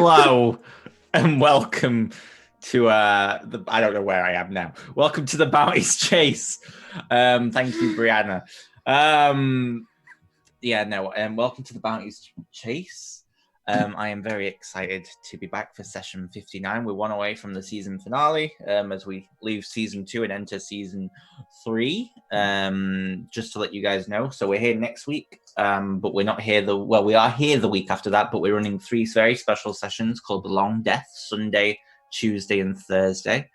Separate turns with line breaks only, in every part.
Hello and welcome to I don't know where I am now. Welcome to the Bounties Chase. Thank you, Brianna. Welcome to the Bounties Chase. I am very excited to be back for session 59. We're one away from the season finale as we leave season 2 and enter season 3. Just to let you guys know. So we're here next week, but we're not here we are here the week after that, but we're running 3 very special sessions called the Long Death, Sunday, Tuesday, and Thursday.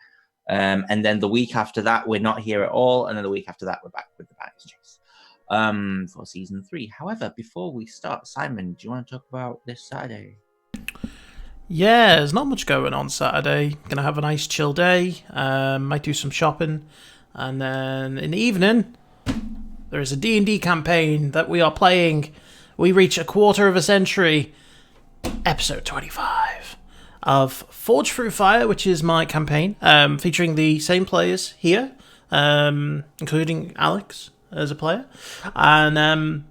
And then the week after that, we're not here at all. And then the week after that, we're back with the Bounties Chase. For season 3. However, before we start, Simon, do you want to talk about this Saturday?
Yeah, there's not much going on Saturday. Gonna have a nice chill day. Might do some shopping, and then in the evening, there is a D&D campaign that we are playing. We reach a quarter of a century, episode 25 of Forge Through Fire, which is my campaign, featuring the same players here, including Alex as a player, and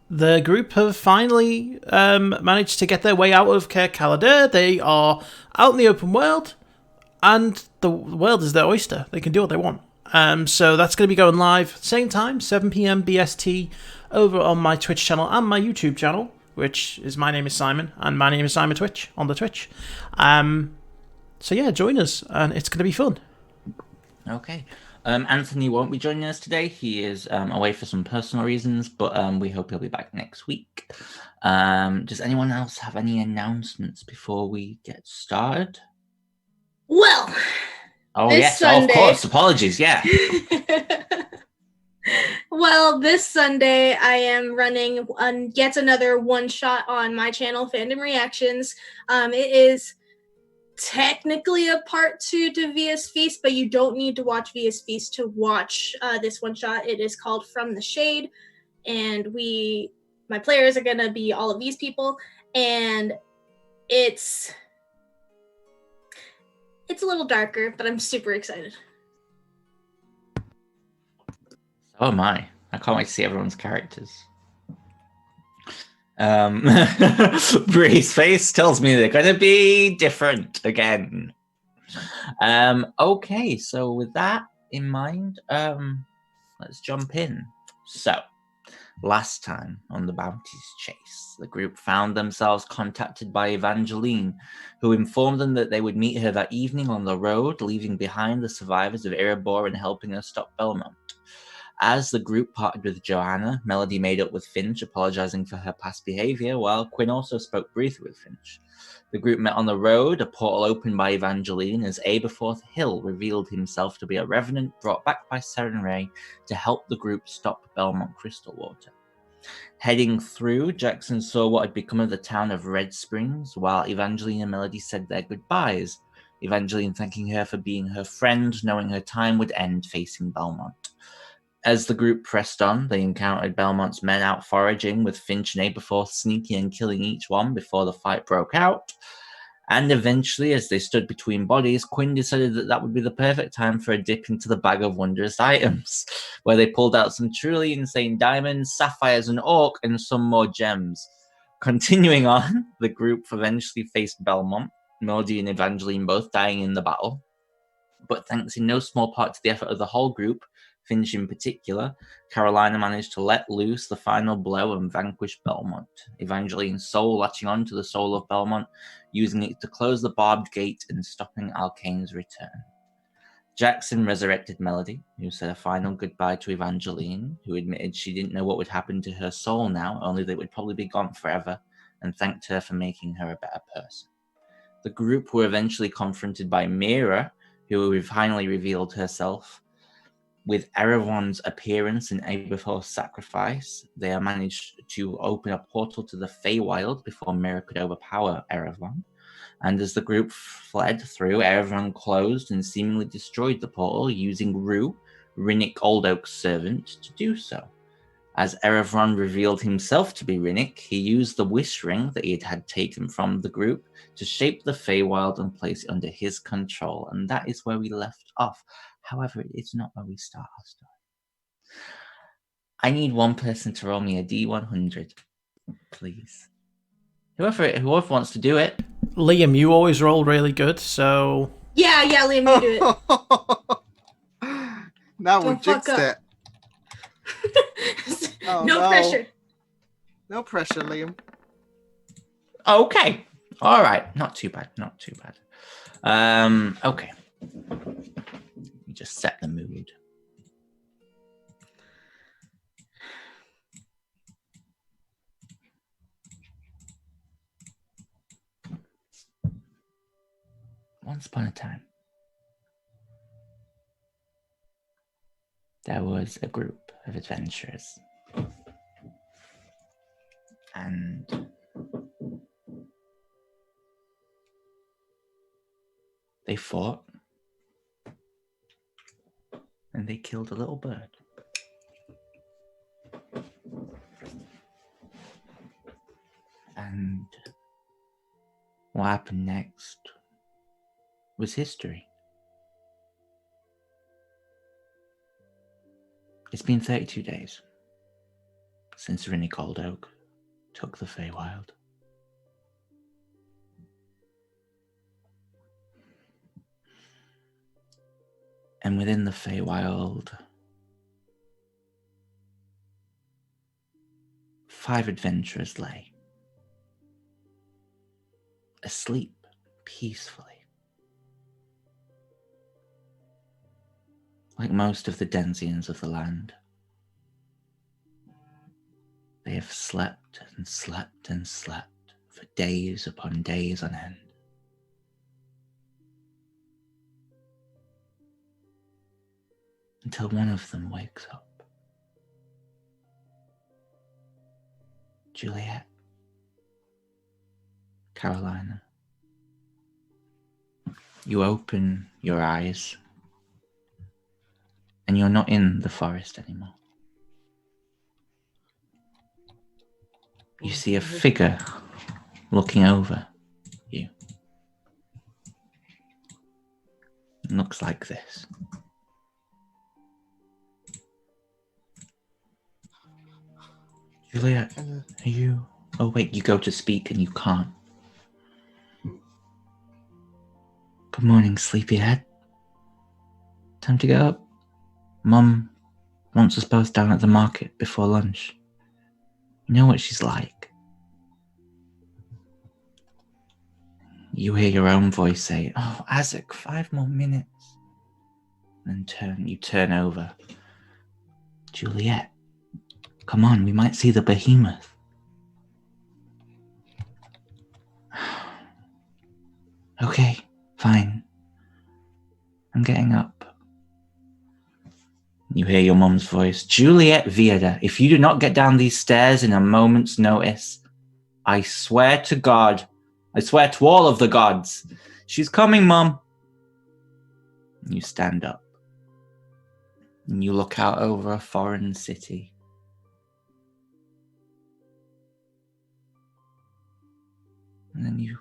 the group have finally managed to get their way out of Caer Caladir. They are out in the open world, and the world is their oyster. They can do what they want. So that's going to be going live same time, 7 p.m. BST, over on my Twitch channel and my YouTube channel, which is My Name is Simon, and My Name is Simon Twitch on the Twitch. So yeah, join us, and it's going to be fun.
Okay. Anthony won't be joining us today. He is away for some personal reasons, but we hope he'll be back next week. Does anyone else have any announcements before we get started?
Well,
yes,
Sunday...
of course. Apologies, yeah.
Well, this Sunday I am running yet another one-shot on my channel, Fandom Reactions. It is technically a part 2 to Via's Feast, but you don't need to watch Via's Feast to watch this one shot. It is called From the Shade, and my players are gonna be all of these people, and it's a little darker, but I'm super excited.
So am I. I can't wait to see everyone's characters. Bree's face tells me they're going to be different again. Okay, so with that in mind, let's jump in. So, last time on the Bounties Chase, the group found themselves contacted by Evangeline, who informed them that they would meet her that evening on the road, leaving behind the survivors of Erebor and helping her stop Belmont. As the group parted with Joanna, Melody made up with Finch, apologizing for her past behavior, while Quinn also spoke briefly with Finch. The group met on the road, a portal opened by Evangeline, as Aberforth Hill revealed himself to be a revenant brought back by Seren Ray to help the group stop Belmont Crystal Water. Heading through, Jackson saw what had become of the town of Red Springs, while Evangeline and Melody said their goodbyes, Evangeline thanking her for being her friend, knowing her time would end facing Belmont. As the group pressed on, they encountered Belmont's men out foraging, with Finch and Aberforth sneaking and killing each one before the fight broke out. And eventually, as they stood between bodies, Quinn decided that would be the perfect time for a dip into the bag of wondrous items, where they pulled out some truly insane diamonds, sapphires, an orc, and some more gems. Continuing on, the group eventually faced Belmont, Melody and Evangeline both dying in the battle. But thanks in no small part to the effort of the whole group, Finch in particular, Carolina managed to let loose the final blow and vanquish Belmont, Evangeline's soul latching on to the soul of Belmont, using it to close the barbed gate and stopping Alkane's return. Jackson resurrected Melody, who said a final goodbye to Evangeline, who admitted she didn't know what would happen to her soul now, only that it would probably be gone forever, and thanked her for making her a better person. The group were eventually confronted by Mira, who finally revealed herself. With Erevan's appearance and Aberforth's sacrifice, they managed to open a portal to the Feywild before Mira could overpower Erevan. And as the group fled through, Erevan closed and seemingly destroyed the portal, using Rue, Rinnick Oldoak's servant, to do so. As Erevan revealed himself to be Rinnick, he used the wish ring that he had taken from the group to shape the Feywild and place it under his control, and that is where we left off. However, it's not where we start our story. I need one person to roll me a D100, please. Whoever wants to do it.
Liam, you always roll really good, so
Yeah, Liam, you do it.
Now we
Don't fuck
jinxed
up.
it. Oh,
no pressure.
No pressure, Liam.
Okay. All right. Not too bad. Okay. You just set the mood. Once upon a time, there was a group of adventurers. And they fought. And they killed a little bird. And what happened next was history. It's been 32 days since Rinny Cold Oak took the Feywild. And within the Feywild, 5 adventurers lay, asleep peacefully. Like most of the Denzians of the land, they have slept and slept and slept for days upon days on end. Until one of them wakes up. Juliet. Carolina. You open your eyes and you're not in the forest anymore. You see a figure looking over you. It looks like this. Juliet, are you... Oh wait, you go to speak and you can't. Good morning, sleepyhead. Time to get up. Mum wants us both down at the market before lunch. You know what she's like. You hear your own voice say, "Oh, Isaac, 5 more minutes." And you turn over. Juliet, come on, we might see the behemoth. Okay, fine. I'm getting up. You hear your mum's voice. Juliet Viada, if you do not get down these stairs in a moment's notice, I swear to God, I swear to all of the gods, she's coming, Mum. You stand up. And you look out over a foreign city. And then you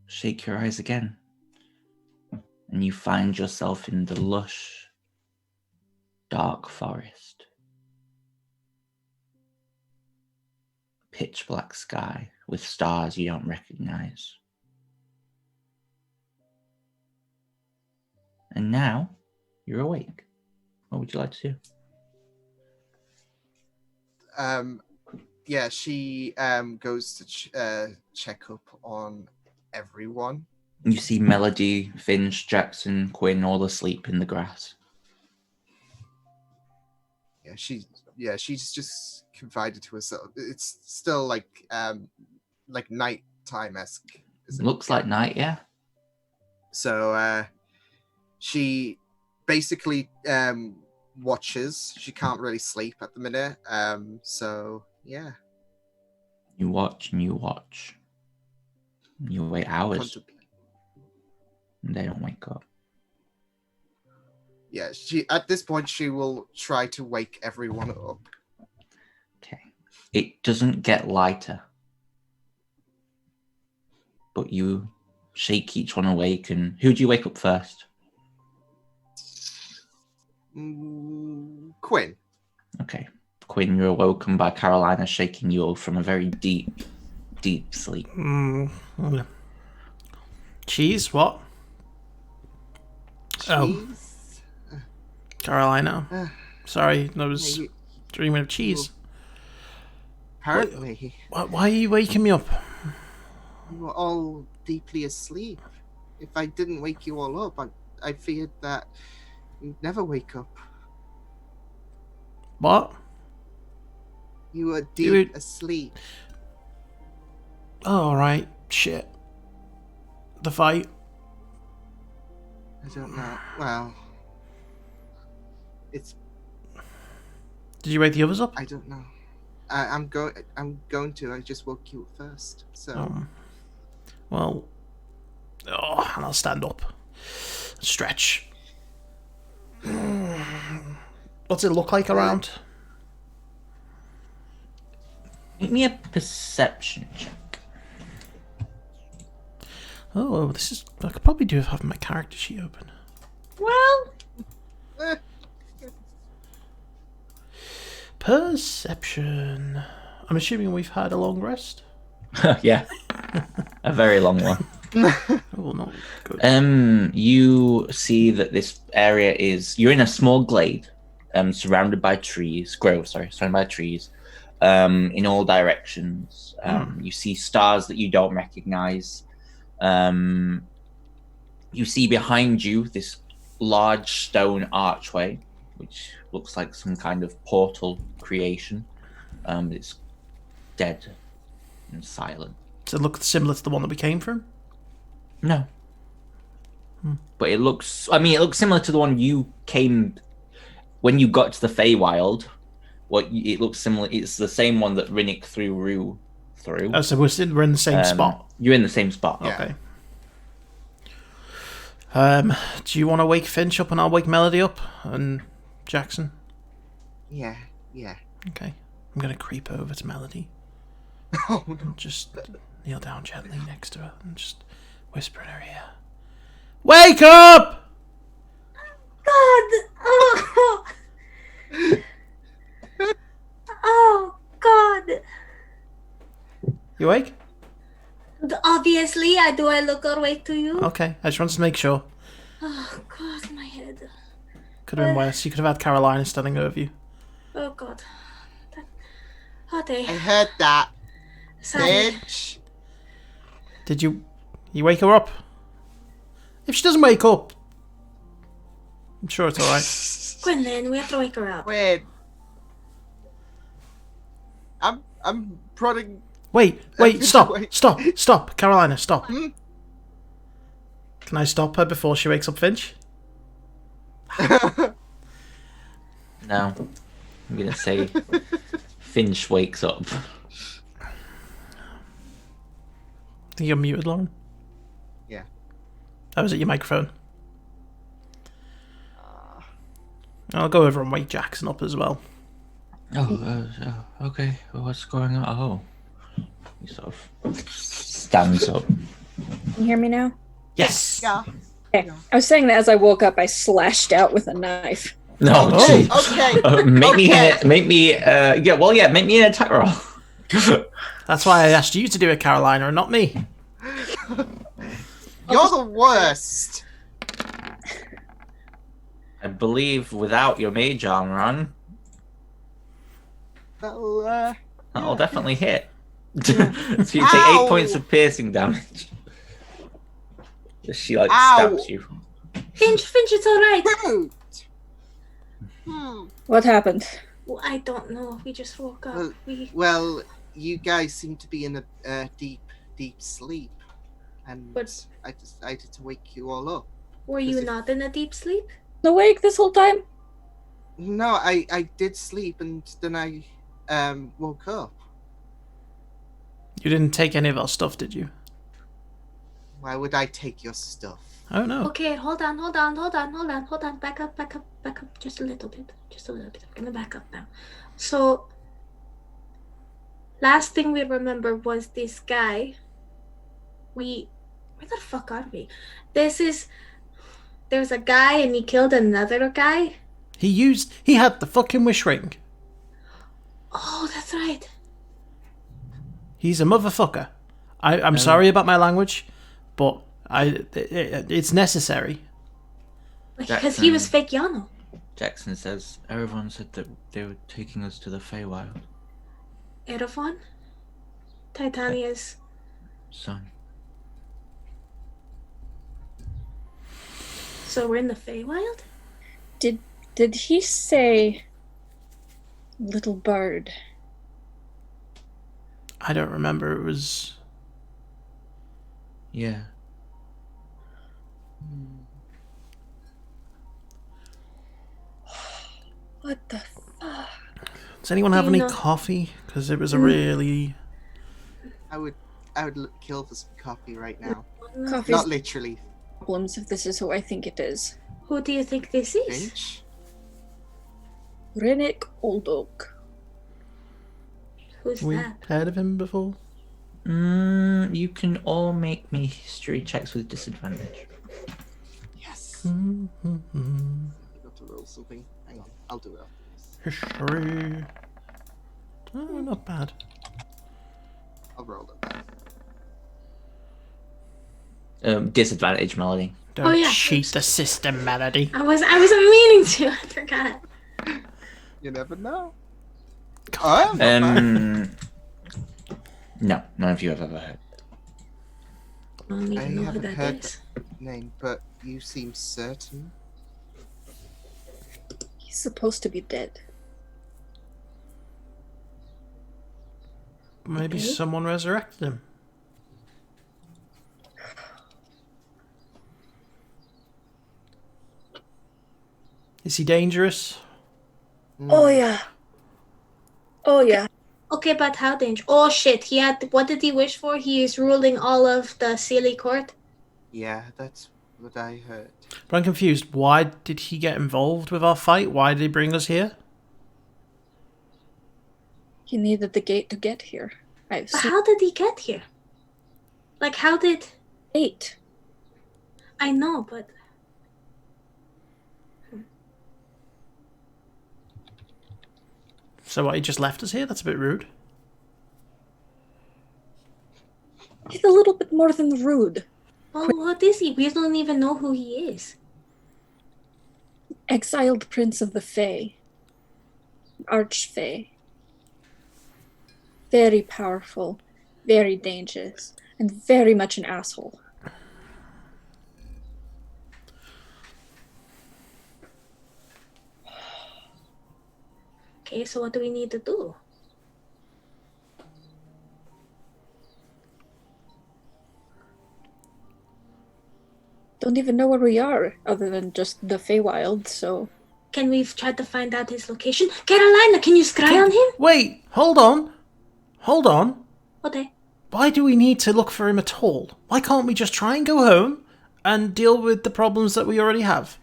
shake your eyes again. And you find yourself in the lush, dark forest. Pitch black sky with stars you don't recognize. And now you're awake. What would you like to do?
Yeah, she goes to check up on everyone.
You see Melody, Finch, Jackson, Quinn all asleep in the grass.
Yeah, she's just confided to herself. It's still like night time-esque.
Looks like night, yeah.
So she basically watches. She can't really sleep at the minute. So yeah.
You watch and you watch. You wait hours. And they don't wake up.
Yeah, at this point she will try to wake everyone up.
Okay. It doesn't get lighter. But you shake each one awake, and who do you wake up first?
Quinn.
Okay. Quinn, you're awoken by Carolina shaking you from a very deep, deep sleep.
Cheese? What? Oh.
Cheese?
Carolina. Sorry, I was
you-
dreaming of cheese.
Apparently,
Why are you waking me up?
you were all deeply asleep. If I didn't wake you all up, I feared that you'd never wake up.
What?
You were
You
deep
were-
asleep.
Oh, alright. Shit. The fight.
I don't know. Well, it's.
Did you wake the others up?
I don't know. I'm going to. I just woke you up first. So.
Well. Oh, and I'll stand up. Stretch. What's it look like around?
Make me a perception check.
Oh, this is. I could probably do with having my character sheet open.
Well,
Eh,
Perception. I'm assuming we've had a long rest.
Yeah. A very long one.
Oh, not good.
You see that this area is you're in a small glade, surrounded by trees, surrounded by trees, in all directions. You see stars that you don't recognize. You see behind you this large stone archway, which looks like some kind of portal creation. It's dead and silent.
Does it look similar to the one that we came from?
No. But it looks similar to the one you came when you got to the Feywild. It looks similar. It's the same one that Rinnick threw Rue through.
Oh, so we're in the same spot.
You're in the same spot.
Yeah.
Okay. Do you want to wake Finch up and I'll wake Melody up and Jackson?
yeah.
Okay. I'm gonna creep over to Melody
Oh no.
and just kneel down gently next to her and just whisper in her ear. Wake up!
God. Oh. Oh God.
You awake?
Obviously, do I look awake to you?
Okay. I just wanted to make sure.
Oh God, my head.
Could have been worse. You could have had Carolina standing over you.
Oh God. Okay.
I heard that,
Sorry.
bitch.
Did you wake her up? If she doesn't wake up, I'm sure it's alright.
Quinlan, we have to wake her up.
Wait. I'm prodding.
Wait, stop, Carolina, stop.
Hmm?
Can I stop her before she wakes up Finch?
No. I'm gonna say Finch wakes up.
I think you're muted, Lauren.
Yeah.
Oh, is it your microphone? I'll go over and wake Jackson up as well.
Okay. What's going on? Oh. He sort of stands up.
Can you hear me now?
Yes!
Yeah.
Okay. I was saying that as I woke up, I slashed out with a knife.
No,
Oh.
gee.
Okay.
Make
Okay.
me make me an attack roll.
That's why I asked you to do it, Carolina, and not me.
You're the worst.
I believe without your mage armor on,
Well,
that'll definitely hit. So you take
Ow.
8 points of piercing damage. She
Ow.
stabs you.
Finch, it's alright.
rude.
What happened?
Well, I don't know. We just woke up.
Well, you guys seem to be in a deep sleep, and
But-
I decided to wake you all up.
Were you not in a deep sleep?
Awake this whole time?
No, I did sleep, and then I woke up.
You didn't take any of our stuff, did you?
Why would I take your stuff?
Oh no.
Okay, hold on. Back up just a little bit. I'm gonna back up now. So, last thing we remember was this guy. Where the fuck are we? There's a guy and he killed another guy.
He had the fucking wish ring.
Oh, that's right.
He's a motherfucker. I'm sorry about my language, but It's necessary.
Because he was fake Yano.
Jackson says, everyone said that they were taking us to the Feywild.
Erevon? Titania's
Son.
So we're in the Feywild?
Did he say little bird?
I don't remember. It was...
Yeah.
What the fuck?
Does anyone have
Do you
any
know-
coffee? Because it was a really...
I would kill for some coffee right now.
Coffee's
Not literally.
problems if this is who I think it is.
Who do you think this is?
Finch?
Rennick Old Oak.
Who's
We
that?
heard of him before?
You can all make me history checks with disadvantage.
Yes.
Mm-hmm.
I got to roll something. Hang on, I'll do it after this.
History. Oh, not bad.
I'll roll it.
Disadvantage, Melody.
Don't
Oh, yeah.
cheat the system, Melody.
I wasn't meaning to. I forgot.
You never know. Oh, not bad.
No, none of you have ever heard.
I don't
I
even know who
haven't
that
heard
is.
name, but you seem certain.
He's supposed to be dead.
Maybe
Okay.
someone resurrected him. Is he dangerous?
Oh yeah. Oh yeah.
Okay, but how dangerous? Oh shit! What did he wish for? He is ruling all of the Sealy court.
Yeah, that's what I heard.
But I'm confused. Why did he get involved with our fight? Why did he bring us here?
He needed the gate to get here. I've
But
seen
how did he get here? Like, how did?
8.
I know, but
So what, he just left us here? That's a bit rude.
He's a little bit more than rude.
well, what is he? We don't even know who he is.
Exiled prince of the Fey. Archfey. Very powerful, very dangerous, and very much an asshole.
Okay, so what do we need to do?
Don't even know where we are, other than just the Feywild, so...
Can we try to find out his location? Carolina, can you scry on him?
Wait, hold on. Hold on.
Okay.
Why do we need to look for him at all? Why can't we just try and go home and deal with the problems that we already have?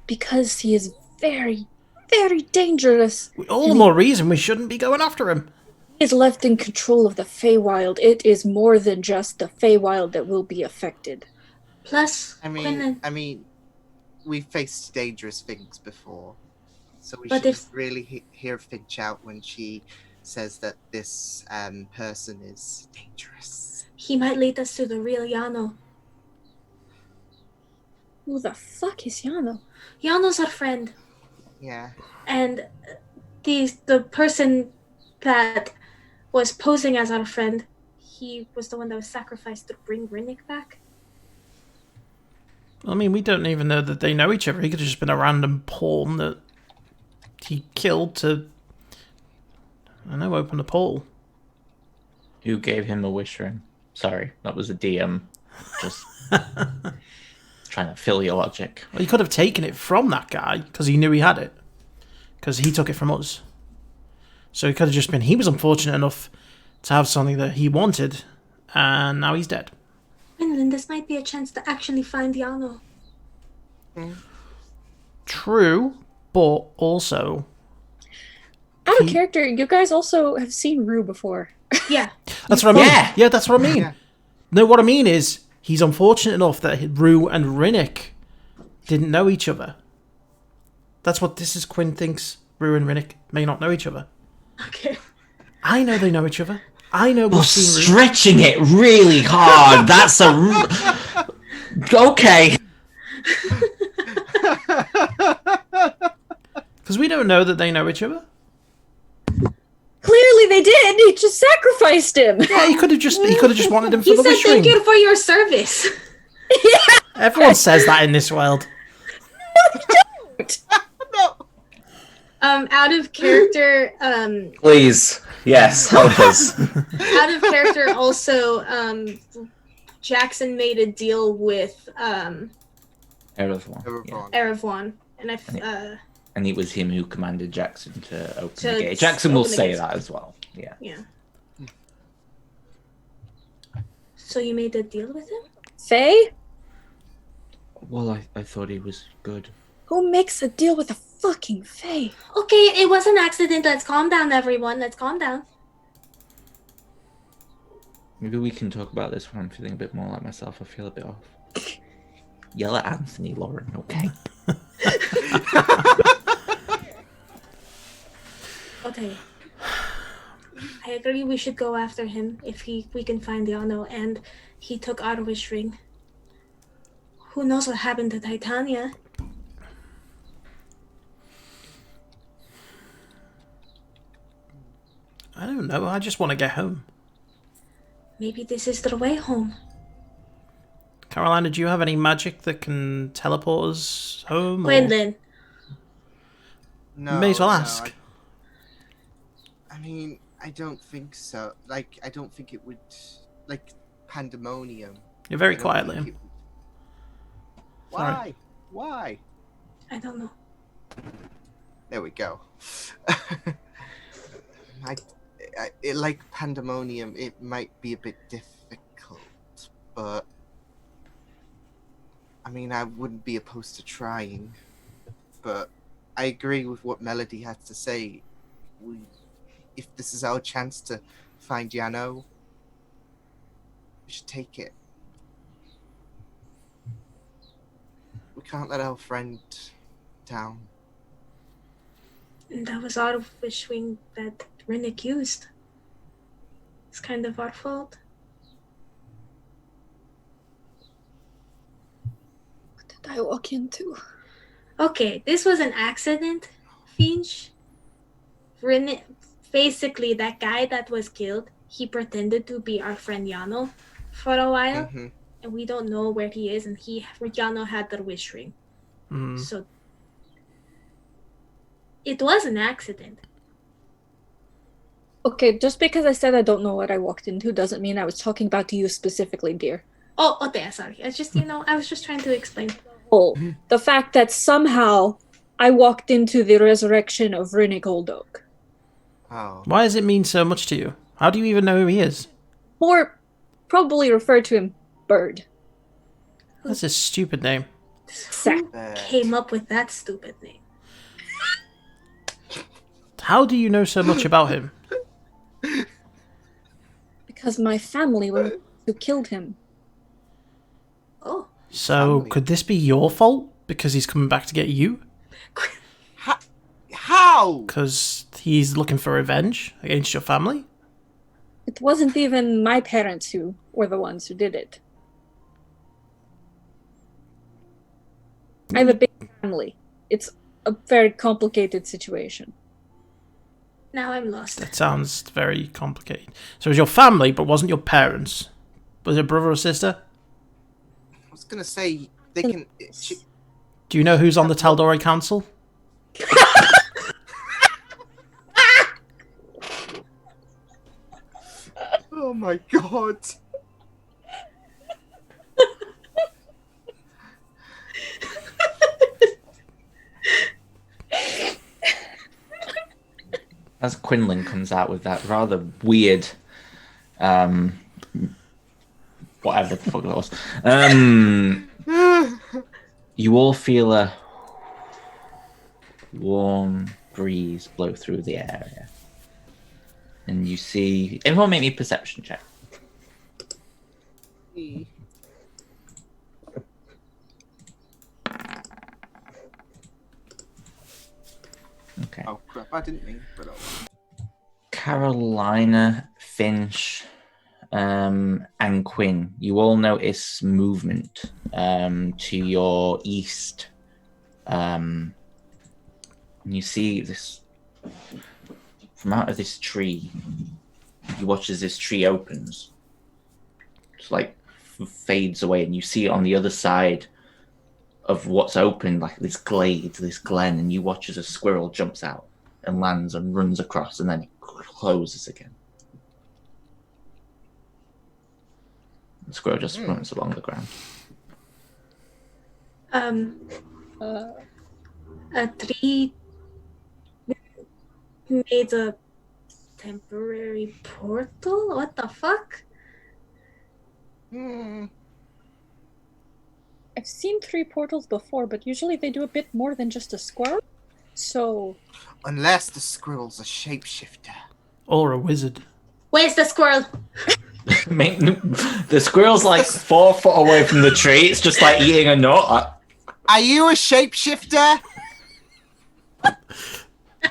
Because he is very, very dangerous.
All the more reason we shouldn't be going after him.
He is left in control of the Feywild. It is more than just the Feywild that will be affected.
Plus,
I mean, we've faced dangerous things before, so we
But
should
if-
really hear Finch out when she says that this person is dangerous.
he might lead us to the real Yano.
Who the fuck is Yano?
Yano's our friend,
Yeah.
and the person that was posing as our friend, he was the one that was sacrificed to bring Rinnick back.
I mean, we don't even know that they know each other. He could have just been a random pawn that he killed to, I don't know, open a portal.
Who gave him a wish ring? Sorry, that was a DM. Just trying to fill your logic.
Well, he could have taken it from that guy because he knew he had it. Because he took it from us. So it could have just been he was unfortunate enough to have something that he wanted, and now he's dead.
Quinlan, this might be a chance to actually find Yano.
True, but also...
Out of
He-
character, you guys also have seen Rue before.
Yeah.
That's what I mean.
Yeah.
Yeah, that's what I mean.
Yeah.
No, what I mean is, he's unfortunate enough that Rue and Rinnick didn't know each other. That's what this is. Quinn thinks Rue and Rinnick may not know each other.
Okay.
I know they know each other. I know
You're
we've seen Rue.
stretching it really hard. That's a Okay.
Because we don't know that they know each other.
Clearly they did. He just sacrificed him.
Yeah, he could have just wanted him for
He
the
said
wish
thank
ring.
you for your service.
Everyone says that in this world.
No.
Out of character,
Please. Yes, help us.
out of character also, Jackson made a deal with
Erevan.
Erevan, and
And it was him who commanded Jackson to open
To
the gate. Jackson will
open the
say
gates.
that as well. Yeah.
yeah. So you made a deal with him?
Faye?
Well, I thought he was good.
Who makes a deal with a fucking Faye?
Okay, it was an accident. Let's calm down, everyone. Let's calm down.
Maybe we can talk about this when I'm feeling a bit more like myself. I feel a bit off. Yell at Anthony, Lauren, okay?
Okay. I agree we should go after him if we can find Yano, and he took our wish ring. Who knows what happened to Titania?
I don't know. I just want to get home.
Maybe this is the way home.
Carolina, do you have any magic that can teleport us home? or-
Quinlan.
No.
May as well
no,
ask.
I mean, I don't think so. Like, I don't think it would. Like, pandemonium.
You're very
I don't
quiet,
think
Liam.
it-
Sorry.
Why? Why?
I don't know.
There we go. It like pandemonium. It might be a bit difficult, but I mean, I wouldn't be opposed to trying. But I agree with what Melody has to say. If this is our chance to find Yano, we should take it. We can't let our friend down.
And that was our wish ring that Rinnick used. It's kind of our fault.
What did I walk into?
Okay, this was an accident, Finch. Rinnick, basically, that guy that was killed, he pretended to be our friend Yano for a while,
Mm-hmm.
and we don't know where he is, and Yano had the wish ring.
Mm.
So it was an accident.
Okay, just because I said I don't know what I walked into doesn't mean I was talking about you specifically, dear.
Oh, okay, sorry. I just, I was just trying to explain.
Oh, the fact that somehow I walked into the resurrection of Rinnick Oldok.
Oh.
Why does it mean so much to you? How do you even know who he is?
Or probably refer to him Bird.
That's a stupid name.
Exact.
Bad.
Came up with that stupid name.
How do you know so much about him?
Because my family were who killed him.
Oh,
So,
Family.
could this be your fault? Because he's coming back to get you?
How?
Because he's looking for revenge against your family?
It wasn't even my parents who were the ones who did it. I have a big family. It's a very complicated situation.
now I'm lost.
That sounds very complicated. So it was your family, but wasn't your parents? Was it brother or sister?
I was gonna say they can.
Do you know who's on the Taldori Council?
Oh my god.
As Quinlan comes out with that rather weird, whatever the fuck that was, you all feel a warm breeze blow through the area, and you see. Everyone, make me a perception check. Okay.
Oh crap! I didn't mean. But
Carolina, Finch, and Quinn, you all notice movement to your east. And you see this from out of this tree. You watch as this tree opens. It's like fades away, and you see it on the other side of what's open, like this glade, this glen, and you watch as a squirrel jumps out and lands and runs across, and then it closes again. The squirrel just runs along the ground.
A tree made a temporary portal? What the fuck?
I've seen 3 portals before, but usually they do a bit more than just a squirrel. So...
Unless the squirrel's a shapeshifter.
Or a wizard.
Where's the squirrel?
The squirrel's like 4 foot away from the tree. It's just like eating a nut.
Are you a shapeshifter?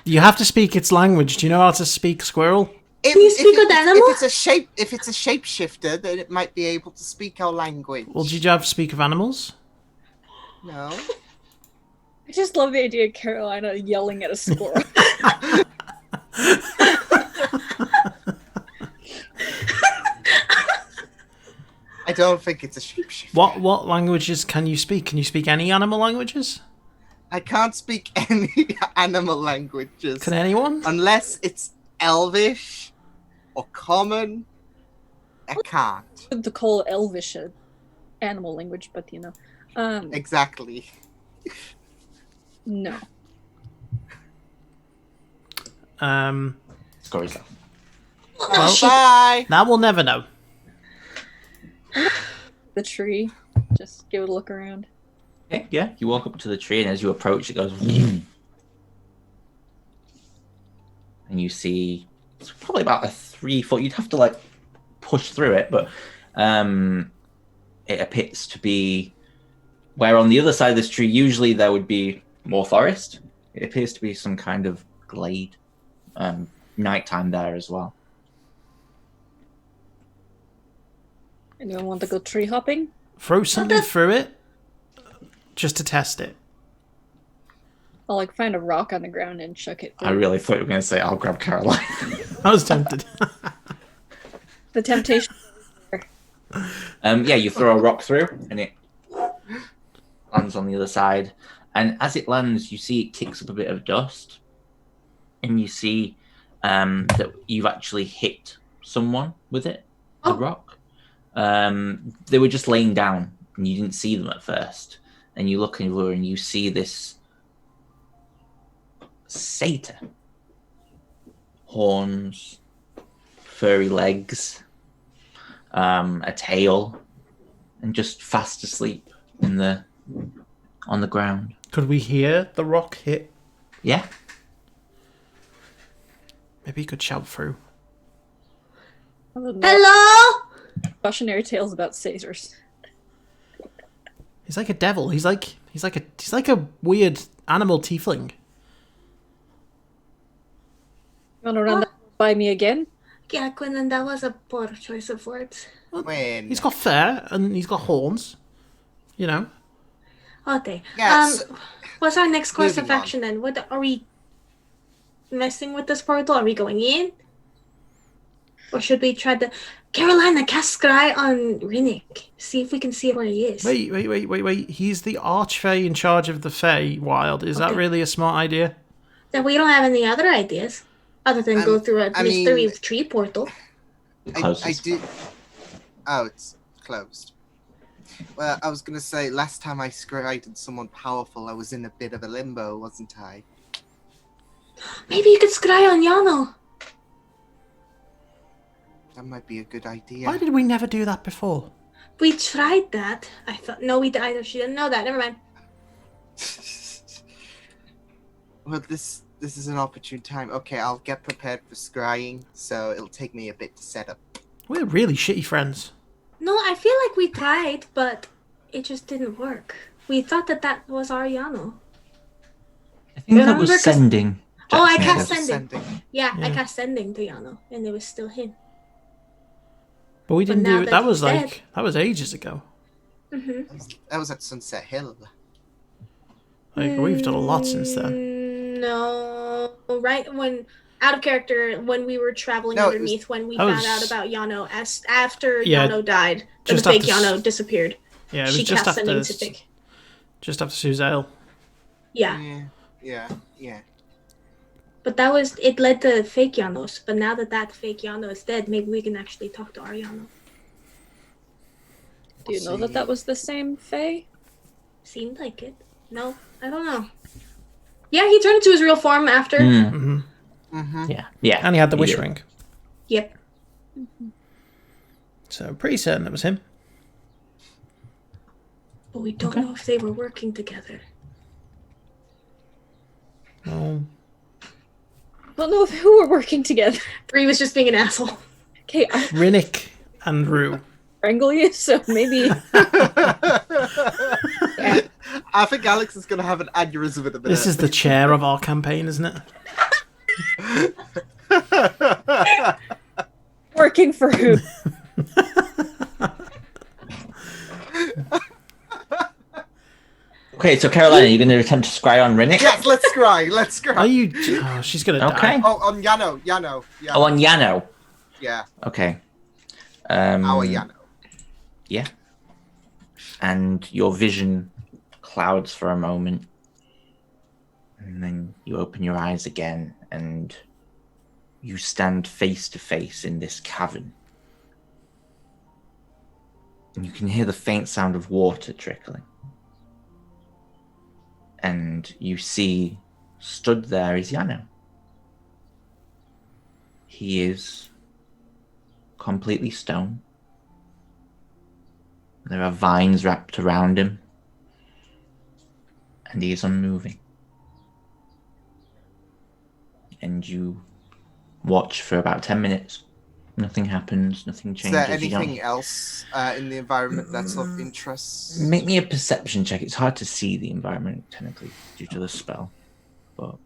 You have to speak its language. Do you know how to speak squirrel?
Can you speak with animal?
If it's a shapeshifter, then it might be able to speak our language.
Well, did you have to speak of animals?
No.
I just love the idea of Carolina yelling at a squirrel.
I don't think it's a shapeshifter.
What languages can you speak? Can you speak any animal languages?
I can't speak any animal languages.
Can anyone?
Unless it's Elvish or Common. I can't.
To call Elvish a animal language, but you know.
Exactly.
No.
Scory's off.
Well,
Bye.
that we'll never know.
The tree. Just give it a look around.
Okay, yeah, you walk up to the tree, and as you approach, it goes. And you see it's probably about a 3 foot. You'd have to like push through it, but it appears to be where on the other side of this tree usually there would be more forest. It appears to be some kind of glade. Nighttime there as well.
Anyone want to go tree hopping?
Throw something through it, just to test it.
I'll like find a rock on the ground and chuck it.
I really thought you were going to say I'll grab Caroline.
I was tempted.
The temptation.
Yeah, you throw a rock through, and it lands on the other side. And as it lands, you see it kicks up a bit of dust, and you see that you've actually hit someone with it, the rock. They were just laying down, and you didn't see them at first. And you look over, and you see this satyr. Horns, furry legs, a tail, and just fast asleep on the ground.
Could we hear the rock hit?
Yeah.
Maybe you could shout through.
Hello?
Cautionary tales about Caesars.
He's like a devil. He's like a weird animal tiefling.
You want to run that by me again?
Yeah, Quinlan, that was a poor choice of words.
When?
He's got fur and he's got horns. You know.
Okay.
Yes.
What's our next course of
Moving on.
action then? What are we messing with this portal? Are we going in? Or should we try to Carolina cast Scry on Rinnick? See if we can see where he is.
Wait. He's the archfey in charge of the Feywild. Is that
Okay.
really a smart idea?
Then we don't have any other ideas other than go through a mystery tree portal.
I do. Oh, it's closed. Well, I was gonna say, last time I scryed someone powerful, I was in a bit of a limbo, wasn't I?
Maybe you could Scry on Yano.
That might be a good idea.
Why did we never do that before?
We tried that. I thought no, we died. She didn't know that. Never mind.
Well, this is an opportune time. Okay, I'll get prepared for scrying, so it'll take me a bit to set up.
We're really shitty friends.
No, I feel like we tried, but it just didn't work. We thought that was our Yano.
I think that
Remember,
was
'cause-
sending.
Oh, I
Jackson
cast
said.
sending. Yeah, I cast sending to Yano, and it was still him.
But we didn't
now
do it.
that
That was
he's dead-
like that was ages ago.
That was at Sunset Hill.
Like we've done a lot since then.
No, right when out of character when we were traveling
No, it
underneath when we
that
found
was-
out about Yano after
Yeah,
Yano died, and the
just
fake
after
Yano disappeared.
Yeah, it was
She
just
cast
after
an into fake.
just after Suzelle.
Yeah,
Yeah.
but it led to fake Yanos. But now that fake Yano is dead, maybe we can actually talk to our Yano.
Do you know that was the same Fae?
Seemed like it. No, I don't know. Yeah, he turned into his real form after.
Yeah.
And he had the wish
did.
ring.
Yep.
So pretty certain it was him.
But we don't know if they were working together.
Oh.
Don't know who were working together.
Bree was just being an asshole.
Okay, I
Rinnick and Rue.
wrangle you, so maybe.
I think Alex is going to have an aneurysm in a minute.
This is the chair of our campaign, isn't it?
Working for who?
Okay, so Carolina, you're going to attempt to scry on Rinnick?
Yes, let's scry.
Are you? Oh, she's gonna
Okay.
die.
Oh, on Yano.
Oh, on Yano.
Yeah,
Okay.
our Yano.
Yeah. And your vision clouds for a moment. And then you open your eyes again and you stand face to face in this cavern. And you can hear the faint sound of water trickling. And you see, stood there is Yano. He is completely stone. There are vines wrapped around him. And he is unmoving. And you watch for about 10 minutes. Nothing happens, nothing
Is
changes.
there
You don't-
anything else in the environment that's of interest?
Make me a perception check. It's hard to see the environment technically due to the spell, but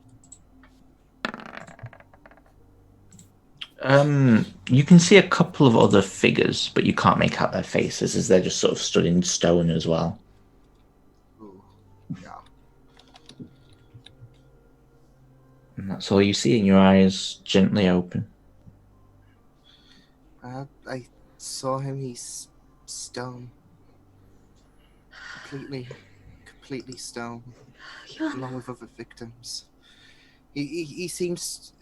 you can see a couple of other figures, but you can't make out their faces as they're just sort of stood in stone as well.
Ooh, yeah.
And that's all you see, and your eyes gently open.
I saw him. He's stone. Completely stone.
Yeah.
Along with other victims. He seems.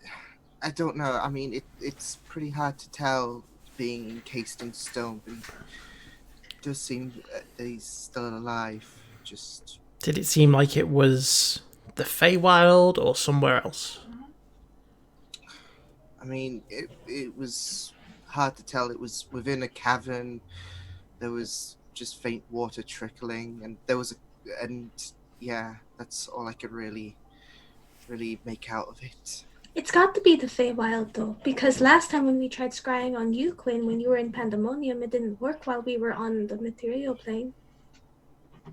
I don't know. I mean, it's pretty hard to tell being encased in stone, but it does seem that he's still alive. Just.
Did it seem like it was the Feywild or somewhere else?
I mean, it was hard to tell. It was within a cavern. There was just faint water trickling, and yeah, that's all I could really make out of it.
It's got to be the Feywild though, because last time when we tried scrying on you, Quinn, when you were in Pandemonium, it didn't work while we were on the material plane.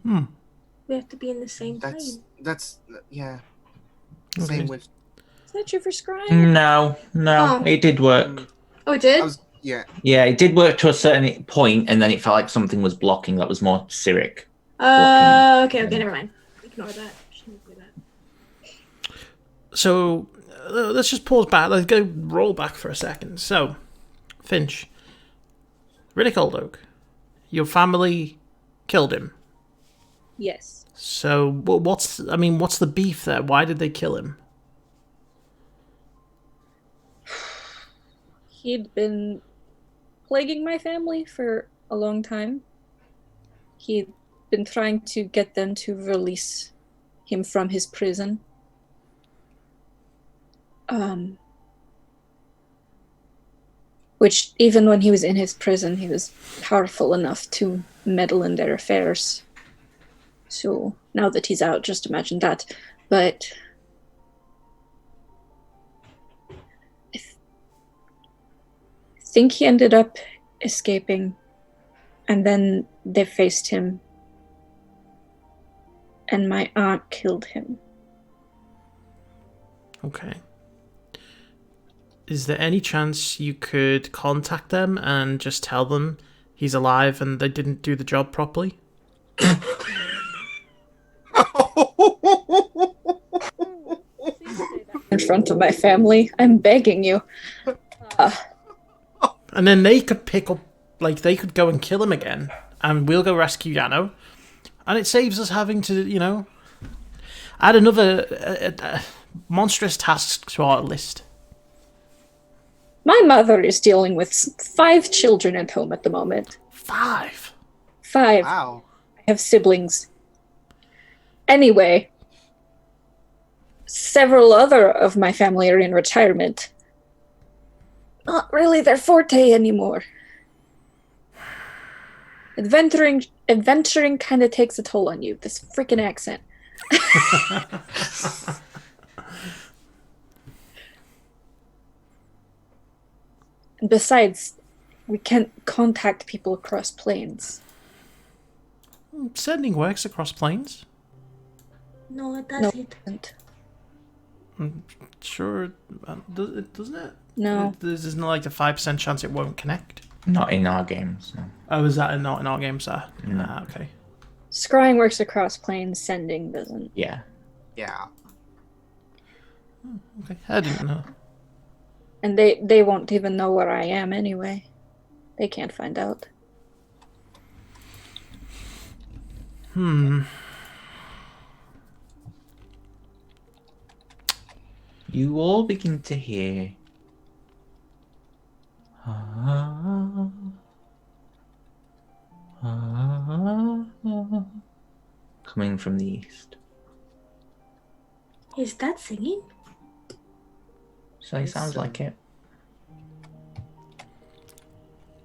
We have to be in the same plane.
That's yeah.
Okay.
Same with.
Is that you for scrying?
No,
Oh.
it did work.
Oh, it did?
Yeah, it did work to a certain point, and then it felt like something was blocking that was more Cyric.
Okay, never mind. Ignore that. Shouldn't do that.
So let's just pause back. Let's go roll back for a second. So, Finch, Riddick Old Oak, your family killed him.
Yes.
So what's the beef there? Why did they kill him?
He'd been plaguing my family for a long time. He'd been trying to get them to release him from his prison. Which, even when he was in his prison, he was powerful enough to meddle in their affairs. So, now that he's out, just imagine that. But I think he ended up escaping, and then they faced him, and my aunt killed him.
Okay. is there any chance you could contact them and just tell them he's alive and they didn't do the job properly?
In front of my family, I'm begging you.
And then they could pick up, like, they could go and kill him again, and we'll go rescue Yano. And it saves us having to, you know, add another monstrous task to our list.
My mother is dealing with 5 children at home at the moment.
5?
5.
Wow.
I have siblings. Anyway, several other of my family are in retirement. Not really their forte anymore. Adventuring kind of takes a toll on you. This freaking accent. And besides, we can't contact people across planes.
Sending works across planes.
No, it
No,
doesn't.
it doesn't.
Sure, doesn't it?
No.
There's not like a 5% chance it won't connect.
Not in our games. No.
Oh, is that not in our games there?
No.
Ah, okay.
Scrying works across planes, sending doesn't.
Yeah.
Yeah.
Okay, I didn't know.
And they won't even know where I am anyway. They can't find out.
You all begin to hear coming from the east.
Is that singing?
So it sounds like it.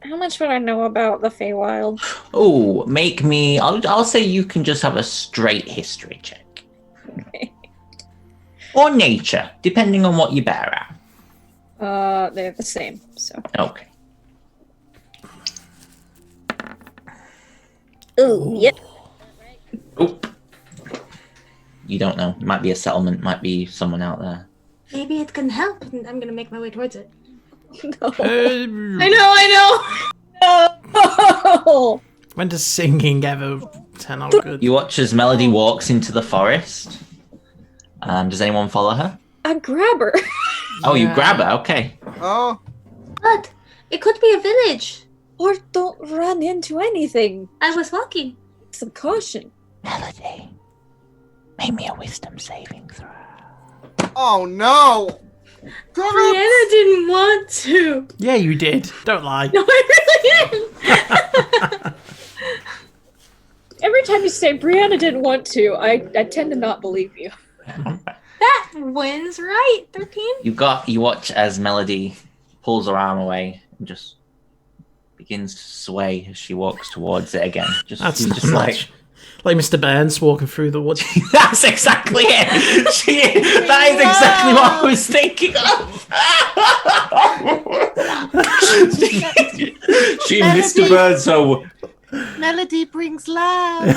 How much would I know about the Feywild?
Oh, make me. I'll say you can just have a straight history check.
Okay.
Or nature, depending on what you bear at.
They're the same, so.
Okay.
Ooh, yep.
Oh. You don't know. It might be a settlement, might be someone out there.
Maybe it can help. I'm gonna make my way towards it.
No.
I know.
No!
When does singing ever turn out good?
You watch as Melody walks into the forest. Does anyone follow her?
I grab her.
Oh, you
Yeah.
grab her. Okay.
Oh,
But it could be a village.
Or don't run into anything.
I was walking.
Some caution.
Melody, make me a wisdom saving throw.
oh no!
Brianna didn't want to.
Yeah, you did. Don't lie.
No, I really didn't.
Every time you say Brianna didn't want to, I tend to not believe you.
That wins, right? 13?
You watch as Melody pulls her arm away and just begins to sway as she walks towards it again.
That's
She's
not
just
much. Like Mr. Burns walking through the woods.
That's exactly it. That is exactly what I was thinking of. She and Mr. Burns so
Melody brings love.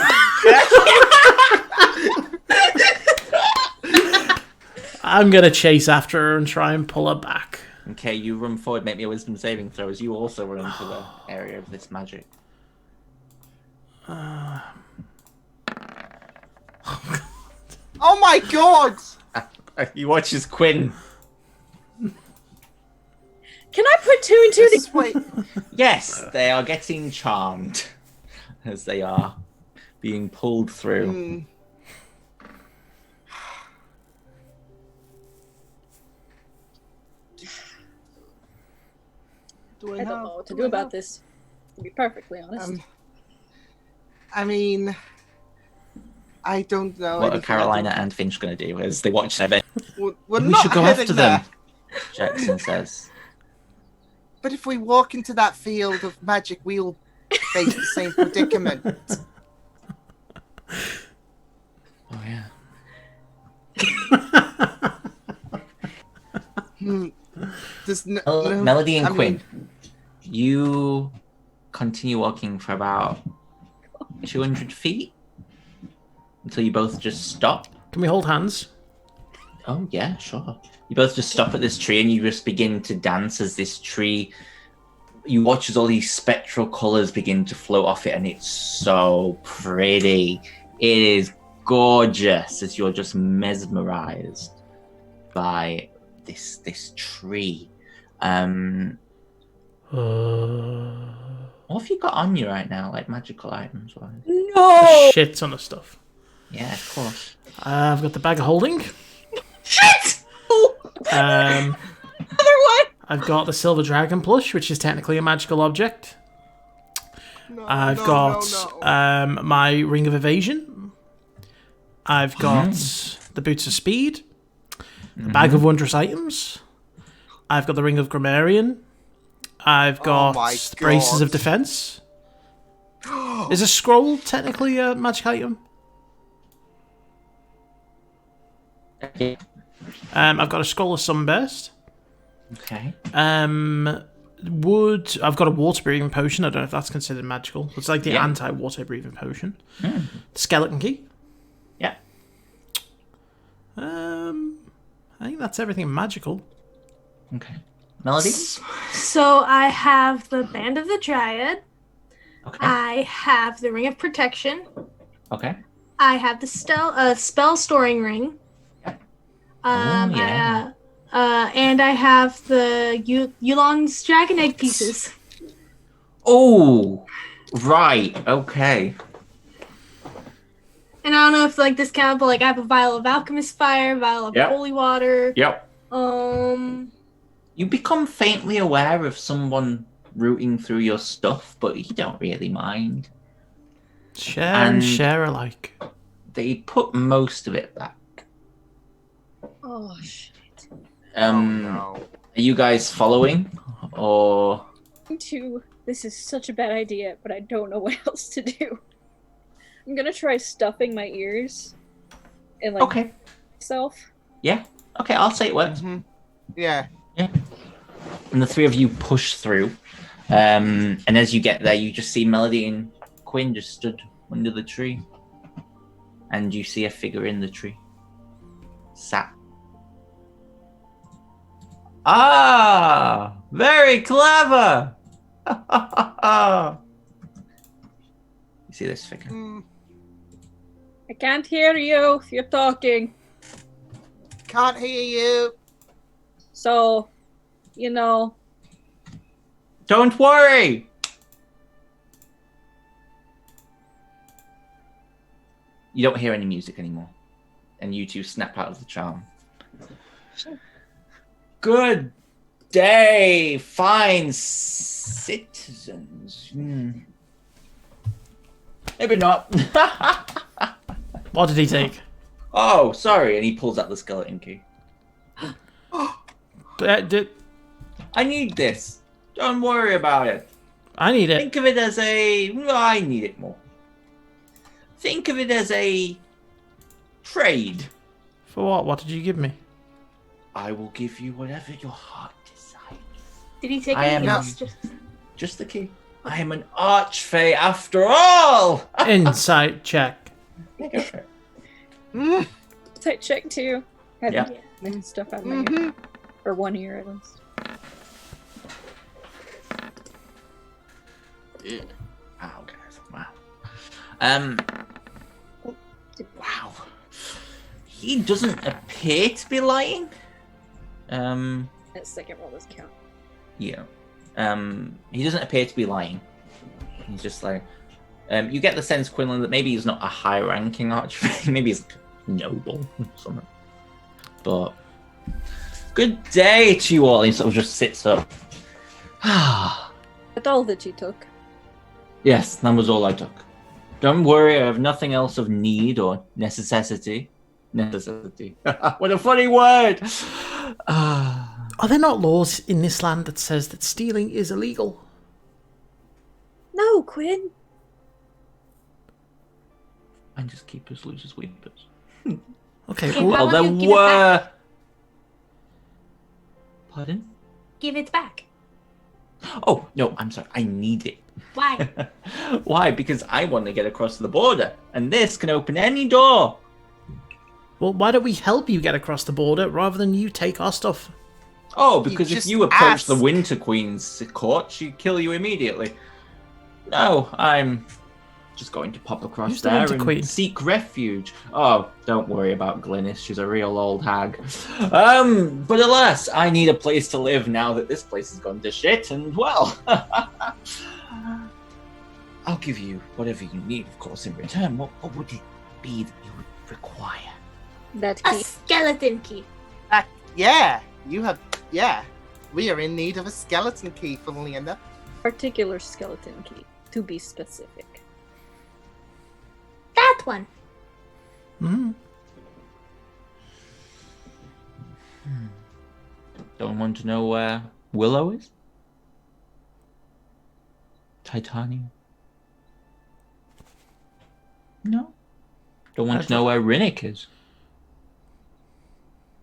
I'm gonna chase after her and try and pull her back.
Okay, you run forward, make me a wisdom saving throw as you also run into the area of this magic.
Oh my god!
You watch as Quinn.
Can I put 2 and 2
This
together?
way.
Yes, they are getting charmed as they are being pulled through.
Hmm. Do
I don't know what to do about this. To be perfectly honest.
I mean, I don't know.
What are
anything.
Carolina and Finch going to do as they watch their
We're
We
not
should go
heading
after
there.
them, Jackson says.
But if we walk into that field of magic, we'll face the same predicament.
Oh, yeah.
There's no,
Melody and
I
Quinn,
mean,
you continue walking for about 200 feet until you both just stop.
Can we hold hands?
Oh, yeah, sure. You both just stop at this tree and you just begin to dance as this tree. You watch as all these spectral colors begin to float off it, and it's so pretty. It is gorgeous as you're just mesmerized by this tree. What have you got on you right now, like magical items wise?
No!
A shit ton of stuff.
Yeah, of course.
I've got the bag of holding.
Shit!
Um,
Other one!
I've got the silver dragon plush, which is technically a magical object.
No,
I've
no,
got
no, no.
my ring of evasion. I've got the boots of speed. The bag of wondrous items. I've got the ring of grammarian. I've got
my
the braces of
God.
defense. Is a scroll technically a magic item?
Okay.
I've got a scroll of sunburst.
Okay.
I've got a water breathing potion. I don't know if that's considered magical. It's like the anti-water breathing potion. The skeleton key.
Yeah.
I think that's everything magical.
Okay. Melody?
So I have the Band of the Dryad.
Okay.
I have the Ring of Protection.
Okay.
I have the spell storing ring.
Yeah. Yeah.
And I have the Yulon's dragon egg pieces.
Oh, right. Okay.
And I don't know if like this count, but like I have a vial of alchemist fire, vial of
Yep.
holy water.
Yep.
You
become faintly aware of someone rooting through your stuff, but you don't really mind.
Share and share alike.
They put most of it back.
Oh, shit.
Are you guys following? Or
This is such a bad idea, but I don't know what else to do. I'm gonna try stuffing my ears and like
okay.
myself.
Yeah. Okay, I'll say it works.
Yeah.
Yeah. And the three of you push through. And as you get there, you just see Melody and Quinn just stood under the tree. And you see a figure in the tree. Sat. Ah! Very clever! You see this figure?
I can't hear you if you're talking.
Can't hear you.
So, you know.
Don't worry! You don't hear any music anymore. And you two snap out of the charm. Good day, fine citizens. Maybe not.
What did he take?
Oh, sorry. And he pulls out the skeleton key. I need this. Don't worry about it.
I need it.
Think of it as I need it more. Think of it as a trade.
For what? What did you give me?
I will give you whatever your heart desires.
Did he take
I
anything
am-
else?
Just the key. I am an archfey after all.
Insight check.
Yeah, go for it.
Tight check too. Had
Yeah.
my stuff out of my ear. Or one ear at least.
Wow, guys. Wow. Wow. He doesn't appear to be lying.
That second roll does count.
Yeah. He doesn't appear to be lying. He's just like, you get the sense, Quinlan, that maybe he's not a high-ranking archfey. Maybe he's noble or something. But good day to you all. He sort of just sits up.
That's all that you took.
Yes, that was all I took. Don't worry, I have nothing else of need or necessity. Necessity. What a funny word!
Are there not laws in this land that says that stealing is illegal?
No, Quinn.
And just keepers, losers, weepers.
Okay,
Okay,
well,
how
Well,
about
there
you give it back?
were... Pardon?
Give it back.
Oh, no, I'm sorry. I need it.
Why?
Why? Because I want to get across the border, and this can open any door.
Well, why don't we help you get across the border rather than you take our stuff?
Oh, because if
just
you approach the
ask.
Winter Queen's court, she'd kill you immediately. No, I'm just going to pop across
Who's the
there
Winter
and
Queen?
seek refuge. Oh, don't worry about Glynis. She's a real old hag. But alas, I need a place to live now that this place has gone to shit, and well, I'll give you whatever you need, of course, in return. What would it be that you would require?
That
A
key.
skeleton key.
Yeah, we are in need of a skeleton key, funnily enough.
Particular skeleton key, to be specific.
That one.
Hmm.
Don't want to know where Willow is? Titania? No. Don't want to know where Rinnick is?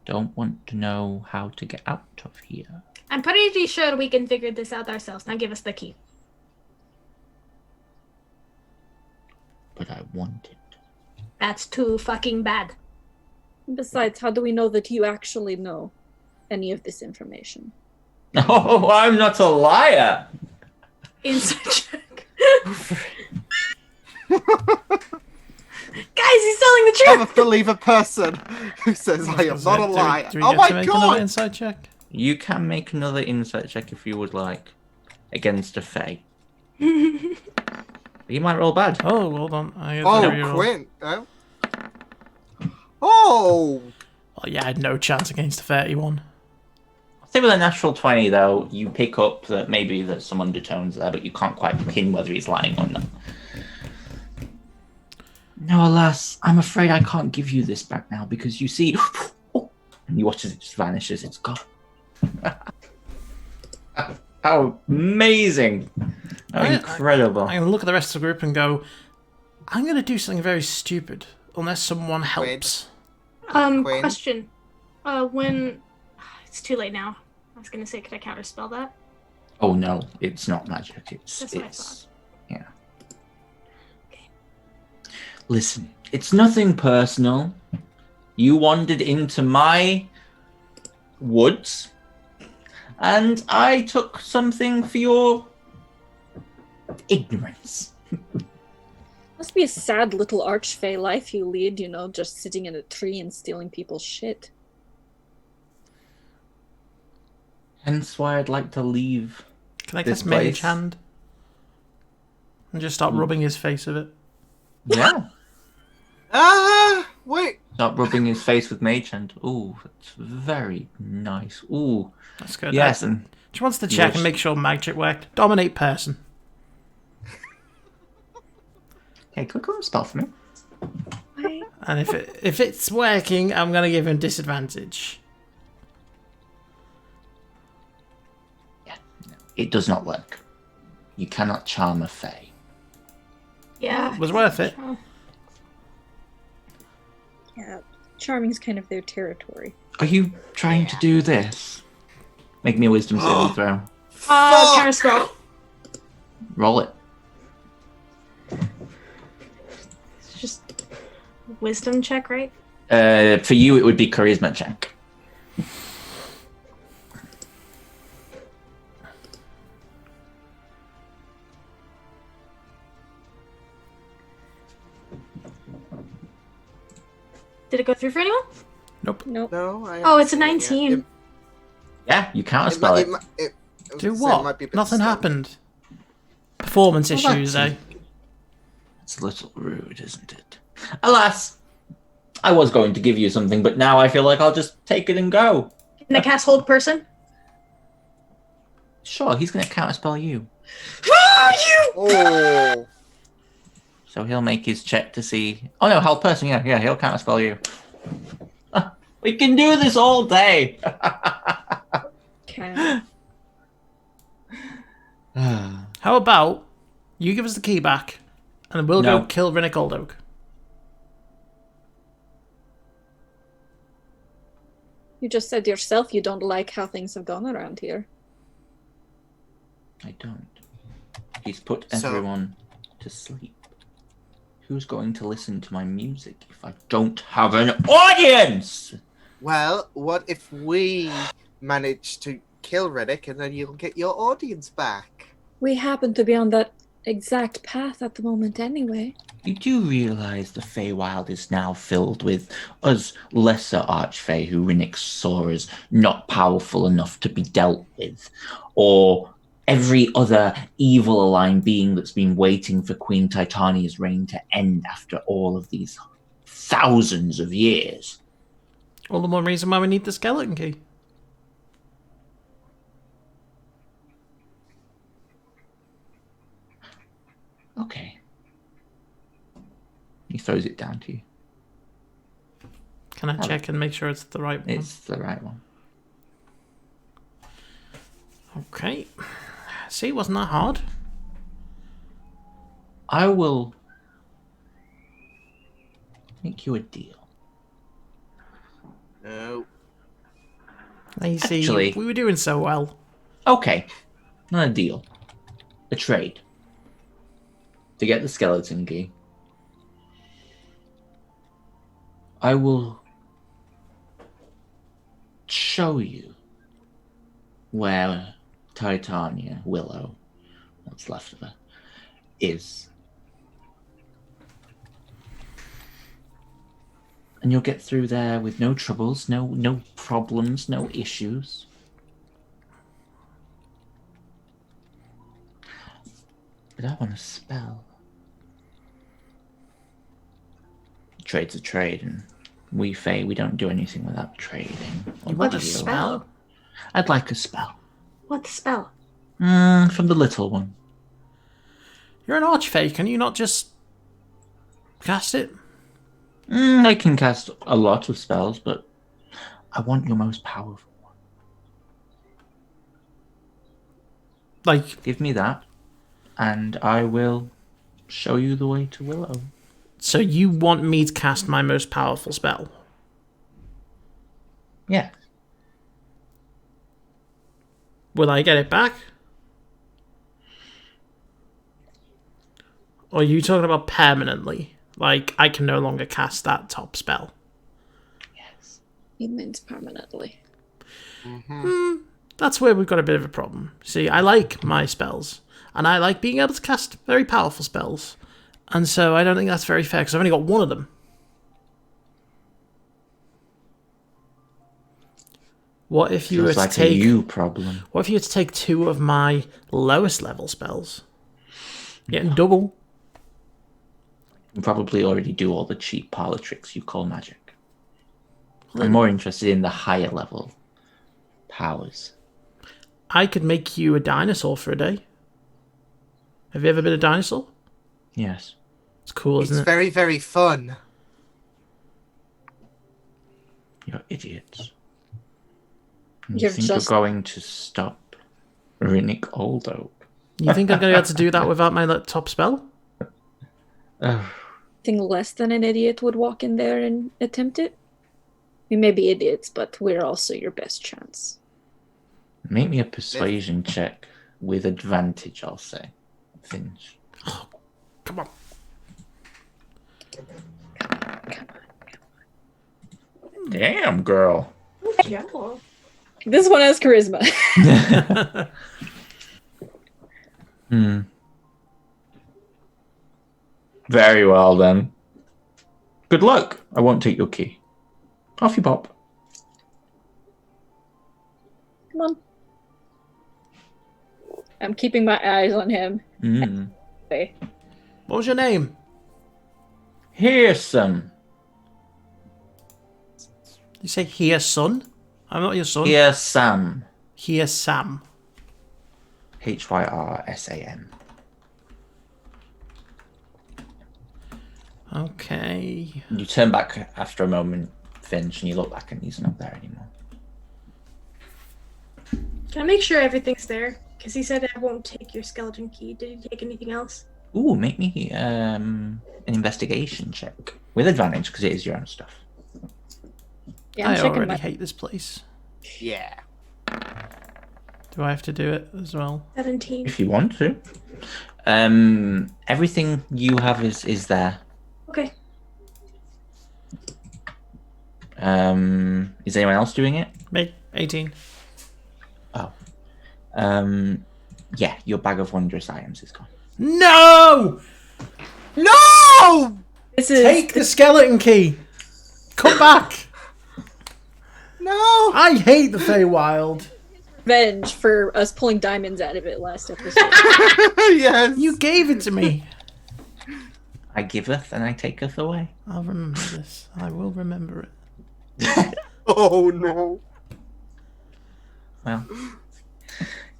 Don't want to know how to get out of here?
I'm pretty sure we can figure this out ourselves. Now give us the key.
But I want it.
That's too fucking bad.
Besides, how do we know that you actually know any of this information?
Oh, I'm not a liar!
Insight check. Guys, he's telling the
I'm a
truth.
believer person who says I am not a liar.
Do we
Oh
get
my
to make another
god!
insight check?
You can make another insight check if you would like. Against a Fey. You might roll bad.
Oh, hold on. I get
Oh,
the reroll.
Quinn. Oh. Oh!
Oh, yeah, I had no chance against a 31.
I'll say with a natural 20, though, you pick up that maybe there's some undertones there, but you can't quite pin whether he's lying or not. No, alas, I'm afraid I can't give you this back now because you see... Oh, and you watch as it just vanishes. It's gone. How amazing. How incredible.
I'm going to look at the rest of the group and go, I'm going to do something very stupid unless someone helps.
Quinn?
Question. When... It's too late now. I was gonna say, could I counterspell that?
Oh, no, it's not magic.
That's what I thought.
Yeah. Listen, it's nothing personal. You wandered into my woods, and I took something for your ignorance.
Must be a sad little archfey life you lead, you know, just sitting in a tree and stealing people's shit.
Hence why I'd like to leave.
Can I
This
cast Mage
place.
Hand? And just start rubbing his face with it?
Yeah.
Wait.
Start rubbing his face with Mage Hand. Ooh, that's very nice. Ooh.
That's good.
Yes, and
She wants to check
Yes.
and make sure magic worked. Dominate person.
hey, quick one spell for me.
And if it's working, I'm going to give him disadvantage.
It does not work. You cannot charm a Fey.
Yeah.
It was worth it.
Yeah, charming's kind of their territory.
Are you trying to do this? Make me a wisdom saving throw.
Fuck!
Counterspell.
Roll it.
It's just wisdom check, right?
For you, it would be charisma check.
Did it go through for anyone?
Nope.
Nope.
No, I
Oh, it's a
haven't seen it
19.
Yeah, you
yet.
counterspell it.
I was
Do
gonna say it might
what?
be a bit
Nothing
slow.
happened. Performance
Well,
issues, eh?
that's- It's a little rude, isn't it? Alas, I was going to give you something, but now I feel like I'll just take it and go.
Can I cast hold person?
Sure, he's going to counterspell you.
Oh.
So he'll make his check to see... Oh no, hold person, yeah, he'll counterspell you. We can do this all day!
Okay.
How about you give us the key back, and then we'll
No.
go kill Rinnick Old Oak.
You just said yourself you don't like how things have gone around here.
I don't. He's put
So-
everyone to sleep. Who's going to listen to my music if I don't have an audience?
Well, what if we manage to kill Riddick and then you'll get your audience back?
We happen to be on that exact path at the moment anyway.
You do realize the Feywild is now filled with us lesser archfey who Rinnick saw as not powerful enough to be dealt with, or every other evil-aligned being that's been waiting for Queen Titania's reign to end after all of these thousands of years.
All the more reason why we need the skeleton key.
Okay. He throws it down to you.
Can I check and make sure it's the right one?
It's the right one.
Okay. See, wasn't that hard?
I will make you a deal.
No.
Now you see,
Actually-
we were doing so well.
Okay. Not a deal. A trade. To get the skeleton key, I will show you where Titania, Willow, what's left of her, is. And you'll get through there with no troubles, no problems, no issues. But I want a spell. Trade's a trade, and we Fae, we don't do anything without trading.
You want a spell?
I'd like a spell.
What spell?
From the little one.
You're an archfey, can you not just cast it?
I can cast a lot of spells, but I want your most powerful one.
Like,
Give me that, and I will show you the way to Willow.
so you want me to cast my most powerful spell?
Yeah.
Will I get it back? Or are you talking about permanently? Like, I can no longer cast that top spell.
Yes.
It means permanently.
That's where we've got a bit of a problem. See, I like my spells, and I like being able to cast very powerful spells. And so I don't think that's very fair, because I've only got one of them. What if you were
Feels
to
like
take...
a you problem.
What if you were to take two of my lowest level spells? Getting double.
You probably already do all the cheap parlor tricks you call magic.
Well,
I'm more interested in the higher level powers.
I could make you a dinosaur for a day. Have you ever been a dinosaur?
Yes.
It's cool, isn't
It's
it?
very, very fun.
You're idiots. And
You're
you think
just-
you're going to stop Rinnick Old Oak?
You think I'm going to be able to do that without my top spell?
Oh,
Think less than an idiot would walk in there and attempt it? We may be idiots, but we're also your best chance.
make me a persuasion check with advantage, I'll say. Finch.
Come on.
Damn, girl.
This one has charisma.
Very well, then. Good luck. I won't take your key. Off you pop.
Come on. I'm keeping my eyes on him. Okay.
What was your name?
Here's some.
You say here, son? I'm not your son.
Here's Sam.
Here, Sam.
Hyrsam.
Okay.
You turn back after a moment, Finch, and you look back and he's not there anymore.
Can I make sure everything's there? Because he said I won't take your skeleton key. Did he take anything else?
Ooh, make me an investigation check. With advantage, because it is your own stuff.
Yeah, I'm
I
checking
already
my...
hate this place.
Yeah.
Do I have to do it as well?
17.
If you want to. Everything you have is there.
Okay.
Is anyone else doing it?
Me, 18.
Oh. Yeah, your bag of wondrous items is gone.
No!
No!
This is
Take the skeleton key. Come back.
No!
I hate the Feywild.
revenge for us pulling diamonds out of it last episode.
Yes!
You gave it to me.
I giveth and I taketh away.
I'll remember this. I will remember it.
Oh no.
Well,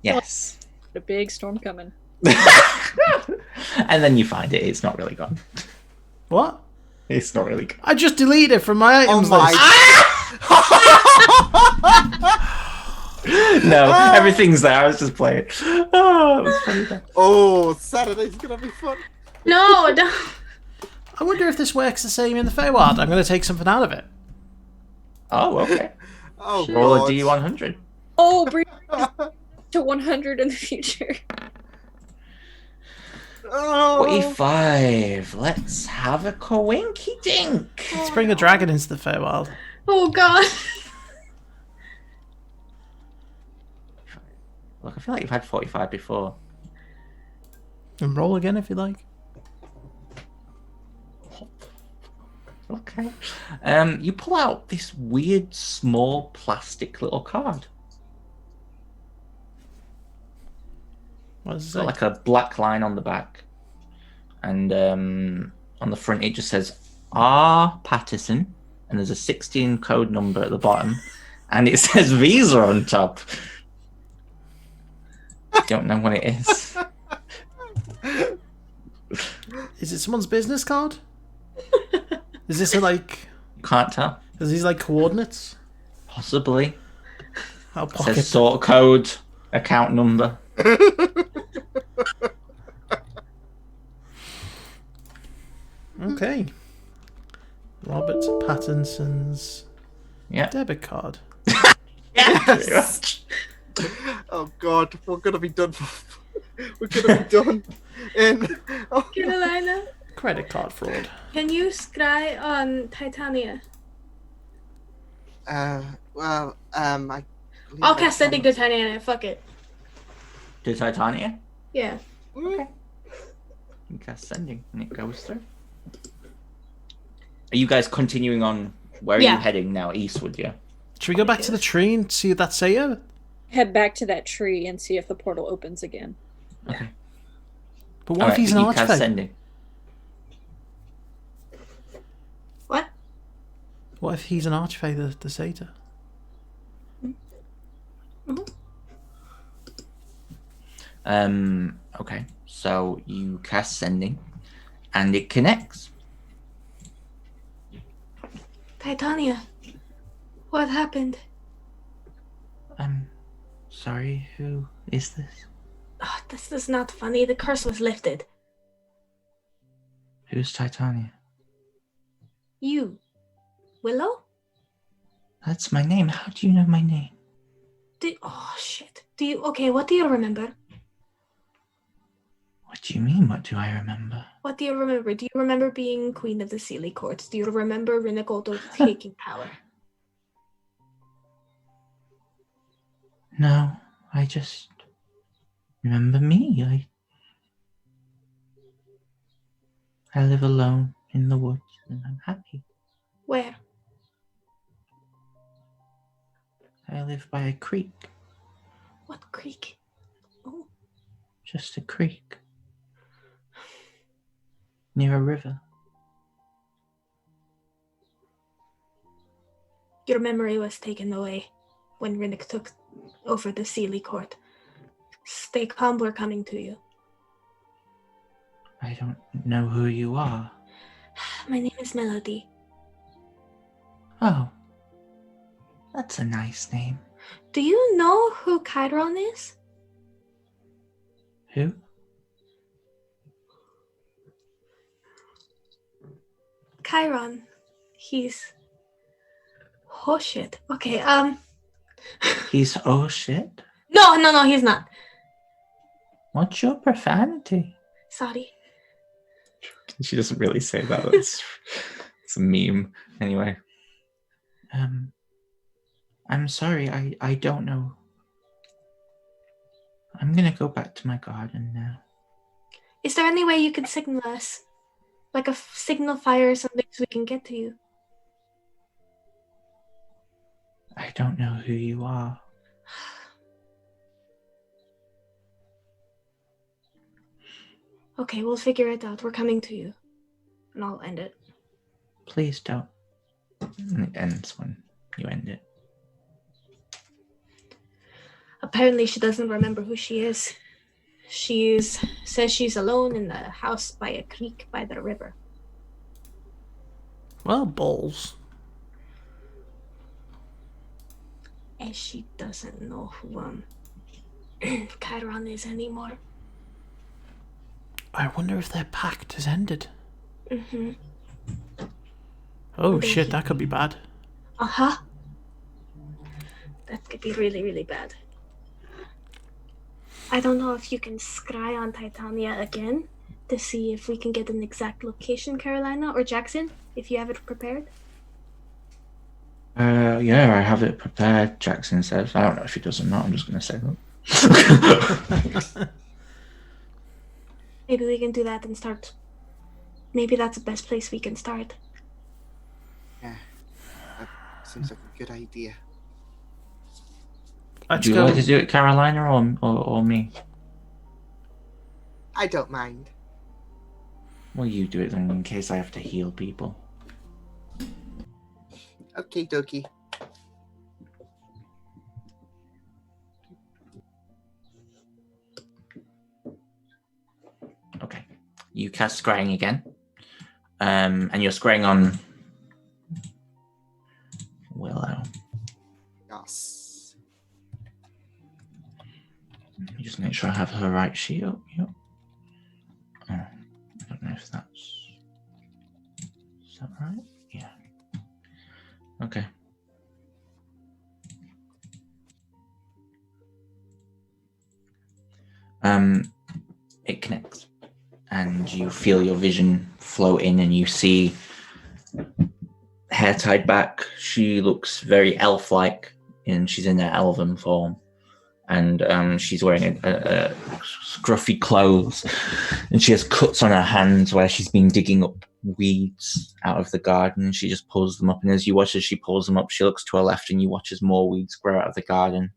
yes.
A big storm coming.
And then you find it. It's not really gone.
What?
It's not really gone.
I just deleted it from my
Oh
items
my.
list.
No, everything's there. I was just playing. Oh, it was funny though.
Oh, Saturday's gonna be fun.
No, no.
I wonder if this works the same in the Feywild. I'm going to take something out of it.
Oh, okay.
Oh,
Roll a
God.
D100.
Oh, bring it to 100 in the future.
Oh.
45. Let's have a coinky dink.
Let's bring a dragon into the Feywild.
Oh god.
Look, I feel like you've had 45 before.
And roll again if you like.
Okay. You pull out this weird, small, plastic little card.
What does it
It's
say?
got like a black line on the back. And on the front, it just says R. Patterson. And there's a 16 code number at the bottom. And it says Visa on top. Don't know what it is.
Is it someone's business card? Is this like...
Can't tell.
Is these like coordinates?
Possibly.
I'll
It
pocket
says sort code, account number.
Okay. Robert Pattinson's
Yeah.
debit card.
Yes.
Oh God, we're gonna be done. We're gonna be done. And oh,
Carolina,
Credit card fraud.
can you scry on Titania?
well, I. believe
I'll
that's
cast Sending to Titania. Fuck it.
To Titania?
Yeah.
You cast sending and it goes through. Are you guys continuing on? Where are
Yeah.
you heading now? Eastward, yeah?
Should we go back to the tree and see if that's Saya?
Head back to that tree and see if the portal opens again.
Okay.
But what if he's an
you cast
archfey?
sending.
What?
What if he's an archfey, the Satyr?
Okay. So you cast sending and it connects.
Titania. What happened?
Sorry, who is this?
Oh, this is not funny. The curse was lifted.
Who's Titania?
You. Willow?
That's my name. How do you know my name?
Oh shit. Okay, what do you remember?
What do you mean, what do I remember?
What do you remember? Do you remember being queen of the Sealy Court? Do you remember Rinigold taking power?
No, I just remember me. I live alone in the woods and I'm happy.
Where?
I live by a creek.
What creek? Oh,
Just a creek. Near a river.
your memory was taken away when Rinnik took over the Sealy Court. Stay calm, we're coming to you.
I don't know who you are.
My name is Melody.
Oh. That's a nice name.
Do you know who Chiron is?
Who?
Chiron. He's... Oh shit. Okay,
He's oh shit.
No, he's not.
What's your profanity?
Sorry.
She doesn't really say that. It's a meme. Anyway. I'm sorry, I don't know. I'm gonna go back to my garden now.
Is there any way you can signal us? Like a signal fire or something so we can get to you?
I don't know who you are.
Okay, we'll figure it out. We're coming to you. And I'll end it.
Please don't. And it ends when you end it.
Apparently she doesn't remember who she is. She says she's alone in the house by a creek by the river.
Well, balls.
And she doesn't know who Chiron is anymore.
I wonder if their pact has ended.
Mm-hmm.
Oh shit, that could be bad.
Uh-huh. That could be really, really bad. I don't know if you can scry on Titania again to see if we can get an exact location, Carolina or Jackson, if you have it prepared.
Yeah, I have it prepared, Jackson says. I don't know if he does or not, I'm just going to say that.
Maybe we can do that and start. Maybe that's the best place we can start.
Yeah, that seems like a good idea.
Let's
Do you
go.
like to do it, Carolina, or me?
I don't mind.
Well, you do it then, in case I have to heal people.
Okay, dokie.
Okay. You cast scrying again. And you're scrying on Willow.
Yes.
Let me just make sure I have her right sheet up. Yep. Oh, I don't know if that's... Is that right? Yeah. Okay. It connects, and you feel your vision flow in, and you see hair tied back. She looks very elf-like, and she's in her elven form, and she's wearing a scruffy clothes, and she has cuts on her hands where she's been digging up weeds out of the garden. She just pulls them up, and as you watch as she pulls them up, she looks to her left, and you watch as more weeds grow out of the garden,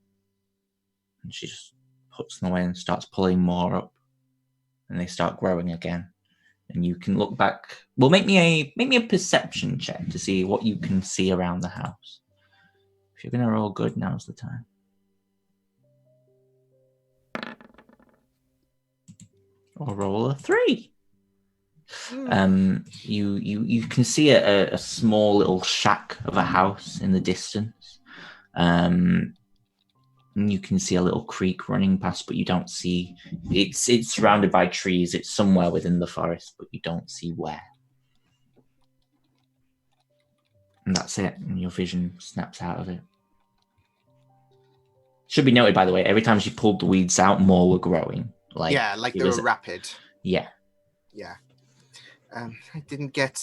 and she just puts them away and starts pulling more up, and they start growing again. And you can look back. Well, make me a perception check to see what you can see around the house. If you're gonna roll good, now's the time. Or roll a 3. You can see a small little shack of a house in the distance. And you can see a little creek running past, but you don't see. It's surrounded by trees. It's somewhere within the forest, but you don't see where. And that's it. And your vision snaps out of it. Should be noted, by the way, every time she pulled the weeds out, more were growing.
Like they were rapid.
Yeah.
Yeah. I didn't get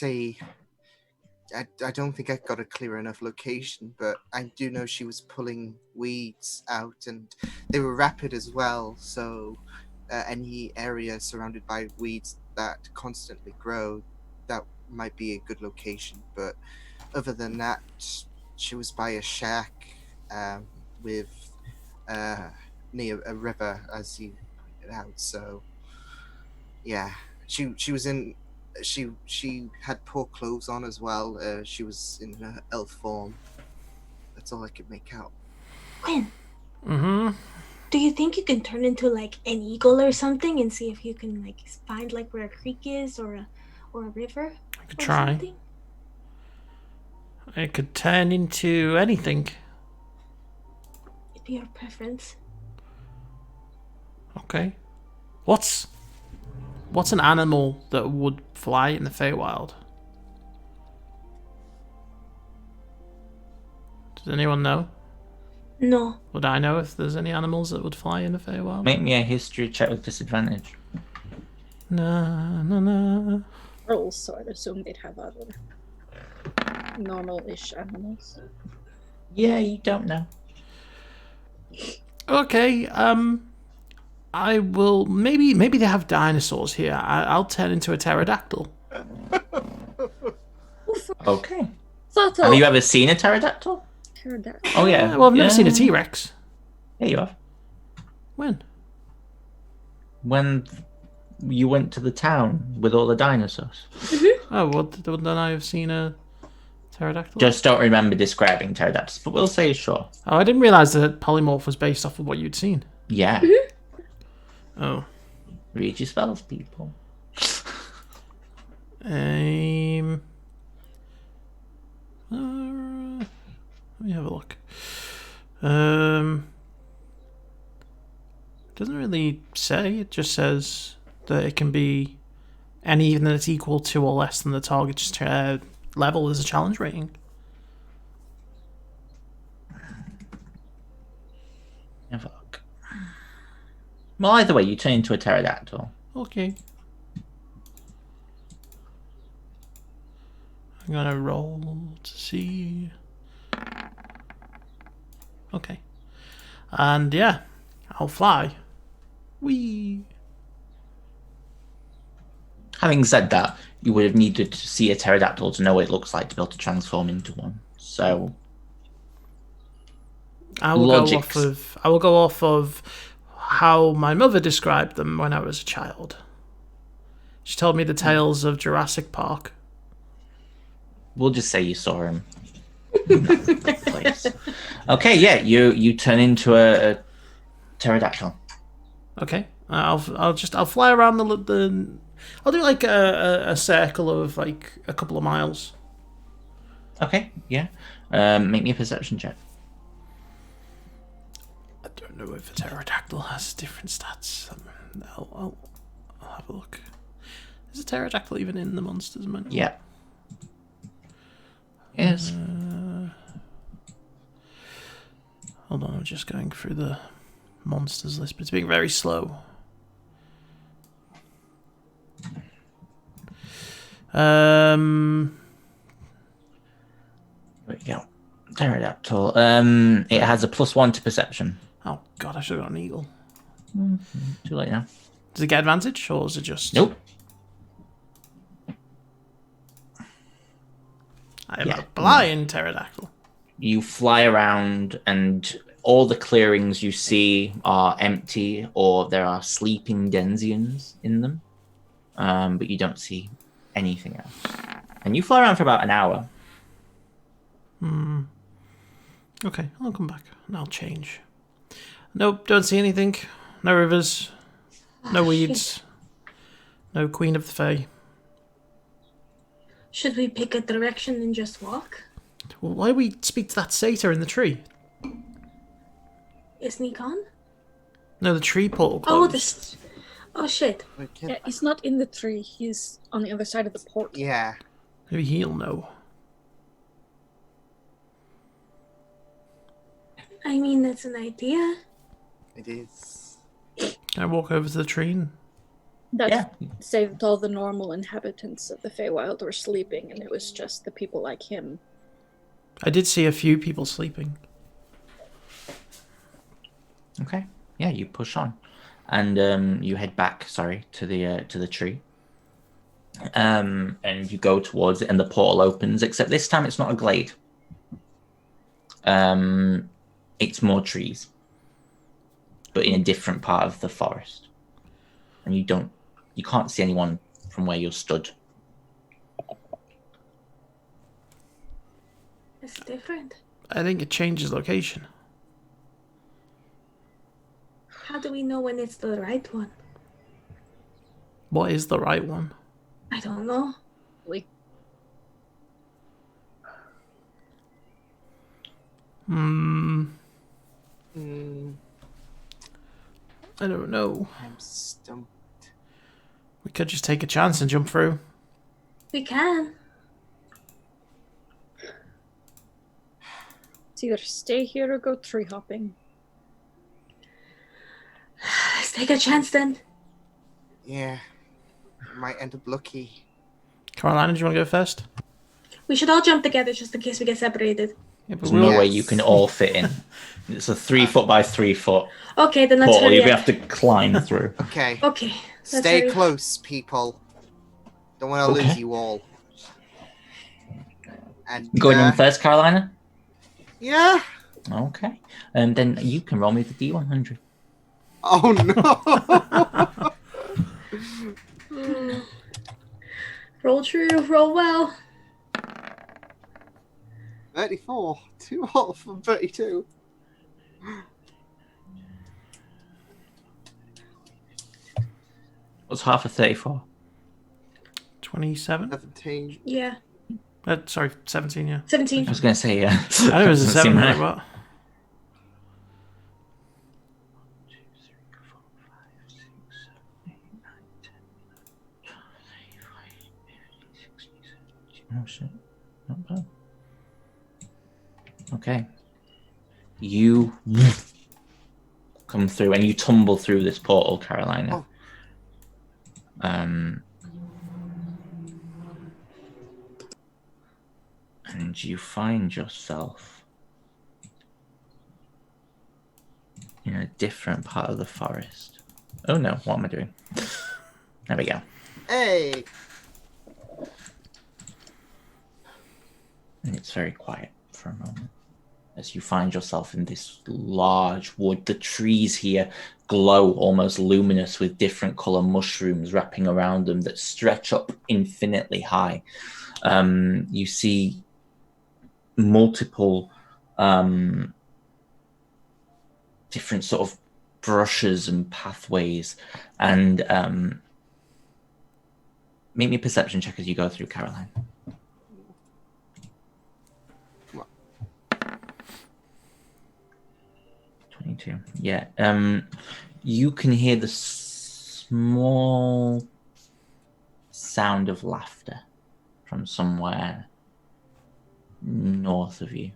I don't think I got a clear enough location, but I do know she was pulling weeds out, and they were rapid as well. So any area surrounded by weeds that constantly grow, that might be a good location. But other than that, she was by a shack with near a river, as you pointed out. So yeah, she was in. She had poor clothes on as well. She was in her elf form. That's all I could make out.
Quinn,
Mm-hmm.
do you think you can turn into like an eagle or something and see if you can like find like where a creek is or a river?
I could try.
Something?
It could turn into anything.
It'd be your preference.
Okay. What's an animal that would fly in the Feywild? Does anyone know?
No.
Would I know if there's any animals that would fly in the Feywild?
Make me a history check with disadvantage.
Na na na.
squirrels, so I'd assume they'd have other normal-ish animals.
Yeah, you don't know.
Okay, I will... Maybe they have dinosaurs here. I'll turn into a pterodactyl.
Okay.
Thought
Have you ever seen a pterodactyl?
Pterodactyl.
Oh yeah.
Well, I've never seen a T-Rex.
Yeah, you have.
When?
When you went to the town with all the dinosaurs.
Oh, well, then I have seen a pterodactyl.
Just don't remember describing pterodactyls, but we'll say sure.
Oh, I didn't realise that polymorph was based off of what you'd seen.
Yeah.
Oh.
Read your spells, people.
Let me have a look. It doesn't really say. It just says that it can be anything that's equal to or less than the target's level as a challenge rating.
Have a look. Well, either way, you turn into a pterodactyl.
Okay. I'm gonna roll to see. Okay. And yeah, I'll fly. Whee!
Having said that, you would have needed to see a pterodactyl to know what it looks like to be able to transform into one. So
I will go off of how my mother described them when I was a child. She told me the tales of Jurassic Park.
We'll just say you saw him. Place. Okay, yeah, you turn into a pterodactyl.
Okay, I'll fly around the I'll do like a circle of like a couple of miles.
Okay, yeah. Make me a perception check.
I don't know if a pterodactyl has different stats. I'll have a look. Is a pterodactyl even in the monsters manual?
Yeah. Yes.
Hold on, I'm just going through the monsters list, but it's being very slow.
There we go. Pterodactyl. It has a +1 to perception.
Oh god, I should have got an eagle.
Too late now.
Does it get advantage, or is it just...
Nope.
I am a blind pterodactyl.
You fly around and all the clearings you see are empty or there are sleeping denizens in them. But you don't see anything else. And you fly around for about an hour.
Okay, I'll come back and I'll change. Nope, don't see anything. No rivers. No weeds. No Queen of the Fae.
Should we pick a direction and just walk?
Well, why do we speak to that satyr in the tree?
Isn't he gone?
No, the tree portal
Oh,
closed.
oh shit.
Yeah, he's not in the tree. He's on the other side of the port.
Yeah.
Maybe he'll know.
I mean, that's an idea.
It is.
Can I walk over to the tree and...
That saved all the normal inhabitants of the Feywild were sleeping, and it was just the people like him.
I did see a few people sleeping.
Okay. Yeah, you push on. And you head back, to the tree. And you go towards it and the portal opens, except this time it's not a glade. It's more trees. But in a different part of the forest. And you can't see anyone from where you're stood.
It's different.
I think it changes location.
How do we know when it's the right one?
What is the right one?
I don't know.
Like,
I don't know.
I'm stumped.
We could just take a chance and jump through.
We can.
it's either stay here or go tree hopping.
Let's take a chance then.
Yeah. Might end up lucky.
Carolina, do you want to go first?
We should all jump together just in case we get separated.
Yeah, but
There's
we'll...
no way you can all fit in. It's a 3 foot by 3 foot
Okay, then let's
portal.
hurry
You're
up.
going to have to climb through.
Okay.
Okay. Let's
Stay
hurry.
close, people. Don't want to lose you all. And
Going in first, Carolina?
Yeah.
Okay. And then you can roll me the D100.
Oh no.
Roll true, roll well.
34. 2 off from 32.
What's half of 34?
27?
17.
Yeah.
Sorry, 17, yeah.
17.
I was going to say, yeah.
I know it was a
Doesn't
7,
seem
right?
right.
What?
1, 2, 3, 4, 5, 6, 7, 8, 9, 10, 11, 12, 13, 14, 15, 16, 17, 18, 19. Oh shit. Not bad. Okay. You come through and you tumble through this portal, Carolina.
Oh.
And you find yourself in a different part of the forest. Oh no, what am I doing? There we go.
Hey.
And it's very quiet for a moment as you find yourself in this large wood. The trees here glow almost luminous with different color mushrooms wrapping around them that stretch up infinitely high. You see multiple different sort of brushes and pathways, and make me a perception check as you go through, Caroline. 22. Yeah. You can hear the small sound of laughter from somewhere north of you.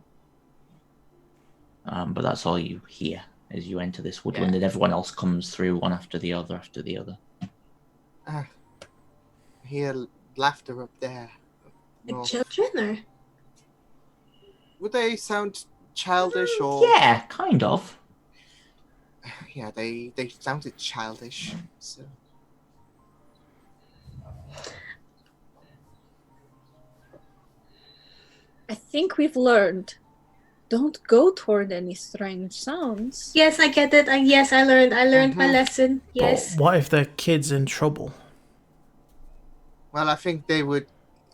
But that's all you hear as you enter this woodland, and everyone else comes through one after the other after the other.
I hear laughter up there.
Like
North.
children, or?
Would they sound childish or?
Yeah, kind of.
Yeah, they sounded childish. So.
I think we've learned. Don't go toward any strange sounds.
Yes, I get it. Yes, I learned my lesson. Yes.
But what if the kid's in trouble?
Well, I think they would.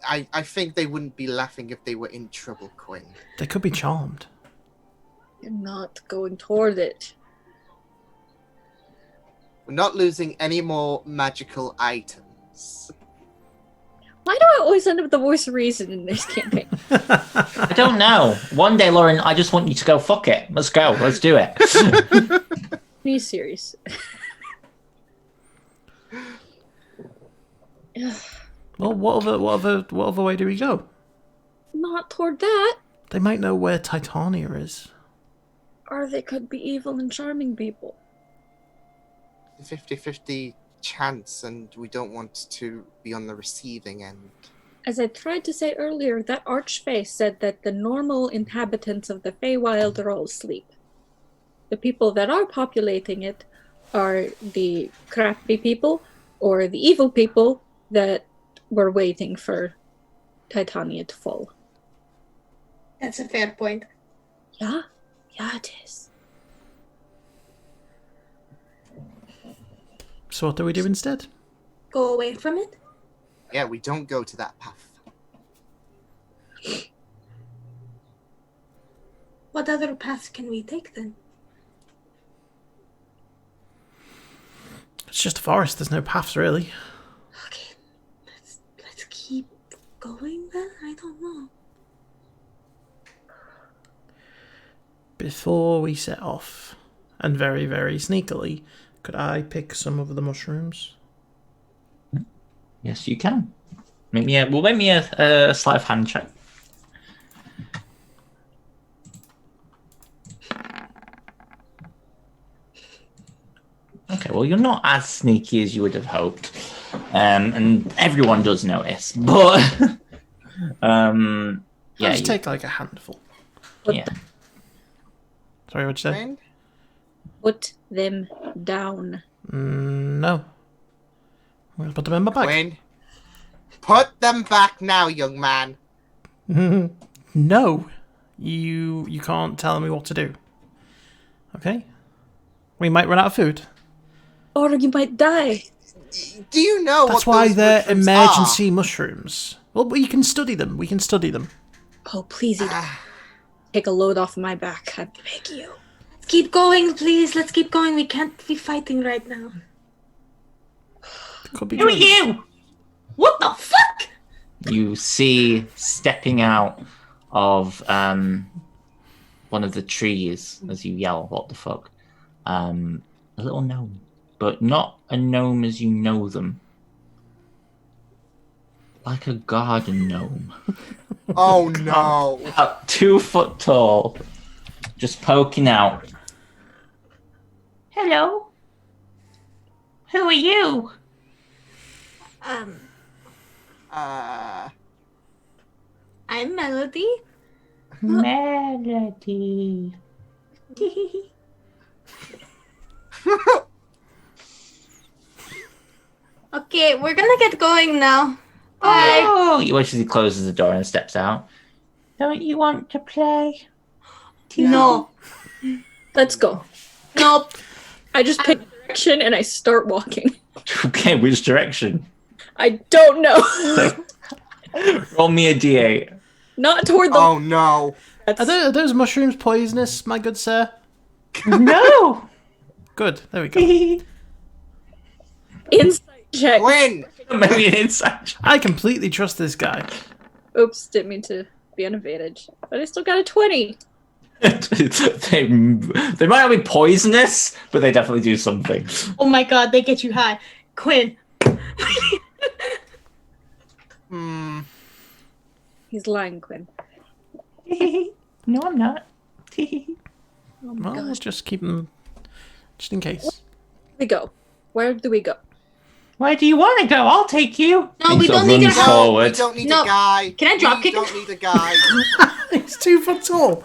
I think they wouldn't be laughing if they were in trouble, Quinn.
They could be charmed.
You're not going toward it.
We're not losing any more magical items.
Why do I always end up the voice of reason in this campaign?
I don't know. One day, Lauren, I just want you to go, fuck it. Let's go. Let's do it.
Be serious.
Well, what other way do we go?
Not toward that.
They might know where Titania is.
Or they could be evil and charming people.
50-50 chance, and we don't want to be on the receiving end.
As I tried to say earlier, that archfey said that the normal inhabitants of the Feywild are all asleep. The people that are populating it are the crappy people or the evil people that were waiting for Titania to fall.
That's a fair point.
Yeah, it is.
So what do we do instead?
Go away from it?
Yeah, we don't go to that path.
What other paths can we take then?
It's just a forest. There's no paths, really.
Okay, let's keep going then? I don't know.
Before we set off, and very, very sneakily, could I pick some of the mushrooms?
Yes, you can. Make me a sleight of hand check. Okay, well, you're not as sneaky as you would have hoped. And everyone does notice, but
I'll
yeah,
just take like a handful.
yeah.
Sorry, what'd you say?
Quinn?
Put them down.
No. I'm gonna put them in my bag.
Quinn? Put them back now, young man.
No. You can't tell me what to do. Okay? We might run out of food.
Or you might die.
Do you know
That's
what
why
those
they're
mushrooms
emergency mushrooms. Well, we can study them. We can study them.
Oh, please, take a load off my back. I beg you.
Keep going, please. Let's keep going. We can't be fighting right now.
Could be
Who are
good.
you?
What the fuck?
You see stepping out of one of the trees as you yell, "What the fuck?" A little gnome, but not a gnome as you know them. Like a garden gnome.
are? Oh no.
About 2 foot tall. Just poking out. Hello. Who are you?
I'm Melody.
Melody.
Okay, we're gonna get going now. Bye.
Oh, you watch as he closes the door and steps out. Don't you want to play?
No.
Let's go.
Nope.
I just pick a direction and I start walking.
Okay, which direction?
I don't know.
Roll me a d8.
Not toward the.
Oh no.
Are those mushrooms poisonous, my good sir?
No.
Good. There we go.
Insight check.
Quinn!
Maybe an insight.
I completely trust this guy.
Oops, didn't mean to be an advantage. But I still got a 20.
they might not be poisonous, but they definitely do something.
Oh my god, they get you high. Quinn.
He's lying, Quinn.
No, I'm not.
Oh my
Well, let's
gosh.
just keep them, just in case.
We go. Where do we go?
Where do you want to go? I'll take you.
No, we don't need your
runs
help.
No,
forward.
we don't need
No.
a guy.
Can I drop
we
kick
don't
him?
need a guy.
He's 2 foot tall.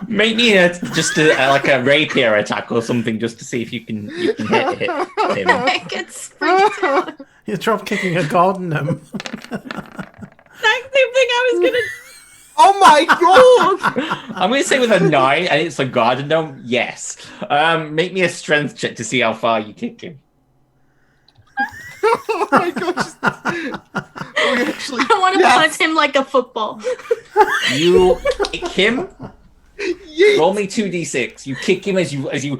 Make me like a rapier attack or something, just to see if you can hit him.
I get freaked out.
He's drop kicking a garden gnome.
Exact same thing I was gonna.
Oh my god!
I'm going to say with a 9, and it's a garden gnome. Yes. Make me a strength check to see how far you kick him.
Oh my gosh. We actually.
I want to punch him like a football.
You kick him.
Yeet.
Roll me 2d6. You kick him as you as he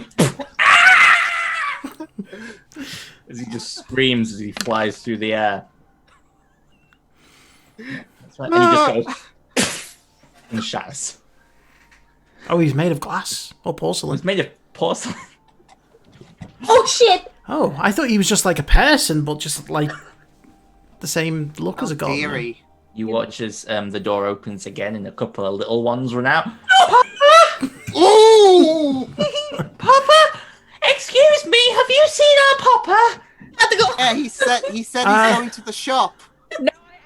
just screams as he flies through the air. That's right. And he just goes and shatters.
Oh, he's made of glass or porcelain.
It's made of porcelain.
Oh shit!
Oh, I thought he was just like a person, but just like the same look as a garden gnome.
Deary.
You watch as the door opens again and a couple of little ones run out.
Ooh!
Papa! Excuse me, have you seen our Papa?
Have to go.
Yeah, he said he's going to the shop.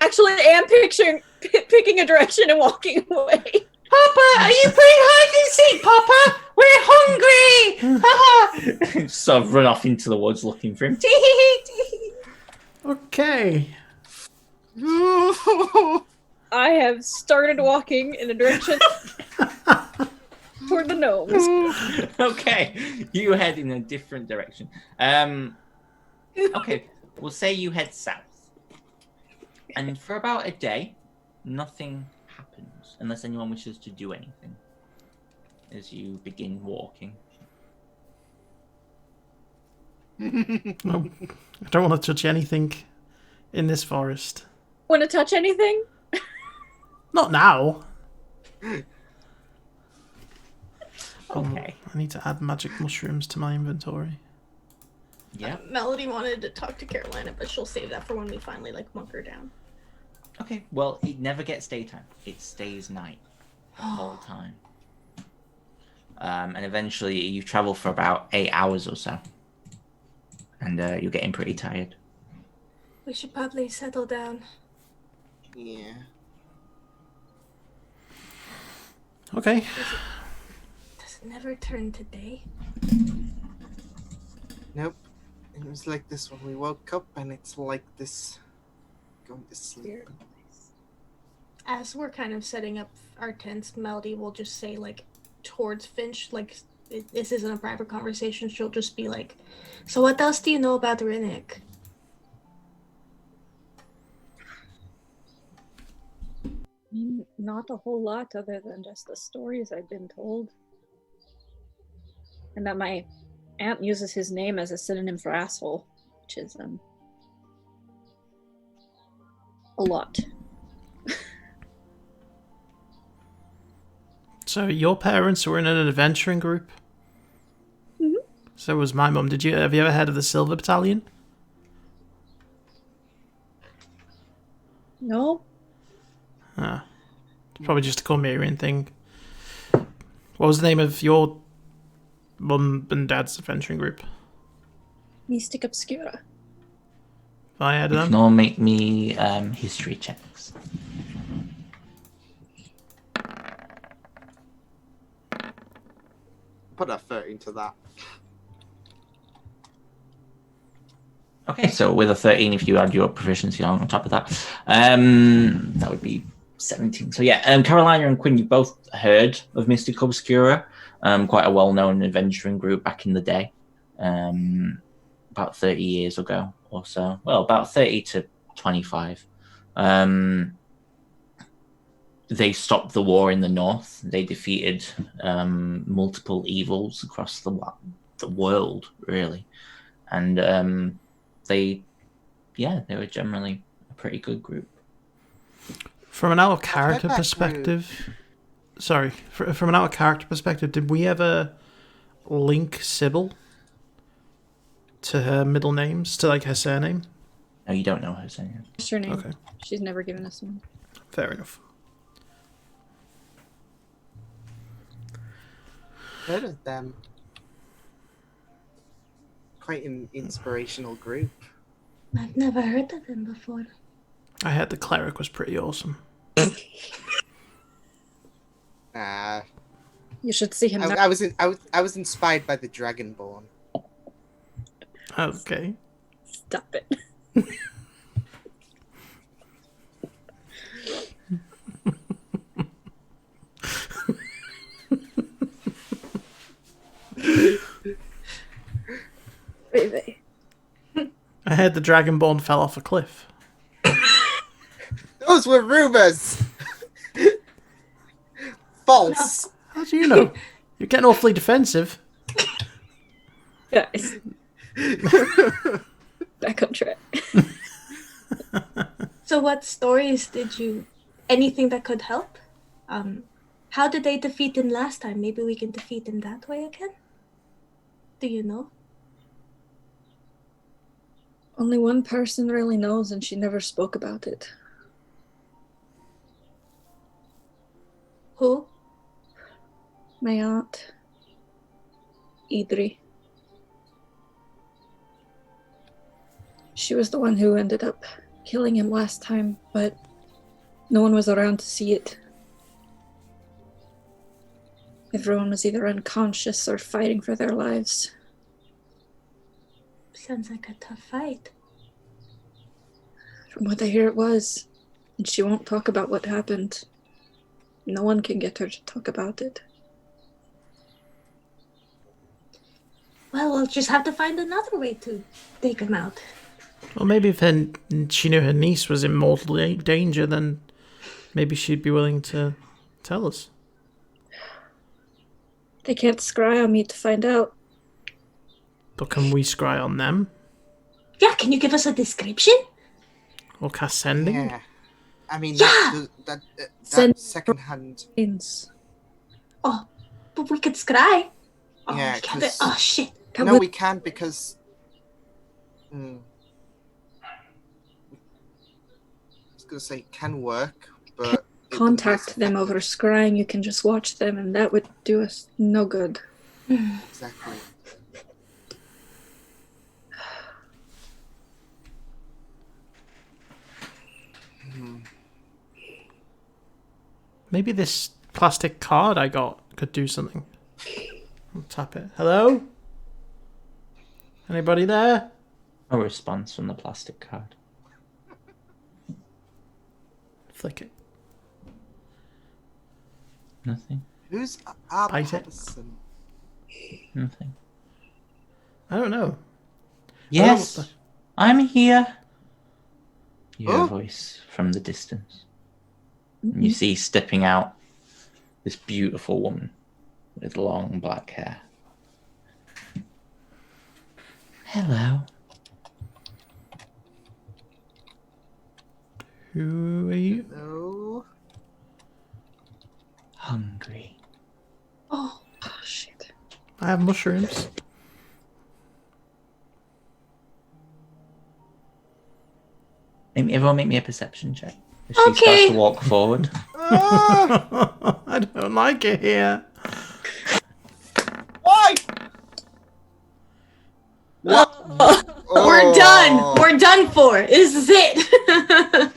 Actually, am picking a direction and walking away.
Papa, are you playing hide and seek, Papa? We're hungry! Sort of run off into the woods looking for him.
Okay.
I have started walking in a direction toward the gnomes.
Okay, you head in a different direction. Okay, we'll say you head south. And for about a day, nothing happens unless anyone wishes to do anything as you begin walking.
No, I don't want to touch anything in this forest.
Want to touch anything?
Not now.
Okay.
I need to add magic mushrooms to my inventory.
Yeah.
Melody wanted to talk to Carolina, but she'll save that for when we finally monk her down.
Okay, well, it never gets daytime. It stays night the whole time. And eventually you travel for about 8 hours or so. And you're getting pretty tired.
We should probably settle down.
Yeah.
Okay.
Does it never turn to day?
Nope. It was like this when we woke up, and it's like this going to sleep.
As we're kind of setting up our tents, Melody will just say, like, towards Finch, like, this isn't a private conversation. She'll just be like, so what else do you know about Rinnick?
Not a whole lot other than just the stories I've been told. And that my aunt uses his name as a synonym for asshole, which is a lot.
So your parents were in an adventuring group?
Mhm.
So was my mum. Have you ever heard of the Silver Battalion?
No?
Ah. It's probably just a Cormyrian thing. What was the name of your mum and dad's adventuring group?
Mystic Obscura.
Have I heard of
You can
them?
all make me history checks.
Put a 13 to that.
Okay, so with a 13, if you add your proficiency on top of that, that would be 17. So yeah, Carolina and Quinn, you both heard of Mystic Obscura, quite a well-known adventuring group back in the day, about 30 years ago or so. Well, about 30 to 25. They stopped the war in the north. They defeated multiple evils across the world, really, and they were generally a pretty good group.
From an out of
heard
character
that
perspective, sorry, from an out of character perspective, did we ever link Sybil to her middle names, to like her surname?
No, you don't know her surname.
What's her name?
Okay,
She's never given us one.
fair enough.
Heard of them. Quite an inspirational group.
I've never heard of them before.
I heard the cleric was pretty awesome.
Nah.
You should see him now.
I was inspired by the Dragonborn.
Okay.
Stop it. Baby.
I heard the Dragonborn fell off a cliff.
Those were rumors. False.
How do you know? You're getting awfully defensive.
Guys. Back on track.
So what stories did you... Anything that could help? How did they defeat them last time? Maybe we can defeat them that way again? Do you know?
Only one person really knows, and she never spoke about it.
Who?
My aunt. Idri. She was the one who ended up killing him last time, but no one was around to see it. Everyone was either unconscious or fighting for their lives.
Sounds like a tough fight.
From what I hear, it was. And she won't talk about what happened. No one can get her to talk about it.
Well, we'll just have to find another way to take him out.
Well, maybe if she knew her niece was in mortal danger, then maybe she'd be willing to tell us.
They can't scry on me to find out.
But can we scry on them?
Yeah, can you give us a description?
Or cast sending?
Yeah. I mean,
Yeah!
that
Send-
second-hand...
Oh, but we could scry. Oh,
Yeah,
we can't
'cause-
oh shit.
No, we can't because... I was going to say it can work, but...
Contact them over scrying. You can just watch them, and that would do us no good.
Exactly.
Maybe this plastic card I got could do something. I'll tap it. Hello? Anybody there?
No response from the plastic card.
Flick it.
Nothing.
Who's our
Bite it.
person?
Nothing.
I don't know.
Yes, I'm here. You hear
Oh.
a voice from the distance. And you see stepping out this beautiful woman with long black hair. Hello.
Who are you?
No.
Hungry.
Oh, shit.
I have mushrooms.
Everyone make me a perception check. As she starts to walk forward.
I don't like it here.
Why?
We're done. We're done for. This is it.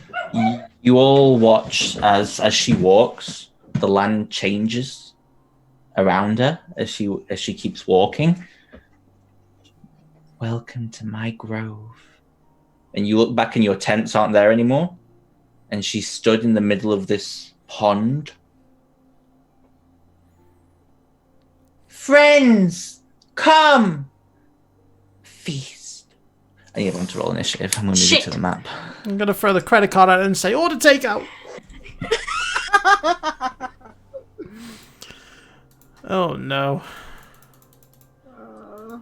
You all watch as she walks. The land changes around her as she keeps walking. Welcome to my grove. And you look back and your tents aren't there anymore. And she stood in the middle of this pond. Friends, come! Feast. I need everyone to roll initiative. I'm going to move you to the map.
I'm going to throw the credit card out and say, order takeout. Oh, no.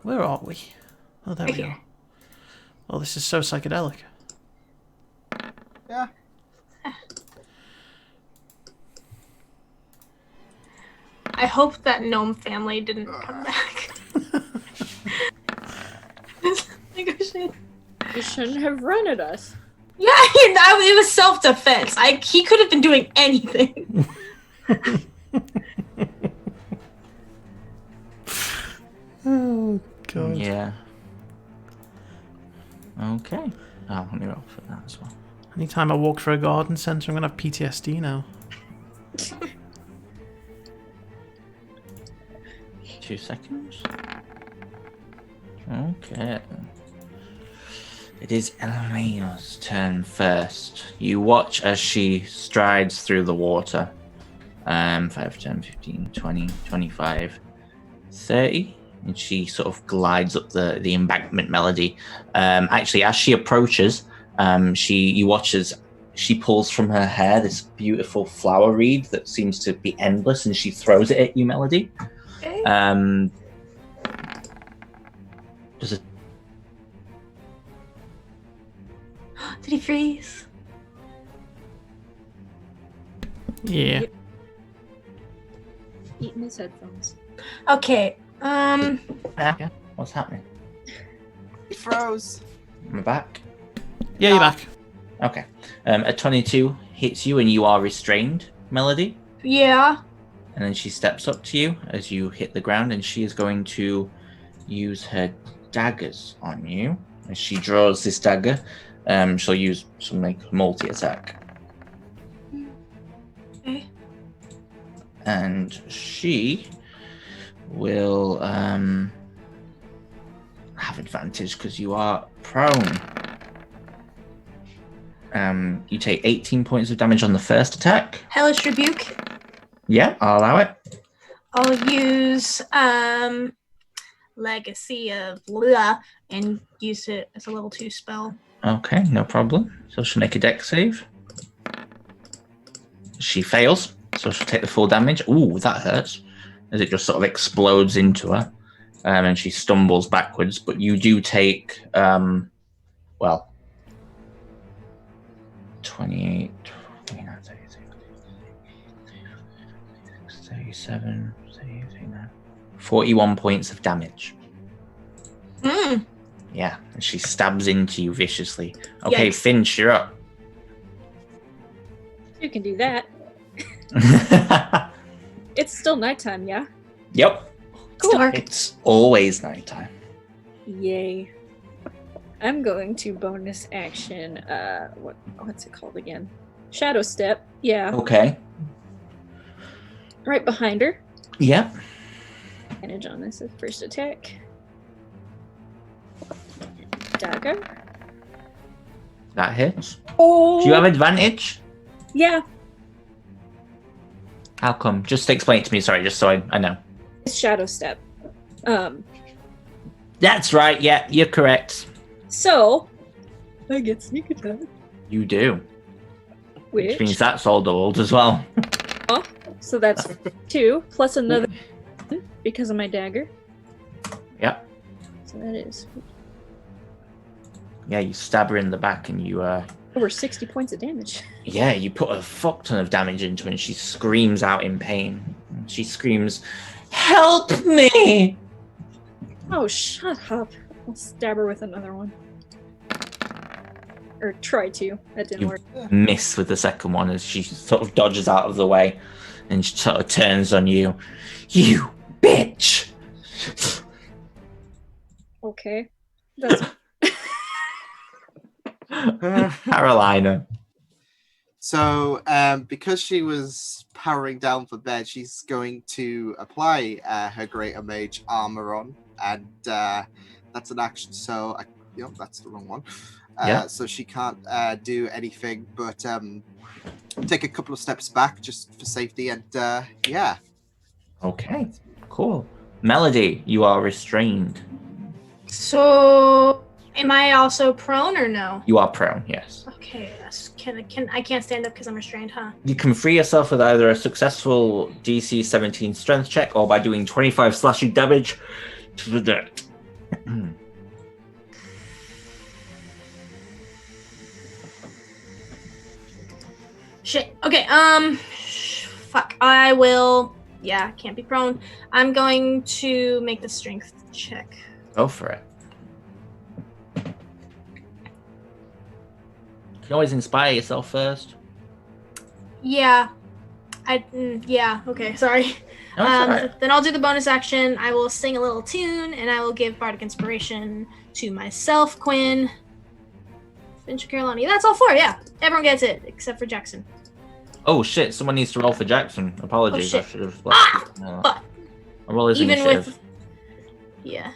Where are we? Oh, there we are. Oh, this is so psychedelic.
Yeah.
I hope that gnome family didn't come back. Like, oh, shit.
You shouldn't have run at us.
Yeah, it was self-defense. He could have been doing anything.
Oh, God.
Yeah. Okay. Oh, let me roll for that as well.
Anytime I walk through a garden centre, I'm going to have PTSD now.
2 seconds. Okay. It is Elena's turn first. You watch as she strides through the water. 5, 10, 15, 20, 25, 30. And she sort of glides up the embankment, Melody. Actually, as she approaches, you watch as she pulls from her hair this beautiful flower wreath that seems to be endless, and she throws it at you, Melody.
Okay.
Does it?
Did he freeze?
Yeah.
Eating his headphones.
Okay.
Okay. What's happening?
He froze.
Am I back?
Yeah, you're back.
Okay. A 22 hits you and you are restrained, Melody.
Yeah.
And then she steps up to you as you hit the ground, and she is going to use her daggers on you. As she draws this dagger, she'll use some like multi-attack.
Okay.
And she will have advantage because you are prone. You take 18 points of damage on the first attack.
Hellish Rebuke.
Yeah, I'll allow it.
I'll use Legacy of blah and use it as a level 2 spell.
Okay, no problem. So she'll make a dex save. She fails, so she'll take the full damage. Ooh, that hurts. As it just sort of explodes into her. And she stumbles backwards. But you do take, 28, 29, 37, 39, 41 points of damage. Yeah, and she stabs into you viciously. Okay,
Yikes.
Finch, you're up.
You can do that. It's still nighttime, yeah?
Yep,
It's dark.
it's always nighttime.
Yay. I'm going to bonus action, what's it called again? Shadow Step, yeah.
Okay.
right behind her.
Yep.
Advantage on this first attack. Dagger.
That hits.
Oh.
Do you have advantage?
Yeah.
How come? Just explain it to me, sorry, just so I know.
It's Shadow Step.
That's right, yeah, you're correct.
So I get sneak attack.
You do. Which means
Which
that's all doubled as well.
so that's 2 plus another because of my dagger.
Yep.
So that is
Yeah, you stab her in the back and you
over 60 points of damage.
yeah, you put a fuck ton of damage into her and she screams out in pain. She screams, "Help me!"
Oh, shut up. I'll stab her with another one. Or try to. That didn't
You
work.
miss with the second one as she sort of dodges out of the way and she sort of turns on you. You bitch!
Okay. That's
Carolina.
So, because she was powering down for bed, she's going to apply her Greater Mage armor on, and that's an action. So, that's the wrong one.
Yeah.
So she can't do anything but take a couple of steps back just for safety, and yeah.
Okay, cool. Melody, you are restrained.
So, am I also prone or no?
You are prone, yes.
Okay, yes. I can't stand up because I'm restrained, huh?
You can free yourself with either a successful DC 17 strength check or by doing 25 slashing damage to the dirt.
Shit. Okay, fuck. I will... Yeah, can't be prone. I'm going to make the strength check.
Go for it. You can always inspire yourself first.
Yeah. Yeah, okay, sorry.
No, it's alright.
Then I'll do the bonus action. I will sing a little tune, and I will give Bardic Inspiration to myself, Quinn, Finch, Carolina. That's all 4, yeah. Everyone gets it, except for Jackson.
Oh shit, someone needs to roll for Jackson. Apologies,
Oh,
I
shit.
should have
Fuck.
I'll roll his
Even
initiative.
with... Yeah.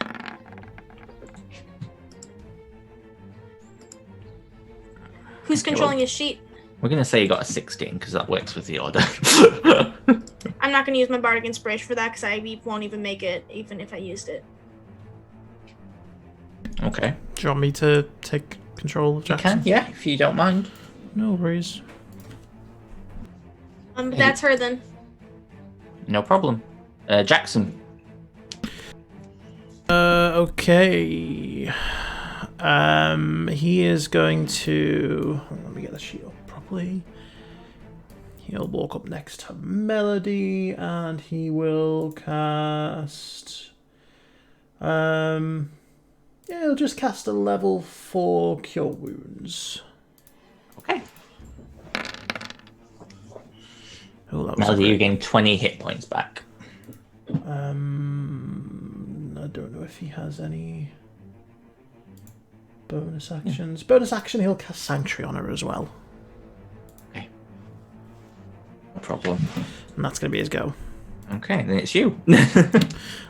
Who's
Okay,
controlling his sheet?
We're going to say you got a 16 because that works with the order.
I'm not going to use my Bardic Inspiration for that because I won't even make it, even if I used it.
Okay.
Do you want me to take control of
You
Jackson?
can, yeah, if you don't mind.
No worries.
That's her then.
No problem. Jackson.
Okay. He is going to... Let me get the sheet up properly. He'll walk up next to Melody and he will cast... Yeah, he'll just cast a level 4 Cure Wounds.
Okay.
Oh, that was
Melody, you
great.
gain 20 hit points back.
I don't know if he has any bonus actions. Bonus action, he'll cast Sanctuary on her as well.
Okay. No problem.
And that's going to be his go.
Okay, then it's you.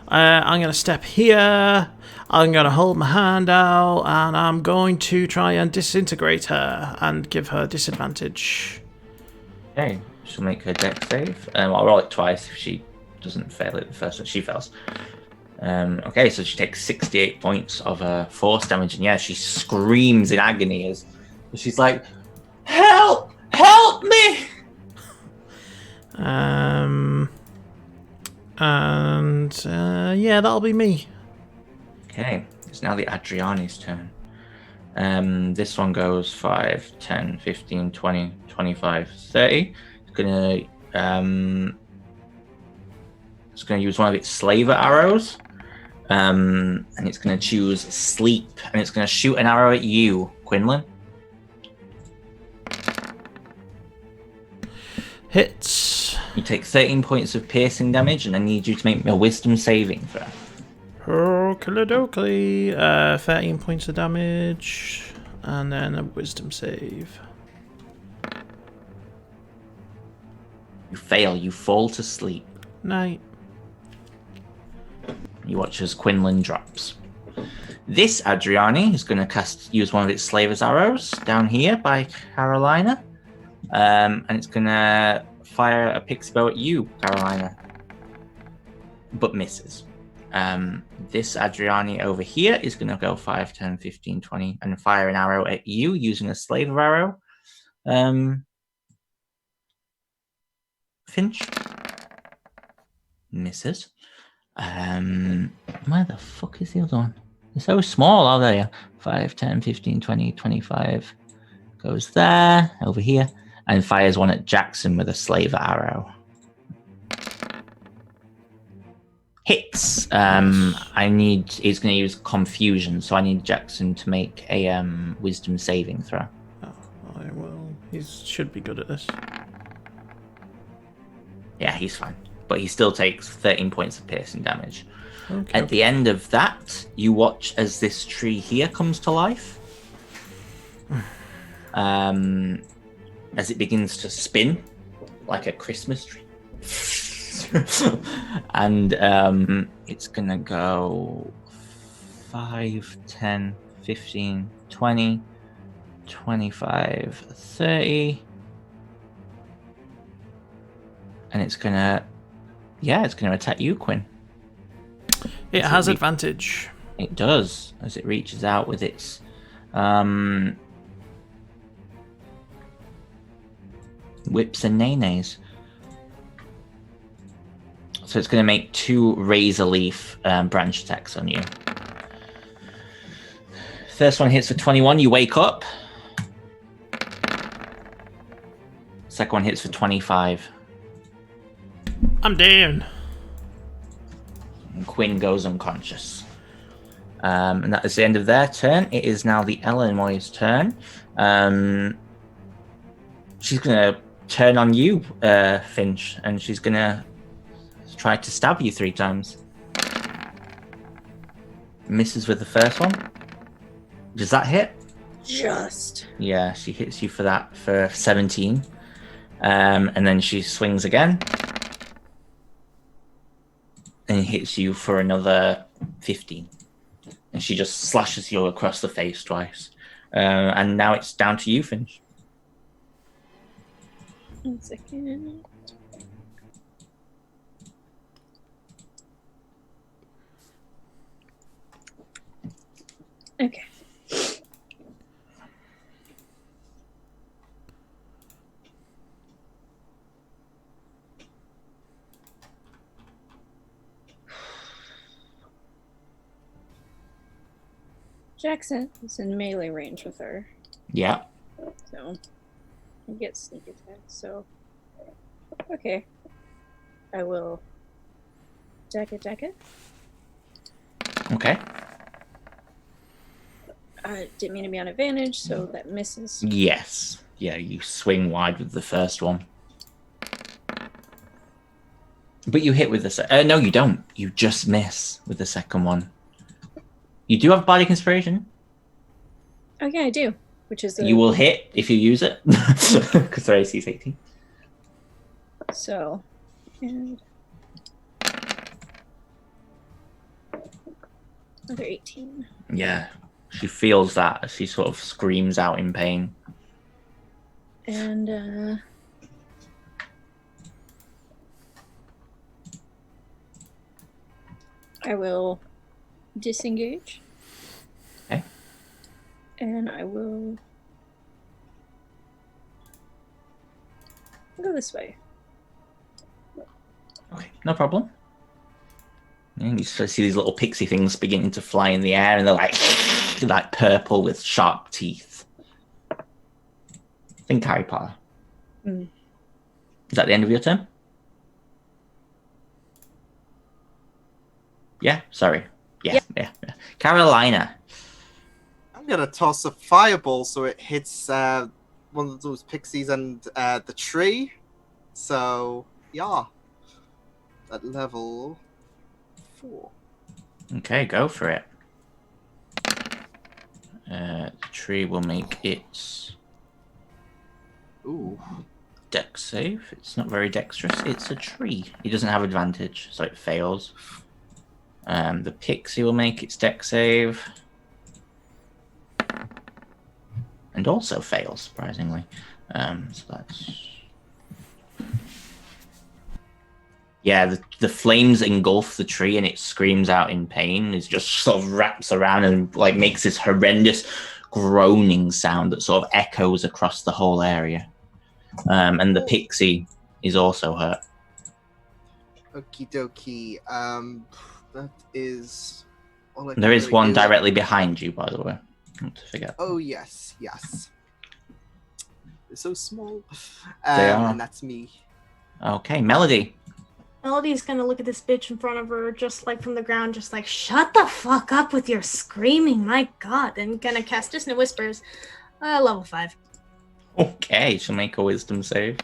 I'm going to step here. I'm going to hold my hand out. And I'm going to try and disintegrate her and give her disadvantage.
Okay, she'll make her dex save. I'll roll it twice if she doesn't fail it the first one. She fails. Okay, so she takes 68 points of force damage, and yeah, she screams in agony as she's like, "Help! Help me!"
Yeah, that'll be me.
Okay, it's now the Adriani's turn. This one goes 5, 10, 15, 20, 25, 30. It's gonna use one of its slaver arrows. And it's gonna choose sleep, and it's gonna shoot an arrow at you, Quinlan.
Hits.
You take 13 points of piercing damage, and I need you to make me a wisdom saving throw.
Okie 13 points of damage. And then a wisdom save.
You fail, you fall to sleep.
Night.
You watch as Quinlan drops. This Adriani is going to use one of its Slaver's arrows down here by Carolina. And it's going to fire a pixie bow at you, Carolina. But misses. This Adriani over here is going to go 5, 10, 15, 20 and fire an arrow at you using a Slaver arrow. Finch. Misses. Where the fuck is the other one? They're so small, are they? 5, 10, 15, 20, 25. Goes there, over here, and fires one at Jackson with a Slaver arrow. Hits. He's going to use confusion, so I need Jackson to make a wisdom saving throw.
Oh, I will. He should be good at this.
Yeah, he's fine. But he still takes 13 points of piercing damage.
Okay.
At the end of that, you watch as this tree here comes to life. As it begins to spin like a Christmas tree. And it's going to go 5, 10, 15, 20, 25, 30. And it's going to attack you, Quinn.
It has advantage.
It does, as it reaches out with its whips and nays. So it's going to make 2 razor leaf branch attacks on you. First one hits for 21. You wake up. Second one hits for 25.
I'm down.
And Quinn goes unconscious. And that is the end of their turn. It is now the Eleanor's turn. She's going to turn on you, Finch, and she's going to try to stab you 3 times. Misses with the first one. Does that hit?
Just.
Yeah, she hits you for that for 17. And then she swings again. And hits you for another 15. And she just slashes you across the face twice. And now it's down to you, Finch.
1 second. Okay. Jackson is in melee range with her,
Yeah.
so I get sneak attack. So, okay, I will jacket.
Okay.
Didn't mean to be on advantage, so that misses.
Yes. Yeah, you swing wide with the first one. But you hit with the no, you don't. You just miss with the second one. You do have Bardic Inspiration.
Oh yeah, I do. Which is
You will hit if you use it. Because their AC is 18.
So, and another 18.
Yeah. She feels that as she sort of screams out in pain.
And I will disengage.
Okay.
And I will go this way.
Okay, no problem. And you sort of see these little pixie things beginning to fly in the air, and they're like purple with sharp teeth. Think Harry Potter.
Mm.
Is that the end of your turn? Yeah, sorry. Yeah. Carolina.
I'm gonna toss a fireball so it hits one of those pixies and the tree. So yeah, at level 4.
Okay, go for it. The tree will make its...
Ooh,
Dex save. It's not very dexterous. It's a tree. He doesn't have advantage, so it fails. The pixie will make its dex save. And also fails, surprisingly. So that's... Yeah, the flames engulf the tree and it screams out in pain. It just sort of wraps around and like makes this horrendous groaning sound that sort of echoes across the whole area. And the pixie is also hurt.
Okie dokie. That is all I can
There is
really
one
do.
directly behind you, by the way. Not to forget.
Oh yes. They're so small.
They are.
And that's me.
Okay, Melody.
Melody's gonna look at this bitch in front of her, just like from the ground, just like, shut the fuck up with your screaming, my god. And gonna cast Dissonant Whispers. Level 5.
Okay, she'll make a wisdom save.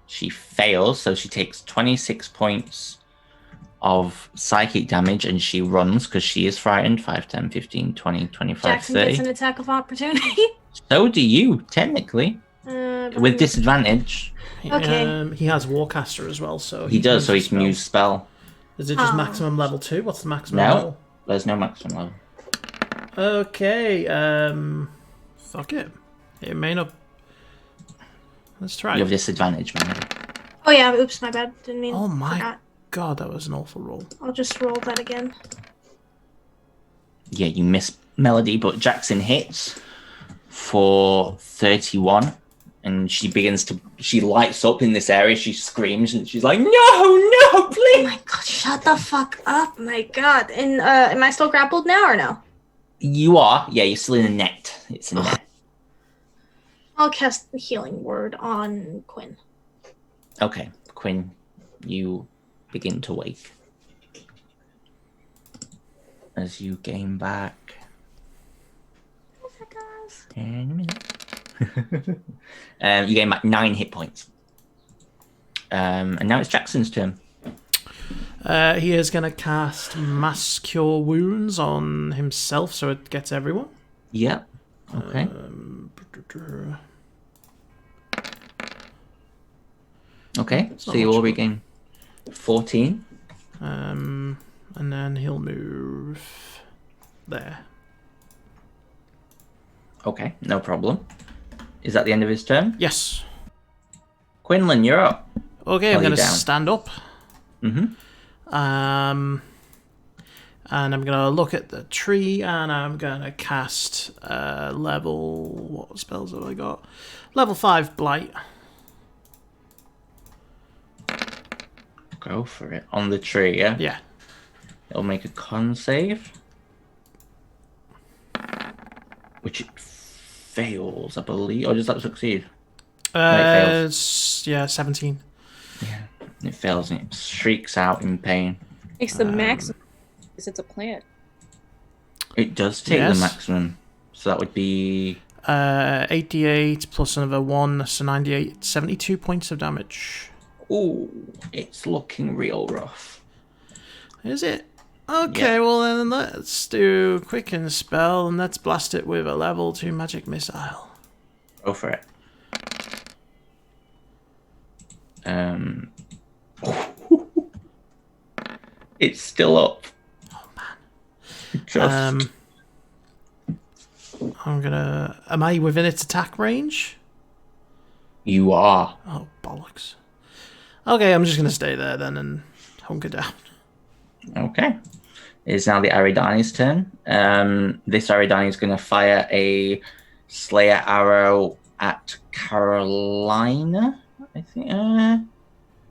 She fails, so she takes 26 points of psychic damage and she runs because she is frightened. 5, 10, 15, 20, 25,
Jackson
30.
gets an attack of opportunity.
So do you, technically. With disadvantage.
Okay.
He has Warcaster as well, so
He does, so he
use
can
spell.
use spell.
Is it just
Oh.
maximum level 2? What's the maximum
No.
level?
There's no maximum level.
Okay, fuck it. It may not... Let's try
You have
it.
disadvantage, man.
Oh yeah, oops, my bad. Didn't mean.
Oh my
Forgot.
god, that was an awful roll.
I'll just roll that again.
Yeah, you miss Melody, but Jackson hits for 31. And she lights up in this area. She screams and she's like, no,
Oh
please.
my god, shut the fuck up, my god. And am I still grappled now or no?
You are. Yeah, you're still in a net. It's a net.
I'll cast the Healing Word on Quinn.
Okay, Quinn, you begin to wake. As you gain back 10 minutes. You gain back 9 hit points. And now it's Jackson's turn.
He is going to cast Mass Cure Wounds on himself, so it gets everyone.
Yep. Okay. Okay, so you will regain 14.
And then he'll move there.
Okay, no problem. Is that the end of his turn?
Yes.
Quinlan, you're up.
Okay,
Oh,
I'm going
you're
to
down.
stand up.
Mm-hmm.
And I'm going to look at the tree and I'm going to cast level... What spells have I got? Level 5 Blight.
Go for it. On the tree, yeah?
Yeah.
It'll make a con save. Which it fails, I believe. Or does that succeed?
Yeah, 17.
Yeah. It fails and it shrieks out in pain.
Makes the maximum because it's a plant.
It does take
Yes.
the maximum. So that would be...
88 plus another 1, so 98. 72 points of damage.
Ooh, it's looking real rough.
Is it? Okay, well then let's do Quicken Spell and let's blast it with a level 2 magic missile.
Go for it. It's still up.
Oh man.
Just...
I'm gonna... Am I within its attack range?
You are.
Oh, bollocks. Okay, I'm just gonna stay there then and hunker down.
Okay. It's now the Aridani's turn. This Aridani is going to fire a Slayer arrow at Carolina, I think.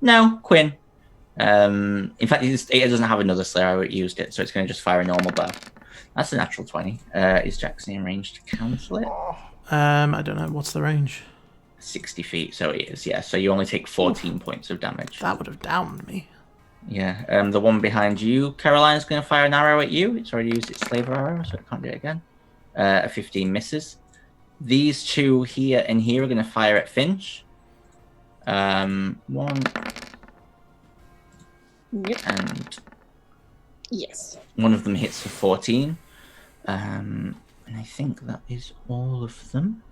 No, Quinn. In fact, it doesn't have another Slayer arrow. It used it, so it's going to just fire a normal bow. That's a natural 20. Is Jackson in range to cancel it?
I don't know. What's the range?
60 feet, so it is, yeah. So you only take 14 points of damage.
That would have downed me.
Yeah, the one behind you, Caroline's going to fire an arrow at you. It's already used its Slaver arrow, so it can't do it again. A 15 misses. These two here and here are going to fire at Finch. One
Yep.
and
Yes.
one of them hits for 14. And I think that is all of them.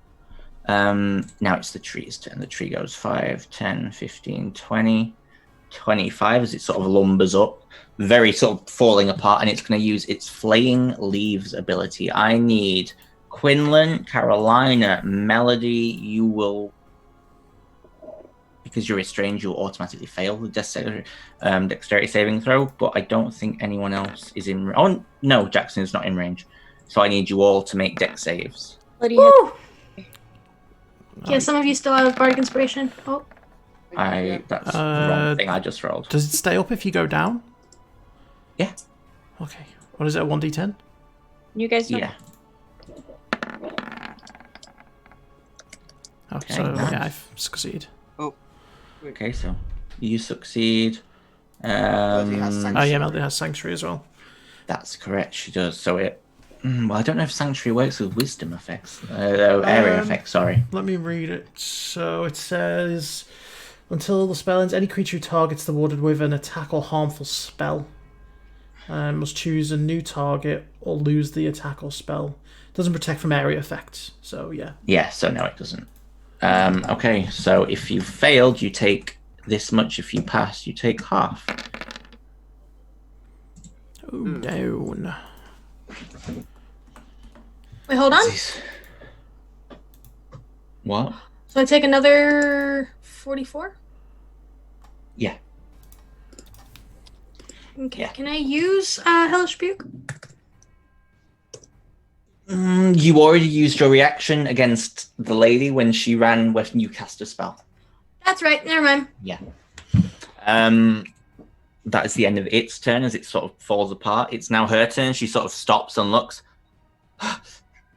Now it's the tree's turn. The tree goes 5, 10, 15, 20, 25 as it sort of lumbers up, very sort of falling apart, and it's going to use its Flaying Leaves ability. I need Quinlan, Carolina, Melody. You will, because you're restrained, you'll automatically fail the dexterity saving throw, but I don't think anyone else is in... Oh, no, Jackson is not in range. So I need you all to make dex saves.
Woo! Yeah, some of you still have Bardic Inspiration. Oh.
That's the wrong thing I just rolled.
Does it stay up if you go down?
Yeah.
Okay. What is it, a 1d10?
You guys know?
Yeah.
Oh,
Okay,
so
nice.
yeah, I've succeeded.
Okay, so you succeed.
Melody has
Oh
Sanctuary.
yeah, Melody has Sanctuary as well.
That's correct, she does. So it... Well, I don't know if Sanctuary works with wisdom effects. Area effects, sorry.
Let me read it. So it says, until the spell ends, any creature who targets the warded with an attack or harmful spell must choose a new target or lose the attack or spell. Doesn't protect from area effects, so yeah.
Yeah, so no, it doesn't. Okay, so if you failed, you take this much. If you pass, you take half.
Oh, down.
Wait, hold on.
What?
So I take another 44?
Yeah.
Okay,
Yeah.
can I use Hellish Rebuke?
You already used your reaction against the lady when she ran when you cast a spell.
That's right, never mind.
Yeah. That is the end of its turn as it sort of falls apart. It's now her turn. She sort of stops and looks.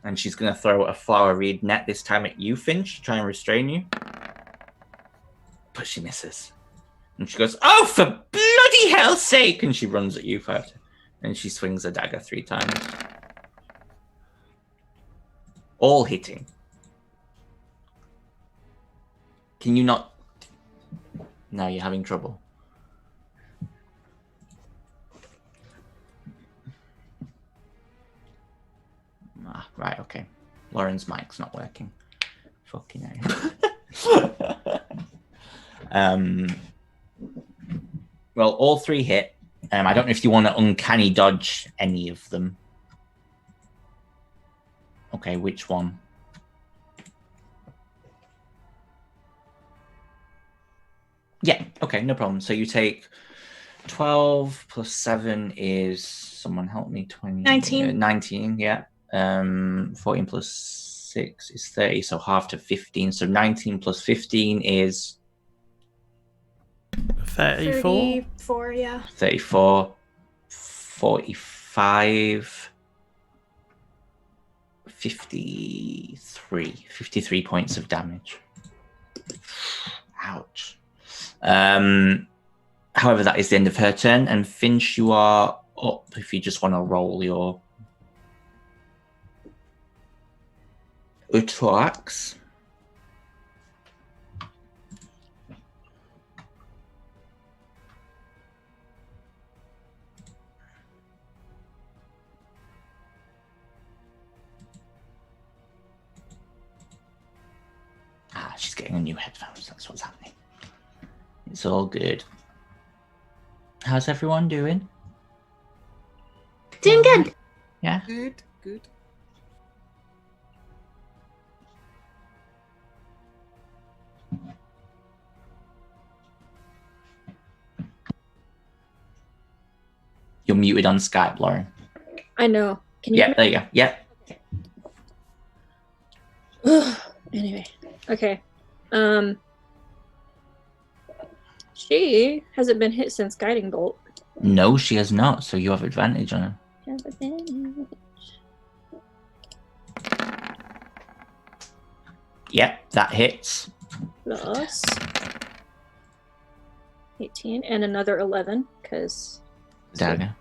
And she's going to throw a flower reed net this time at you, Finch, to try and restrain you. But she misses. And she goes, oh, for bloody hell's sake! And she runs at you, and she swings a dagger 3 times. All hitting. Can you not... No, you're having trouble. Right, okay. Lauren's mic's not working. Fucking hell. Well, all 3 hit. I don't know if you want to uncanny dodge any of them. Okay, which one? Yeah, okay, no problem. So you take 12 plus 7 is... Someone help me. 20.
19.
19, yeah. 14 plus 6 is 30, so half to 15. So 19 plus 15 is...
34?
34, yeah.
34, 45, 53 points of damage. Ouch. However, that is the end of her turn, and Finch, you are up if you just want to roll your attacks. She's getting a new headphones. That's what's happening. It's all good. How's everyone doing?
Doing good.
Yeah?
Good.
You're muted on Skype, Lauren.
I know. Can you?
Yeah, there you go. Yeah.
Anyway, okay. She hasn't been hit since Guiding Bolt.
No, she has not, so you have advantage on her.
Have advantage.
Yep, that hits.
Plus 18 and another 11 because
Dagger.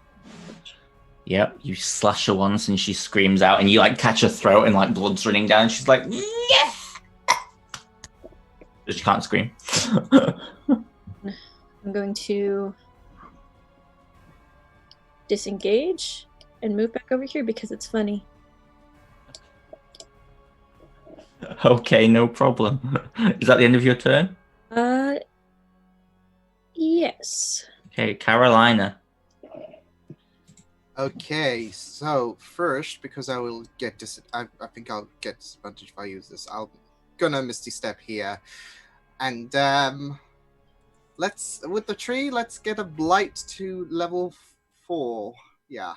Yep, you slash her once and she screams out and you like catch her throat and like blood's running down. She's like, yes! But she can't scream.
I'm going to disengage and move back over here because it's funny.
Okay, no problem. Is that the end of your turn?
Yes.
Okay, Carolina.
Okay, so first, because I will get I think I'll get disadvantage if I use this. I'm gonna Misty Step here, and let's with the tree. Let's get a blight to level 4. Yeah.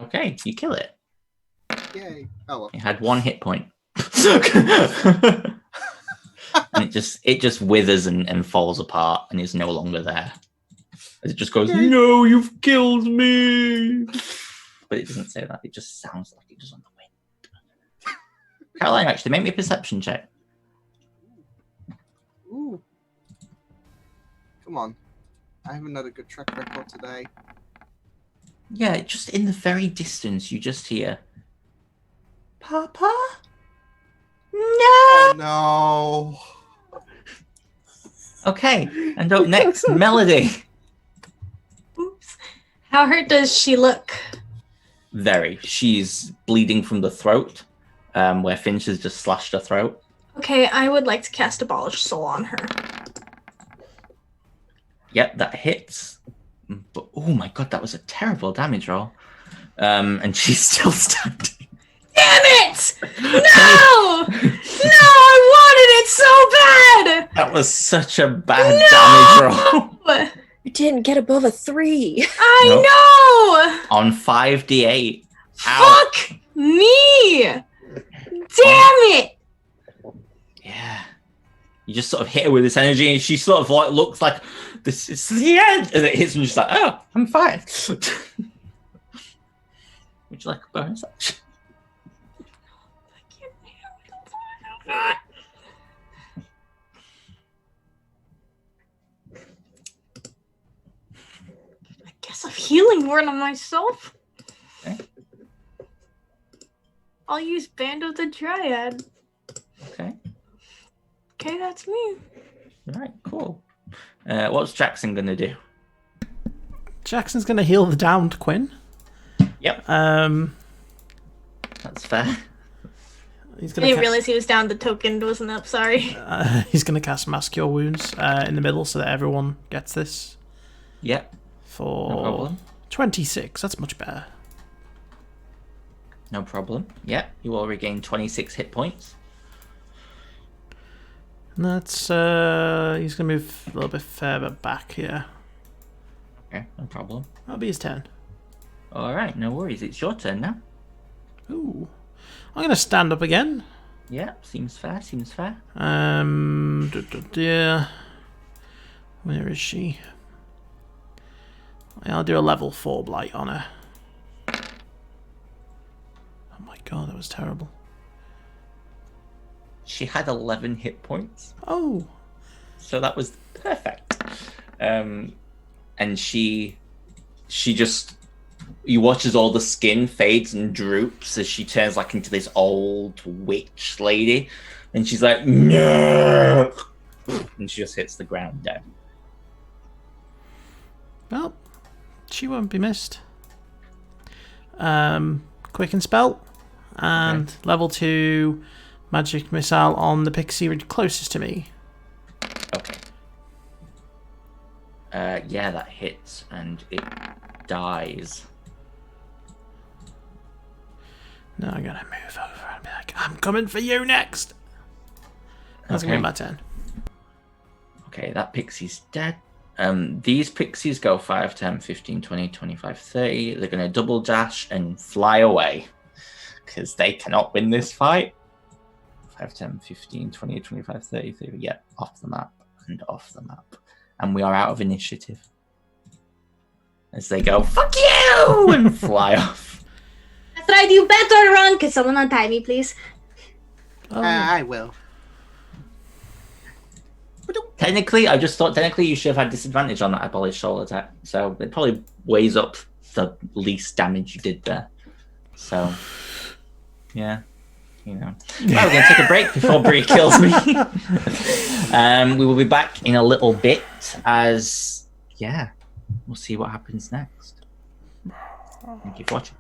Okay, you kill it.
Yay! Oh well.
It had 1 hit point. And it just withers and falls apart and is no longer there. As it just goes, no, you've killed me. But it doesn't say that. It just sounds like it does on the wind. Caroline, actually, make me a perception check.
Ooh. Come on. I haven't had a good track record today.
Yeah, just in the very distance, you just hear, Papa? No!
Oh no.
Okay, and up next, Melody.
Oops. How hurt does she look?
Very. She's bleeding from the throat, where Finch has just slashed her throat.
Okay, I would like to cast Abolish Soul on her.
Yep, that hits. But oh my god, that was a terrible damage roll. And she's still standing.
Damn it! No! No, I wanted it so bad!
That was such a bad damage roll.
You didn't get above a 3.
I know!
On 5d8. Ow.
Fuck me! Damn it!
Yeah. You just sort of hit her with this energy, and she sort of like looks like this is the end, and it hits, and she's like, "Oh, I'm fine." Would you like a bonus action?
I guess I'm healing word on myself.
Okay.
I'll use Band of the Dryad.
Okay.
Okay, that's me.
All right. Cool. What's Jackson gonna do?
Jackson's going to heal the downed Quinn.
Yep.
He's
That's fair.
I didn't realize he was down. The token wasn't up. Sorry.
He's going to cast Mass Cure Wounds in the middle so that everyone gets this.
Yep. No
For
problem.
26. That's much better.
No problem. Yep. You will regain 26 hit points.
And that's he's going to move a little bit further back here.
Okay. No problem.
That'll be his turn.
All right. No worries. It's your turn now.
Ooh. I'm going to stand up again.
Yeah. Seems fair. Seems fair.
Where is she? I'll do a level 4 blight on her. Oh my god, that was terrible.
She had 11 hit points.
Oh.
So that was perfect. And she just, you watch as all the skin fades and droops as she turns like into this old witch lady, and she's like, no, and she just hits the ground dead.
Well, she won't be missed. Quicken spell and level 2 magic missile on the pixie closest to me.
Okay. Yeah, that hits and it dies.
Now I'm gonna move over and be like, I'm coming for you next. That's gonna be my turn.
Okay, that pixie's dead. These pixies go 5, 10, 15, 20, 25, 30. They're going to double dash and fly away because they cannot win this fight. 5, 10, 15, 20, 25, 30, 30. Yeah, off the map and off the map. And we are out of initiative. As they go, fuck you! And fly off.
That's right, you better run. Can someone untie me, please?
Oh,
I will.
Technically, I just thought you should have had disadvantage on that abolished soul attack. So it probably weighs up the least damage you did there. So, yeah. You know. Well, we're going to take a break before Bree kills me. We will be back in a little bit as, yeah, we'll see what happens next. Thank you for watching.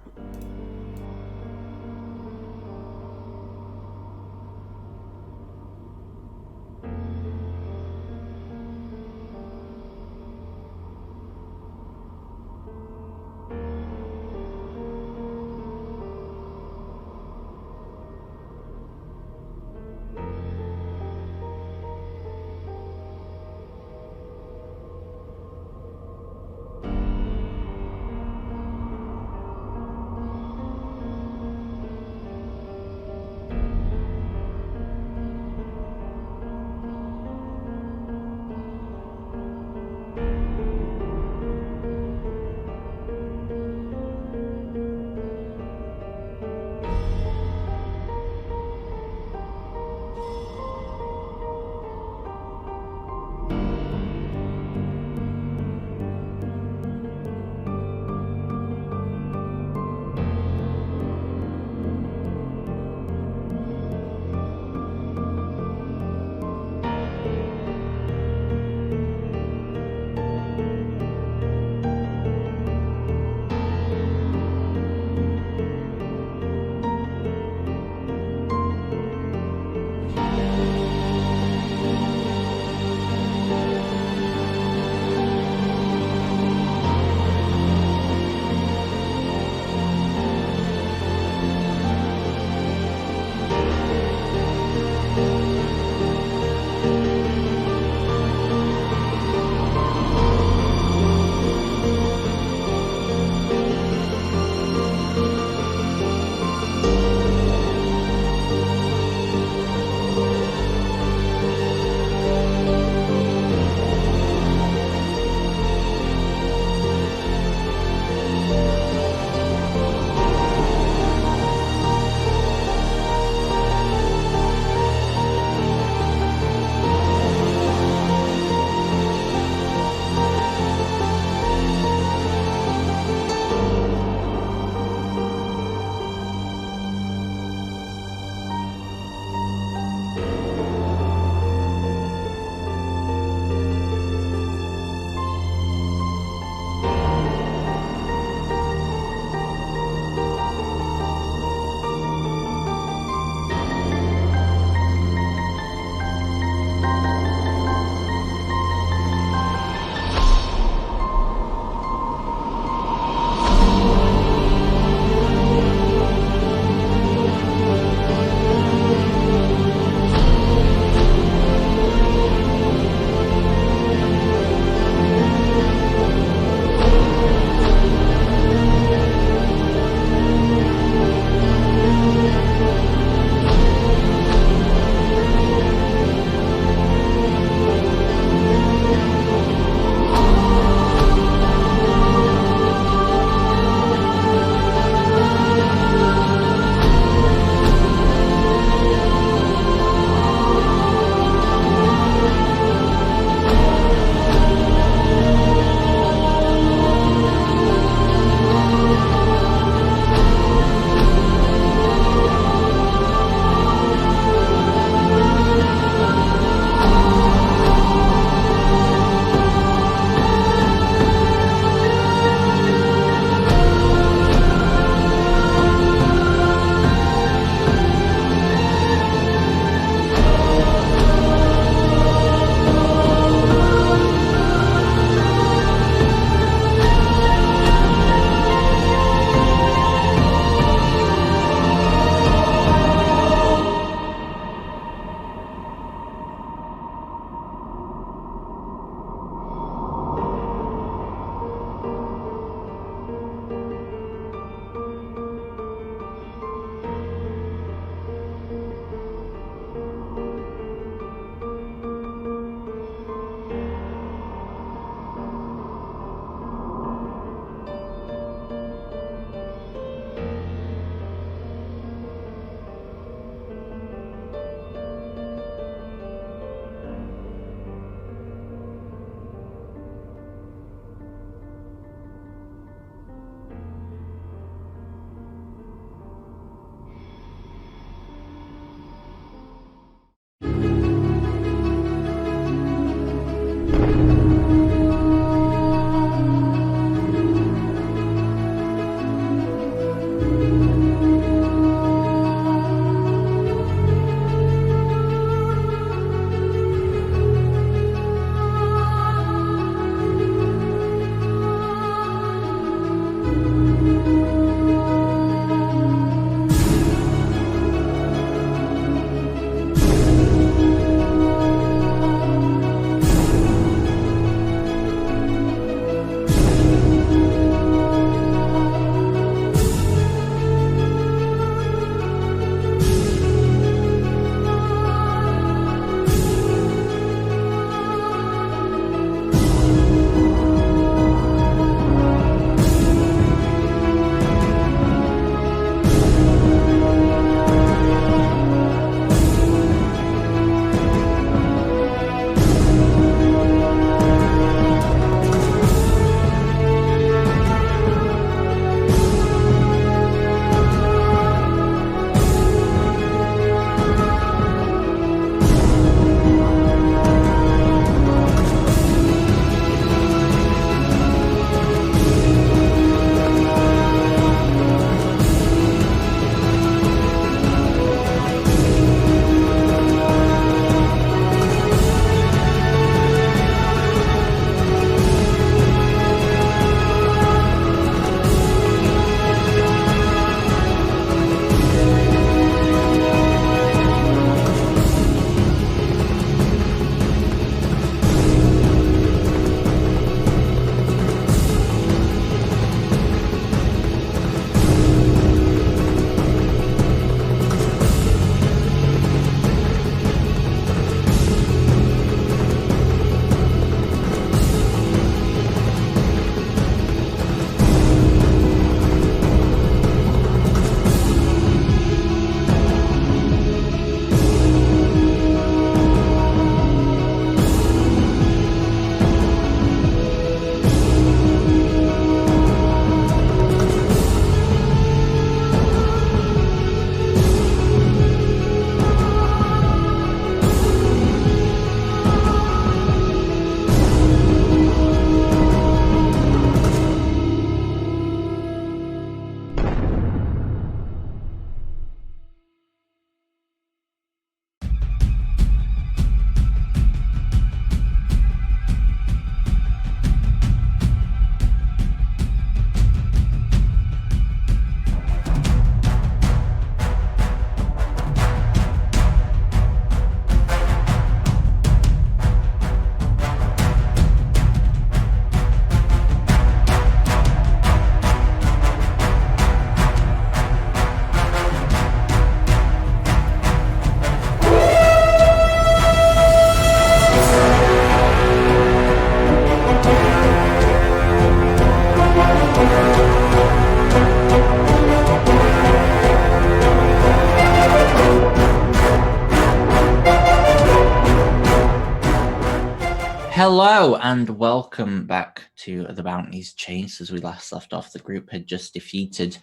Hello and welcome back to the Bounties chase. As we last left off, the group had just defeated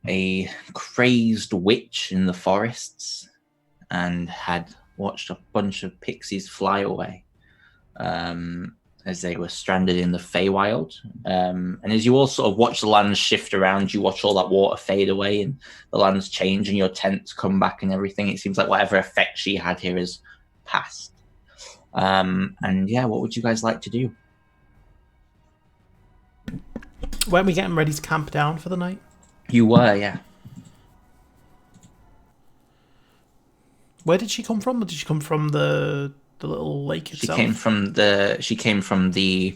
a crazed witch in the forests and had watched a bunch of pixies fly away as they were stranded in the Feywild. And as you all sort of watch the lands shift around, you watch all that water fade away and the lands change and your tents come back and everything. It seems like whatever effect she had here has passed. And yeah, what would you guys like to do?
Weren't we getting ready to camp down for the night?
You were, yeah.
Where did she come from? Or did she come from the little lake itself?
She came from the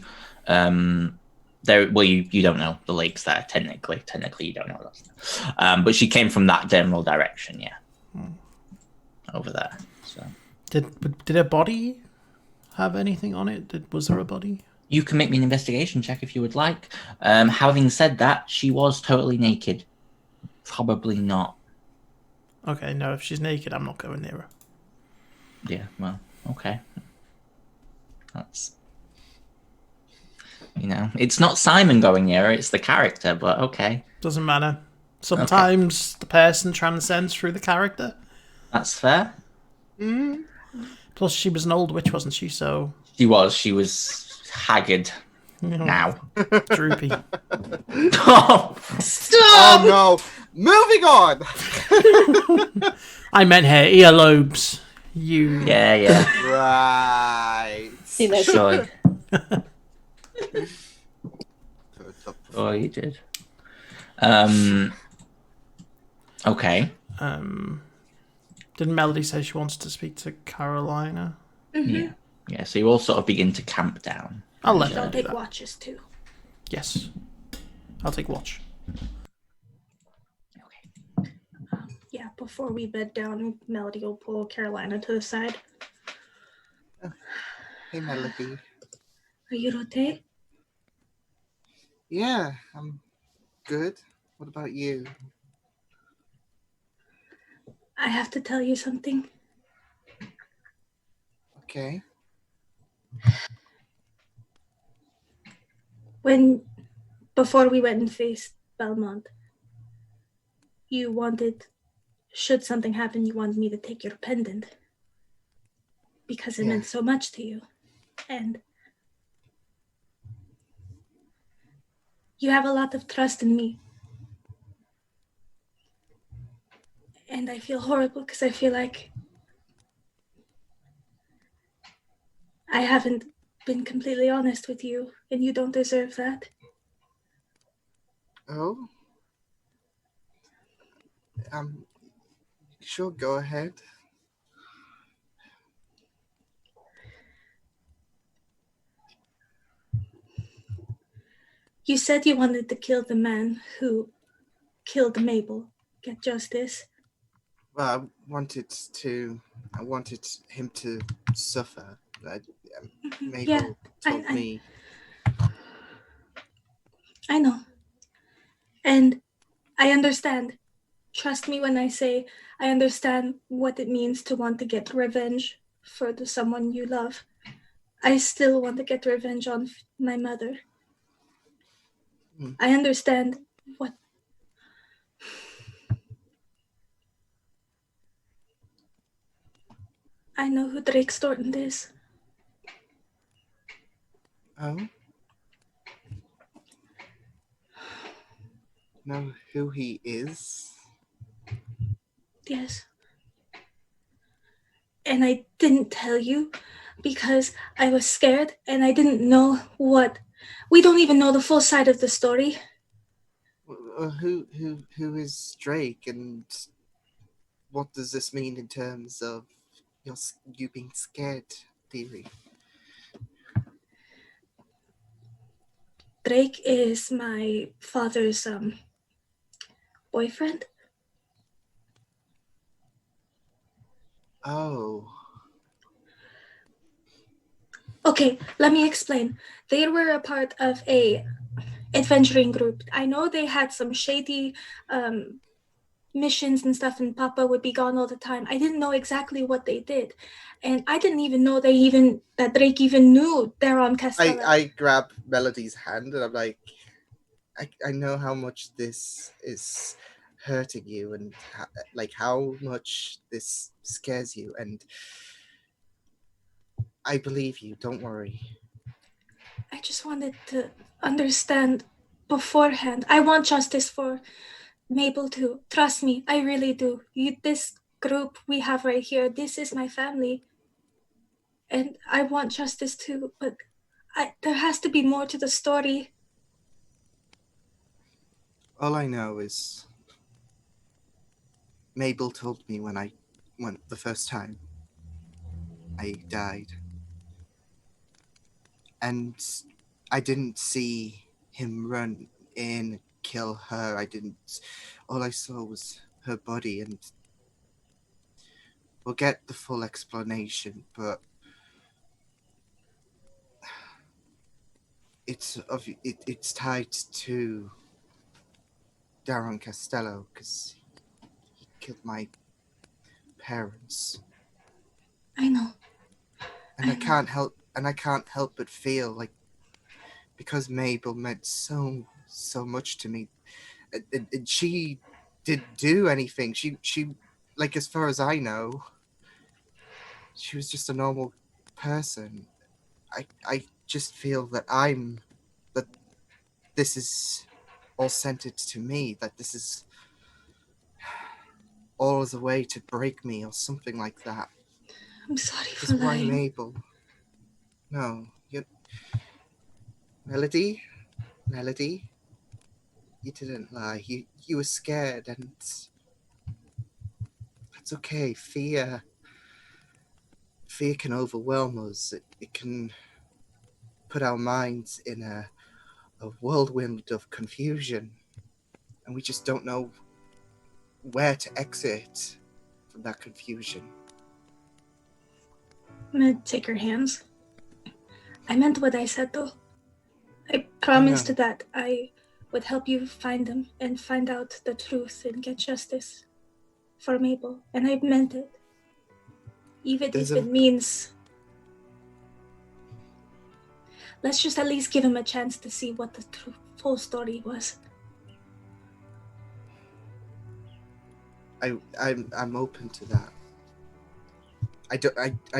there. Well, you don't know the lake's there. Technically, you don't know that. But she came from that general direction, yeah. Over there. So
did her body have anything on it? Was there a body?
You can make me an investigation check if you would like. Having said that, she was totally naked. Probably not.
Okay, no, if she's naked, I'm not going near her.
Yeah, well, okay. That's... it's not Simon going near her, it's the character, but okay.
Doesn't matter. Sometimes the person transcends through the character.
That's fair.
Mm. Plus, she was an old witch, wasn't she? So
She was haggard. Now.
Droopy.
Oh,
Stop!
Oh no! Moving on!
I meant her earlobes. You.
Yeah.
Right.
See, that's
Sure. Oh, you did. Okay.
Didn't Melody say she wants to speak to Carolina?
Mm-hmm.
Yeah, so you all sort of begin to camp down.
I'll let her
I'll
do
take
that.
watches too.
Yes. I'll take watch.
Okay.
Yeah, before we bed down, Melody will pull Carolina to the side.
Hey, Melody.
Are you okay?
Yeah, I'm good. What about you?
I have to tell you something.
Okay.
Before we went and faced Belmont, you wanted, should something happen, you wanted me to take your pendant. Because it meant so much to you. And you have a lot of trust in me. And I feel horrible because I feel like I haven't been completely honest with you, and you don't deserve that.
Oh? Sure, go ahead.
You said you wanted to kill the man who killed Mabel, get justice.
Well, I wanted him to suffer. Mabel told me.
I know. And I understand. Trust me when I say I understand what it means to want to get revenge for someone you love. I still want to get revenge on my mother. I understand what... I know who Drake Storton is.
Oh? Know who he is?
Yes. And I didn't tell you because I was scared and I didn't know what... We don't even know the full side of the story.
Who is Drake, and what does this mean in terms of you being scared, theory?
Drake is my father's boyfriend.
Oh.
Okay, let me explain. They were a part of a adventuring group. I know they had some shady missions and stuff, and Papa would be gone all the time. I didn't know exactly what they did, and I didn't even know that Drake even knew they're on Castello.
I grab Melody's hand and I'm like, I know how much this is hurting you and how much this scares you, and I believe you. Don't worry.
I just wanted to understand beforehand. I want justice for Mabel too. Trust me, I really do. This group we have right here, this is my family. And I want justice too, but there has to be more to the story.
All I know is Mabel told me when the first time I died. And I didn't see him run in, kill her. All I saw was her body, and we'll get the full explanation, but it's tied to Darren Castello because he killed my parents.
I know.
And I can't help but feel like, because Mabel meant so much to me, and she didn't do anything. She like, as far as I know, she was just a normal person. I just feel that this is all centered to me, that this is all as a way to break me or something like that.
I'm sorry
Because
for
why
lying.
Mabel? No, Melody, you didn't lie. You were scared, and that's okay. Fear can overwhelm us. It can put our minds in a whirlwind of confusion, and we just don't know where to exit from that confusion.
I'm gonna take her hands. I meant what I said though. I promised that I would help you find them and find out the truth and get justice for Mabel. And I meant it. Even if it means... Let's just at least give him a chance to see what the full story was.
I'm open to that. I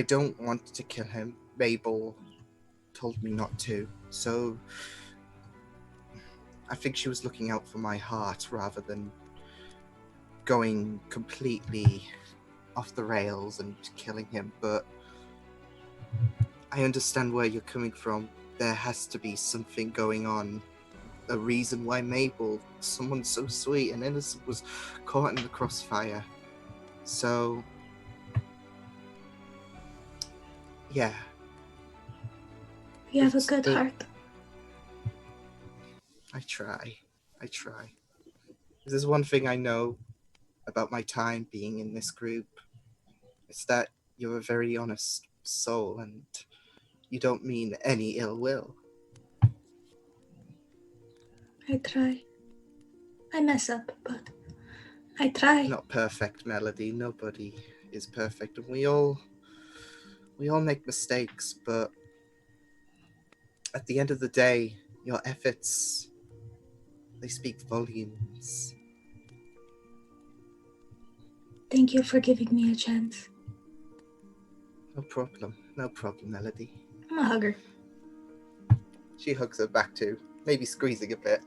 don't want to kill him. Mabel told me not to, so I think she was looking out for my heart rather than going completely off the rails and killing him. But I understand where you're coming from. There has to be something going on, a reason why Mabel, someone so sweet and innocent, was caught in the crossfire. So yeah.
You have a good heart.
I try. If there's one thing I know about my time being in this group, it's that you're a very honest soul and you don't mean any ill will.
I try. I mess up, but I try.
Not perfect, Melody. Nobody is perfect, and we all make mistakes, but at the end of the day, your efforts, they speak volumes.
Thank you for giving me a chance.
No problem, Melody.
I'm a hugger.
She hugs her back too, maybe squeezing a bit.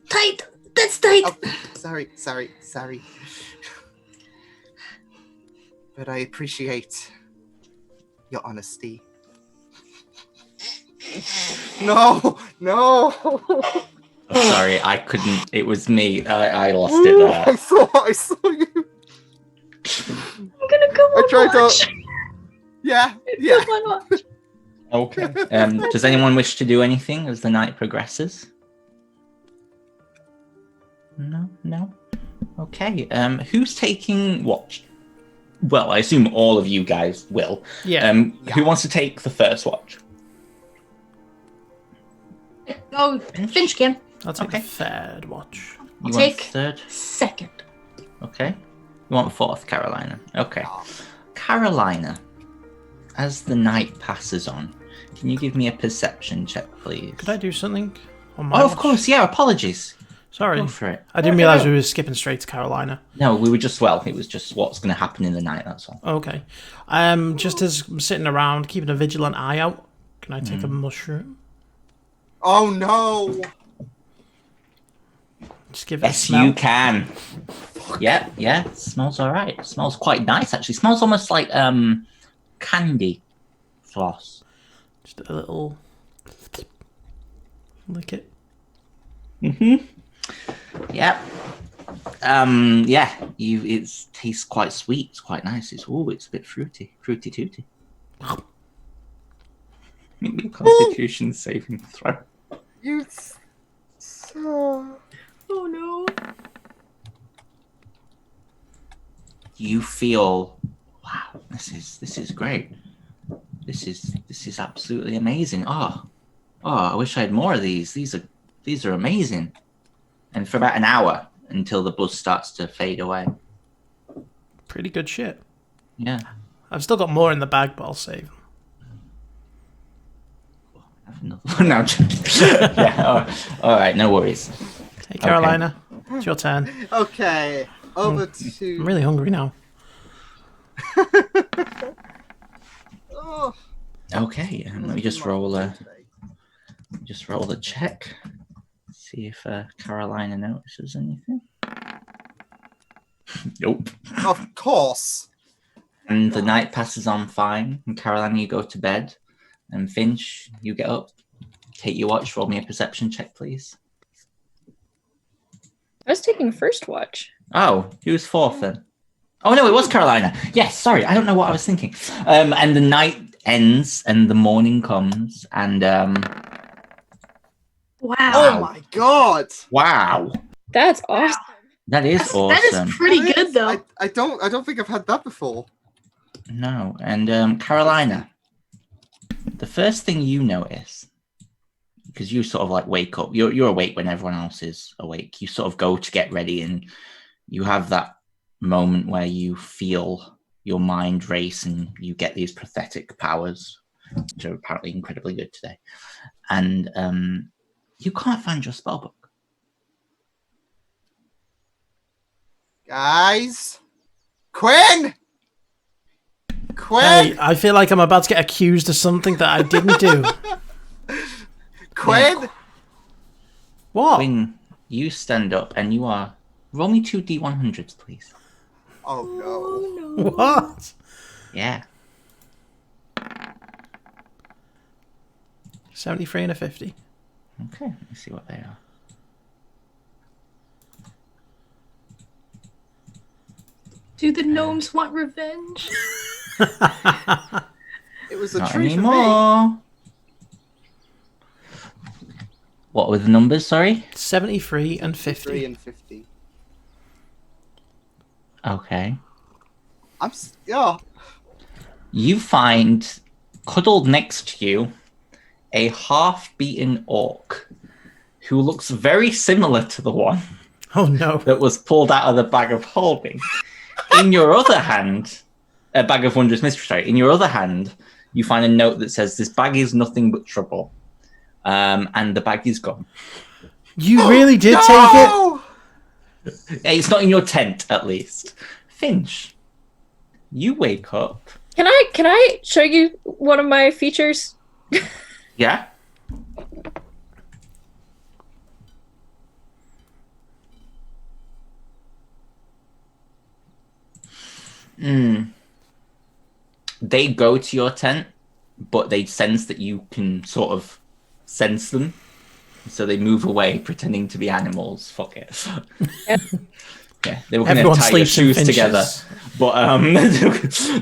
Tight! That's tight!
Oh, sorry. But I appreciate your honesty. No!
Oh, sorry, I couldn't. It was me. I lost it there.
I saw you.
I'm gonna go on watch.
Yeah.
Come on watch.
Okay. Does anyone wish to do anything as the night progresses? No. Okay. Who's taking watch? Well, I assume all of you guys will.
Yeah.
Who wants to take the first watch?
Oh, Finch can.
I'll take
Okay.
the third watch.
I'll take
third.
second.
Okay. You want 4th, Carolina. Okay. Carolina, as the night passes on, can you give me a perception check, please?
Could I do something on my
Oh, of
watch?
course, yeah, apologies.
Sorry.
Go for it.
I didn't realise we were skipping straight to Carolina.
No, we were just, it was just what's going to happen in the night, that's all.
Okay. Just as I'm sitting around, keeping a vigilant eye out, can I take a mushroom?
Oh no!
Just give it a
Yes,
smell.
you can. Yeah, smells alright. Smells quite nice, actually. Smells almost like candy floss.
Just a little lick it.
Yep. It tastes quite sweet. It's quite nice. It's a bit fruity tooty. Make me a Constitution saving throw.
You so...
Oh no.
You feel, wow, this is great. This is absolutely amazing. Oh, I wish I had more of these. These are amazing. And for about an hour until the buzz starts to fade away.
Pretty good shit.
Yeah.
I've still got more in the bag, but I'll save.
Have another one now. Yeah. All right. No worries.
Hey, Carolina. It's your turn.
Okay, over to...
I'm really hungry now.
Oh,
Okay. Let me just roll a check. See if Carolina notices anything. Nope.
of course.
And the night passes on fine. And Carolina, you go to bed. And Finch, you get up. Take your watch. Roll me a perception check, please.
I was taking first watch.
Oh, who's 4th then? Oh no, it was Carolina. Yes, sorry, I don't know what I was thinking. And the night ends and the morning comes, and
Wow.
Oh my god!
wow,
That's awesome.
that is awesome.
That is pretty
That
good
is-
though.
I don't think I've had that before.
No, and Carolina, the first thing you notice, because you sort of like wake up, you're awake when everyone else is awake. You sort of go to get ready, and you have that moment where you feel your mind race, and you get these pathetic powers, which are apparently incredibly good today. And you can't find your spellbook.
Guys, Quinn.
Hey, I feel like I'm about to get accused of something that I didn't do.
Quinn.
What?
When you stand up and you are... Roll me 2 D100s, please.
Oh no.
What?
Yeah.
73 and a 50.
Okay, let me see what they are.
Do the gnomes want revenge?
It was a
Not
treat for me.
anymore. What were the numbers, sorry?
73 and 50.
3 and 50.
Okay.
Yeah.
You find, cuddled next to you, a half-beaten orc who looks very similar to the one
Oh no.
that was pulled out of the bag of holding. In your other hand, a bag of wondrous mystery, sorry. In your other hand, you find a note that says, "This bag is nothing but trouble." And the bag is gone.
You really did take it?
It's not in your tent, at least. Finch, you wake up.
Can I show you one of my features?
Yeah? They go to your tent, but they sense that you can sort of sense them. So they move away, pretending to be animals. Fuck it.
Yep.
Yeah, they were going to
Everyone
tie your
sleeps in
shoes
finches.
together. But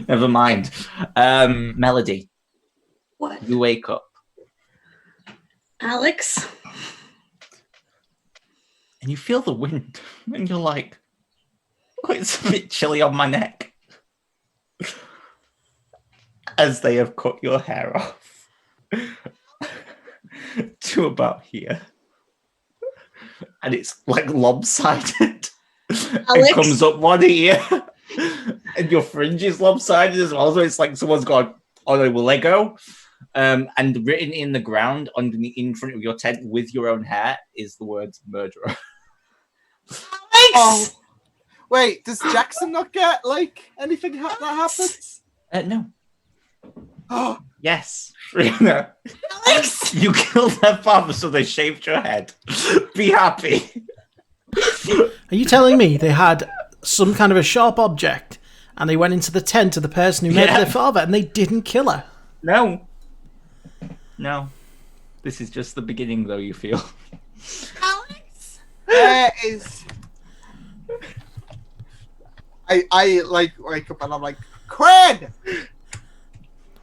never mind. Melody,
What?
you wake up
Alex?
and you feel the wind, and you're like, "Oh, it's a bit chilly on my neck." As they have cut your hair off to about here, and it's like lopsided.
Alex?
It comes up one ear, and your fringe is lopsided as well. So it's like someone's gone on a Lego. And written in the ground underneath, in front of your tent with your own hair, is the words murderer.
Alex!
Oh, wait, does Jackson not get like anything that happens?
No.
Oh,
Yes. Rina.
Alex!
You killed their father, so they shaved your head. Be happy.
Are you telling me they had some kind of a sharp object and they went into the tent of the person who murdered their father and they didn't kill her?
No. No. This is just the beginning, though, you feel.
Alex!
there is. I like wake up and I'm like, Quinn!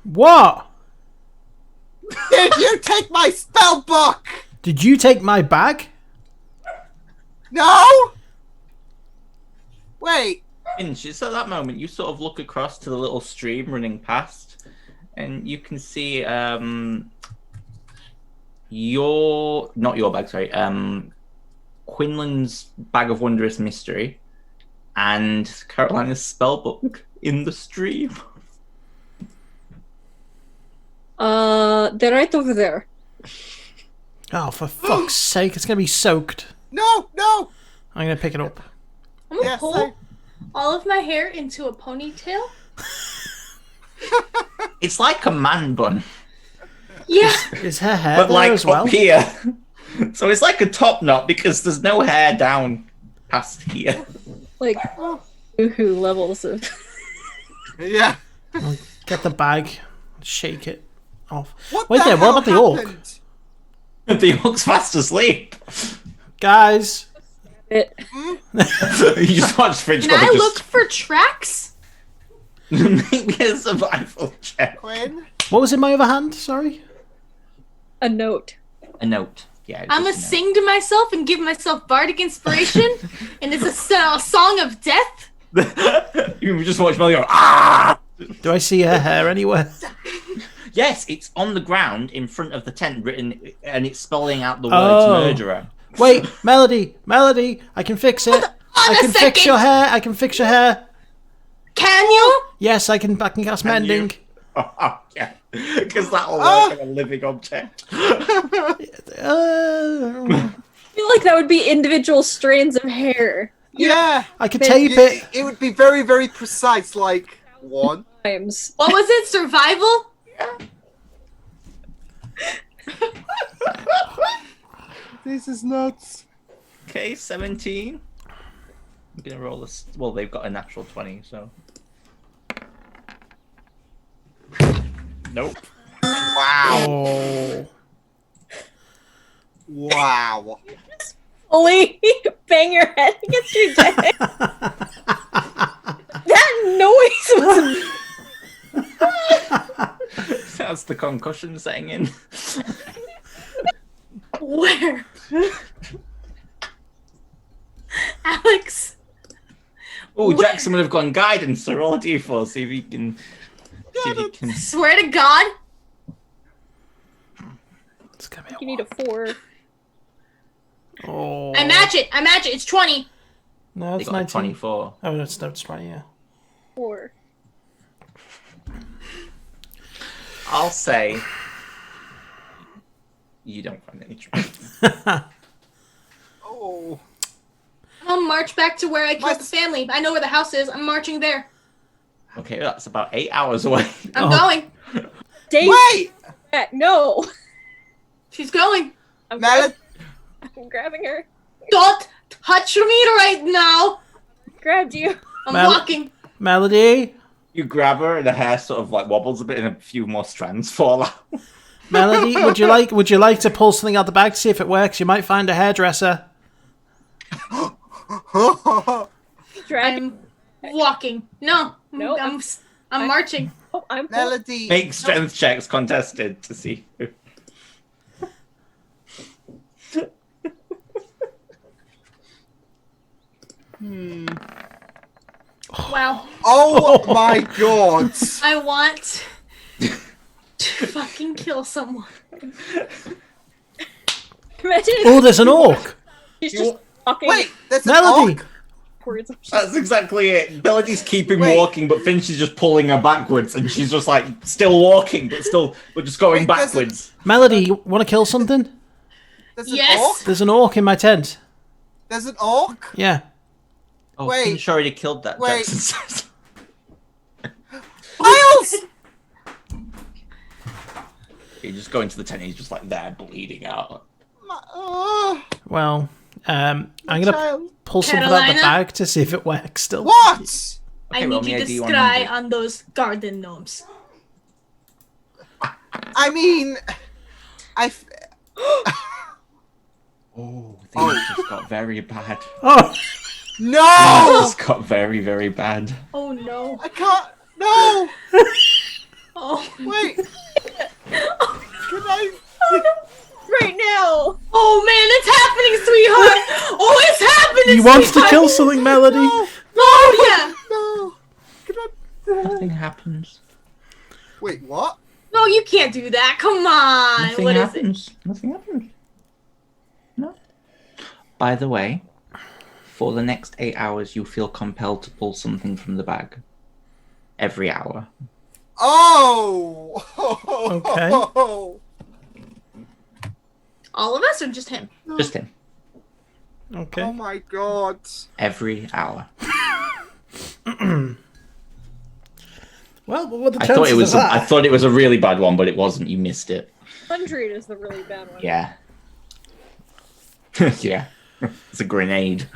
What?
Did you take my spell book?
Did you take my bag?
No! Wait.
Inch, it's at that moment you sort of look across to the little stream running past, and you can see not your bag, sorry, Quinlan's bag of wondrous mystery and Carolina's spellbook in the stream.
They're right over there.
Oh, for fuck's sake, it's going to be soaked.
No, no.
I'm going to pick it up.
I'm gonna
Yes,
pull all of my hair into a ponytail.
It's like a man bun,
Yeah.
Is her hair
but
there
like
as well?
up here. So it's like a top knot because there's no hair down past here.
Like, woohoo levels of.
Yeah.
Get the bag, shake it off.
What
Wait
the
there, what
hell
about the orc?
happened?
The orc's fast asleep.
Guys,
It.
You just watch Fridge.
Can I look for tracks?
Make me a survival check.
Quinn?
what was in my other hand? Sorry.
A note.
A note. Yeah.
I'm gonna
just a note.
sing to myself and give myself bardic inspiration, and it's a song of death.
You just watch Melly go, ah!
Do I see her hair anywhere?
Yes, it's on the ground in front of the tent written, and it's spelling out the words murderer.
Wait, Melody, I can fix it. I can fix your hair. I can fix your hair.
Can you?
Yes, I can cast mending.
Oh, yeah. Because that'll work on a living object.
Uh,
I feel like that would be individual strands of hair.
Yeah.
I could tape it.
It would be very, very precise, like one.
Times.
What was it? Survival?
This is nuts.
Okay, 17. I'm gonna roll this. Well, they've got a natural 20, so. Nope.
Wow.
Oh.
Wow.
Only bang your head against your desk. That noise was.
That's the concussion setting in.
Where? Alex.
Oh, Jackson would have gone guidance, so roll a d4, see if he can. See if he can.
Swear to God.
It's gonna be
You need a 4.
Oh.
I match it. It's 20.
No,
They
it's
got a
19.
24.
Oh, that's 20, yeah.
4.
I'll say. You don't find any trace.
Oh.
I'll march back to where I killed the family. I know where the house is. I'm marching there.
Okay, that's about 8 hours away.
I'm going.
Dave,
Wait!
no.
She's going.
I'm,
Mel-
I'm grabbing her.
Don't touch me right now.
Grabbed you.
I'm
Mel-
walking.
Melody,
You grab her, and the hair sort of like wobbles a bit, and a few more strands fall out.
Melody, would you like to pull something out the bag to see if it works? You might find a hairdresser.
Dragging.
I'm walking. No.
No,
I'm marching.
Oh, I'm
Melody.
Make strength checks contested to see.
Wow.
Oh my god.
I want to fucking kill someone.
Imagine
Oh, there's an orc.
she's just walking.
Wait, there's an
Melody.
orc?
backwards.
That's exactly it. Melody's keeping
Wait.
walking, but Finch is just pulling her backwards, and she's just like still walking, but just going
Wait, there's a-
backwards.
Melody, you want to kill something?
There's an
Yes.
orc?
There's an orc in my tent.
There's an orc?
Yeah.
Oh,
Wait.
Finch already killed that.
Wait.
Jackson says.
Miles!
You just go into the tent, and he's just like there, bleeding out.
Well, I'm gonna
Child.
pull something out of the
Carolina?
bag to see if it works still.
What?
I
roll
need
me
you
a
to
D100.
scry on those garden gnomes.
I mean,
Oh, things just got very bad.
Oh,
no!
This got very, very bad.
Oh no.
I can't. No!
Oh.
Wait. Can I?
Right now!
Oh man, it's happening, sweetheart! Oh, it's happening,
he wants to
sweetheart!
kill something, Melody.
Oh yeah!
No. Can I?
Nothing happens.
Wait, what?
No, you can't do that. Come on.
Nothing
What is it?
happens. Nothing happens. No. By the way, for the next 8 hours, you feel compelled to pull something from the bag. Every hour.
Oh!
Okay.
All of us or just him?
Just him.
Okay.
Oh my god.
Every hour.
Well, what were the
I
chances
thought it was.
of that?
I thought it was a really bad one, but it wasn't. You missed it.
100 is the really bad one.
Yeah. Yeah. It's a grenade.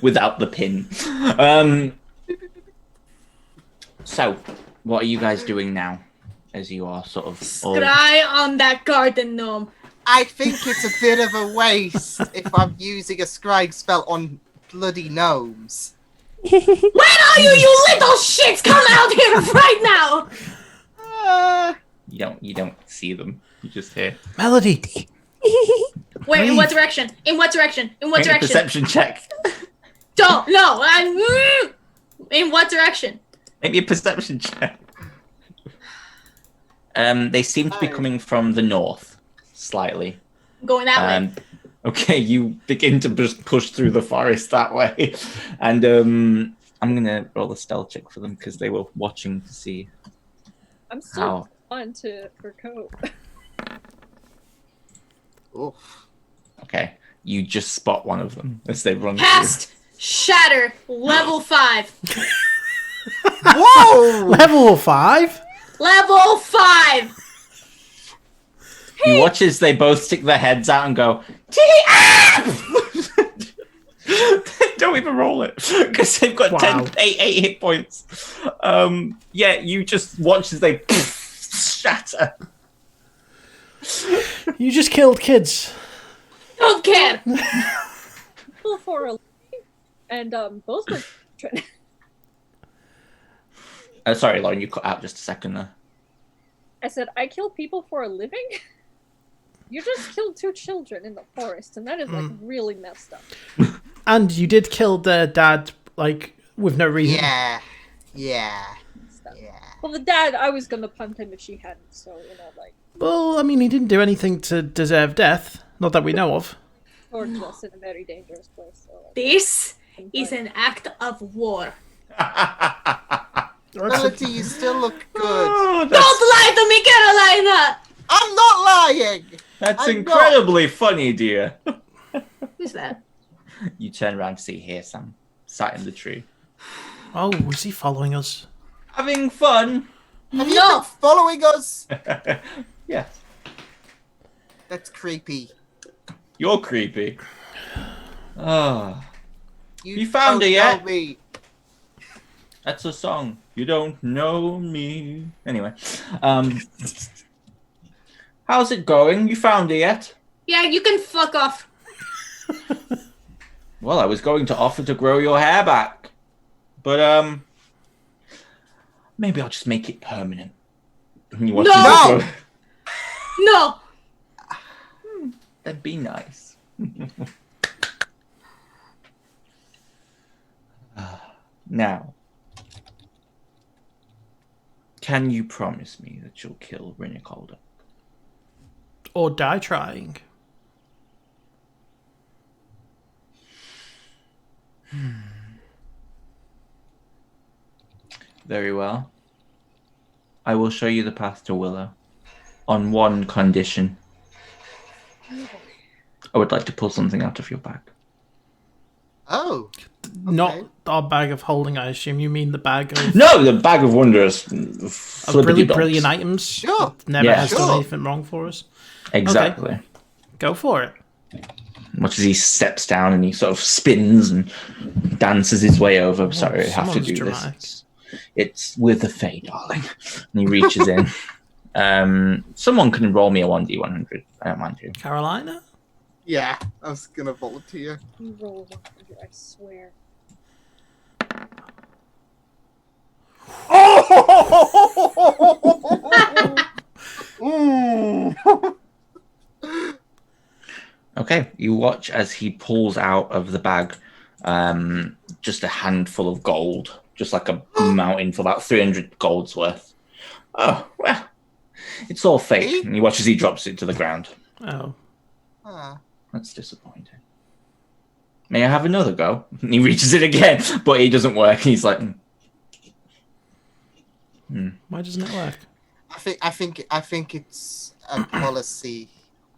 Without the pin. So, what are you guys doing now? As you are sort of all...
Scry on that garden gnome.
I think it's a bit of a waste if I'm using a scrying spell on bloody gnomes.
Where are you, you little shits? Come out here right now!
You don't see them. You just hear.
Melody.
Where? In
Breathe.
what direction? In what direction? In what
Make a
direction?
perception check.
Don't. No. In what direction?
Make me a perception check. They seem to be coming from the north, slightly.
I'm going that way.
Okay, you begin to just push through the forest that way, and I'm gonna roll a stealth check for them because they were watching to see
I'm still
how.
on for coat.
Oof.
Okay, you just spot one of them as they run
Cast Shatter level 5.
Whoa!
Level 5?
Level 5.
through. You watch as they both stick their heads out and go, TF! Don't even roll it because they've got
Wow.
8 hit points. Yeah, you just watch as they shatter.
You just killed kids.
Don't care.
People for a and those were
Sorry, Lauren, you cut out just a second there.
I said I kill people for a living? You just killed 2 children in the forest, and that is like really messed up.
And you did kill their dad, like, with no reason.
Yeah. Yeah.
Stuff.
Yeah.
Well, the dad, I was gonna punt him if she hadn't, so like,
Well, I mean, he didn't do anything to deserve death. Not that we know of.
or just in a very dangerous place. So, like,
This is an act of war.
Melody, you still look good.
Oh,
Don't lie to me, Carolina.
I'm not lying!
that's
I'm
incredibly funny, dear.
Who's that?
You turn around to see here, Sam, sat in the tree.
Oh, is he following us?
Having fun?
Have you
No.
been following us?
Yes.
That's creepy.
You're creepy. Oh, You
don't
found her yet?
know me.
that's a song. You don't know me. Anyway, how's it going? You found her yet?
Yeah, you can fuck off.
Well, I was going to offer to grow your hair back, but maybe I'll just make it permanent. You want
No!
to go-
No.
That'd be nice. Now, can you promise me that you'll kill Rinicolda?
Or die trying?
Very well. I will show you the path to Willow. On one condition. I would like to pull something out of your bag.
Oh.
Not our bag of holding, I assume. You mean the bag of...
No, the bag of wonders.
Of brilliant items.
Sure.
That never
Yeah.
has done
Sure.
anything wrong for us.
Exactly.
Okay. Go for it.
Much as he steps down and he sort of spins and dances his way over. Sorry, I have to
someone's
do
dramatic.
this. It's with the Fae, darling. And he reaches in. Someone can roll me a 1d100. I don't mind you.
Carolina?
Yeah, I was gonna volunteer.
You roll 100, I swear.
Okay, you watch as he pulls out of the bag just a handful of gold, just like a mountain for about 300 gold's worth. Oh, well, it's all fake. And you watch as he drops it to the ground.
Oh.
Ah.
That's disappointing. May I have another go? And he reaches it again, but it doesn't work. He's like,
Why doesn't it work?
I think it's a policy,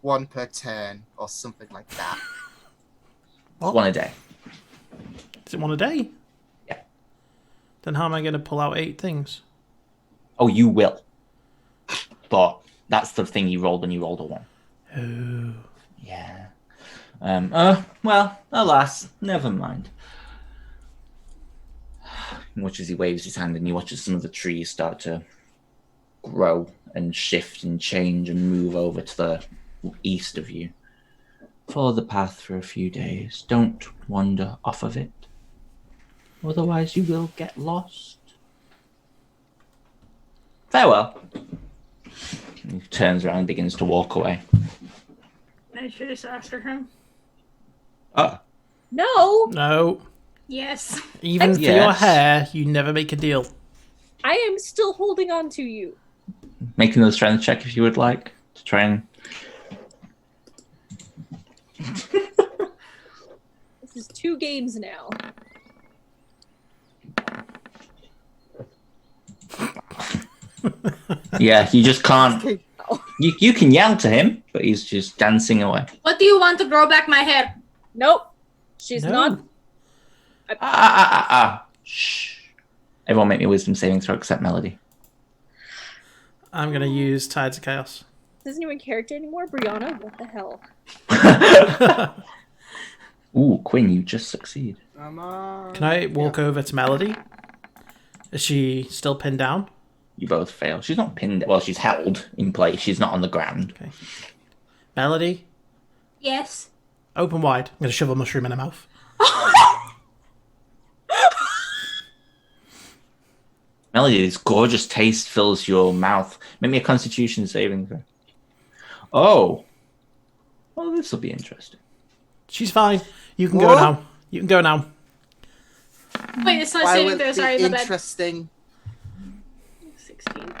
one per turn or something like that.
What?
one a day.
Is it one a day?
Yeah.
Then how am I going to pull out 8 things?
Oh, you will. But that's the thing you rolled when you rolled a 1.
Oh.
Yeah. Well, alas, never mind. You watch as he waves his hand and you watch as some of the trees start to grow and shift and change and move over to the east of you. Follow the path for a few days. Don't wander off of it. Otherwise you will get lost. Farewell. He turns around and begins to walk away.
I should just after him.
Oh.
No!
No.
Yes.
Even for your
Yes.
hair, you never make a deal.
I am still holding on to you.
Make another strength check if you would like to try and.
This is 2 games now.
Yeah, you just can't. You can yell to him, but he's just dancing away.
What do you want to grow back my hair?
Nope. She's
No.
not.
Shh. Everyone make me a wisdom saving throw except Melody.
I'm going to use Tides of Chaos.
This isn't even character anymore. Brianna, what the hell?
Ooh, Quinn, you just succeed.
Come on.
Can I walk over to Melody? Is she still pinned down?
You both fail. She's not pinned. Well, she's held in place. She's not on the ground.
Okay. Melody,
Yes.
open wide. I'm going to shove a mushroom in her mouth.
Melody, this gorgeous taste fills your mouth. Make me a Constitution saving throw. Oh. Well, this will be interesting.
She's fine. You can go
What?
now. You can go now.
Wait, it's not
Why
saving
would
throw.
it
Sorry,
be
my bad.
interesting?
16.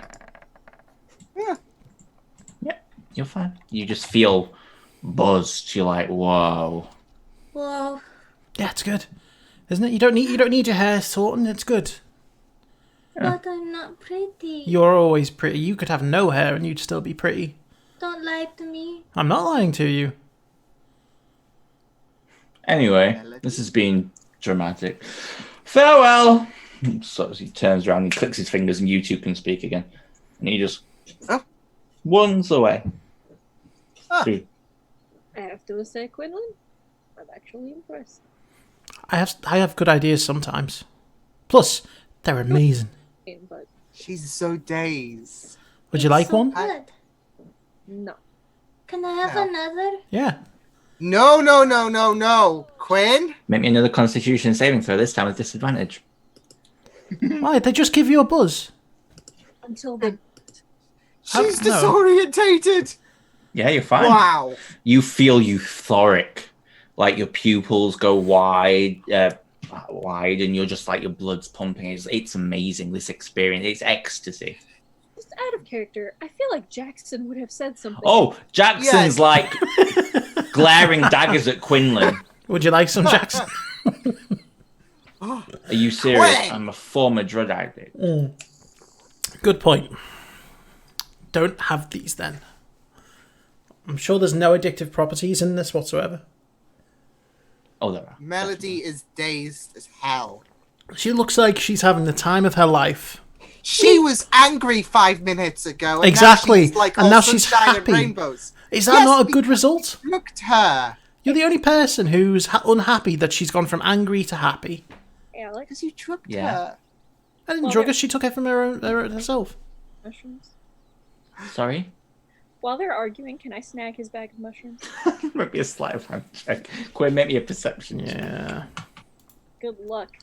You're fine. You just feel buzzed. You're like, whoa.
Well,
Yeah, it's good. Isn't it? You don't need your hair sorting. It's good.
but I'm not pretty.
You're always pretty. You could have no hair and you'd still be pretty.
Don't lie to me.
I'm not lying to you.
Anyway, this has been dramatic. Farewell! So as he turns around, he clicks his fingers, and you two can speak again. And he just runs away.
Ah.
Dude,
I have to say, Quinlan, I'm actually impressed.
I have good ideas sometimes. Plus, they're amazing.
But
She's so dazed.
Would you like
So
one?
good.
no.
Can I have
No.
another?
Yeah.
No. Quinn?
make me another Constitution saving throw, this time with disadvantage.
Why? They just give you a buzz.
Until they.
She's
no.
disorientated.
Yeah, you're fine.
Wow.
You feel euphoric. Like your pupils go wide, and you're just like your blood's pumping. It's amazing, this experience. It's ecstasy.
Just out of character, I feel like Jackson would have said something.
Oh, Jackson's
Yes.
like glaring daggers at Quinlan.
Would you like some, Jackson?
Are you serious?
Quinn!
I'm a former drug addict.
Good point. Don't have these then. I'm sure there's no addictive properties in this whatsoever.
Oh, there are.
Melody is dazed as hell.
She looks like she's having the time of her life.
She was angry 5 minutes ago. And
Exactly.
Now she's like
And
all
now she's
sunshine and
happy.
rainbows.
Is that
Yes,
not a
we
good result?
Looked her.
You're the only person who's unhappy that she's gone from angry to happy.
Alex,
Because you drugged
Yeah.
her.
I didn't
Well,
drug her, she took it from herself.
mushrooms.
Sorry?
While they're arguing, can I snag his bag of mushrooms?
Might be a sleight of hand check. Quinn, make me a perception check.
Yeah.
Good luck.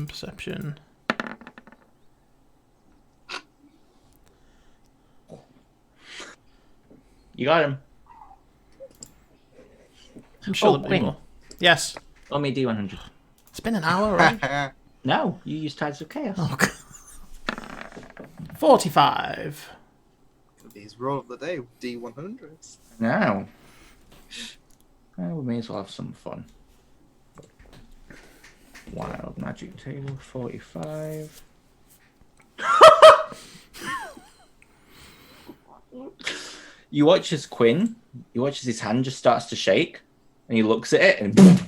Perception.
You got him.
I'm sure
Oh,
there'll be
Quinn.
more. Yes.
Let me do 100.
It's been an hour, right?
No, you used Tides of Chaos.
Oh, God. 45.
These roll of the day, D100s.
No. Well, we may as well have some fun. Wild magic table, 45. You watch as Quinn, you watch as his hand just starts to shake, and he looks at it, and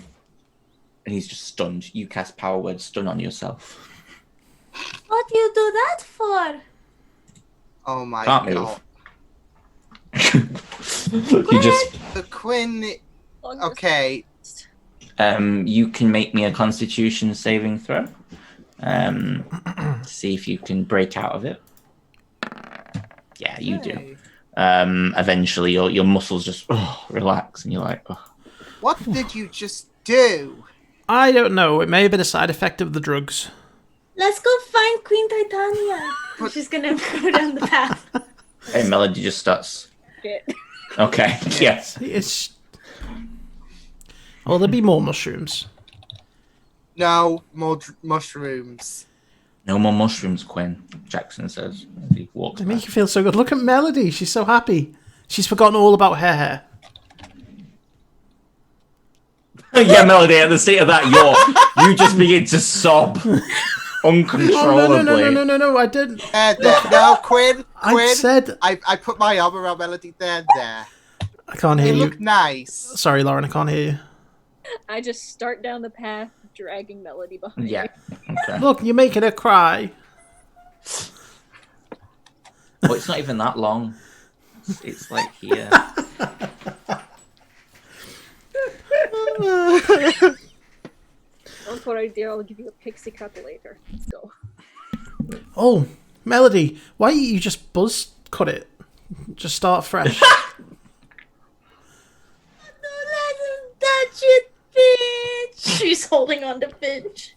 he's just stunned. You cast Power Word Stun on yourself.
What do you do that for?
Oh my
Can't
god.
You just
The Quinn. Okay.
you can make me a Constitution saving throw. See if you can break out of it. Yeah, you do.
Hey.
Eventually your muscles just relax, and you're like, oh.
What did you just do?
I don't know. It may have been a side effect of the drugs.
Let's go find Queen Titania. She's gonna go down the path.
Hey, Melody just starts.
Shit.
Okay, yes.
It's. Oh, there'll be more mushrooms.
No more mushrooms.
No more mushrooms, Quinn, Jackson says as he walks
They
back.
make you feel so good. Look at Melody. She's so happy. She's forgotten all about her hair.
Yeah, Melody, at the state of that, you just begin to sob uncontrollably.
Oh, no. I didn't.
No, Quinn.
I
Quinn.
said.
I put my arm around Melody there.
I can't
You
hear you.
look nice.
Sorry, Lauren, I can't hear you.
I just start down the path, dragging Melody behind
Yeah.
me.
Okay.
Look, you're making her cry.
Well, it's not even that long. It's like here.
Don't worry, dear. I'll give you a pixie cut later. Let's go.
Oh, Melody, why don't you just buzz cut it? Just start fresh.
Don't let him touch it, bitch. She's holding on to Finch.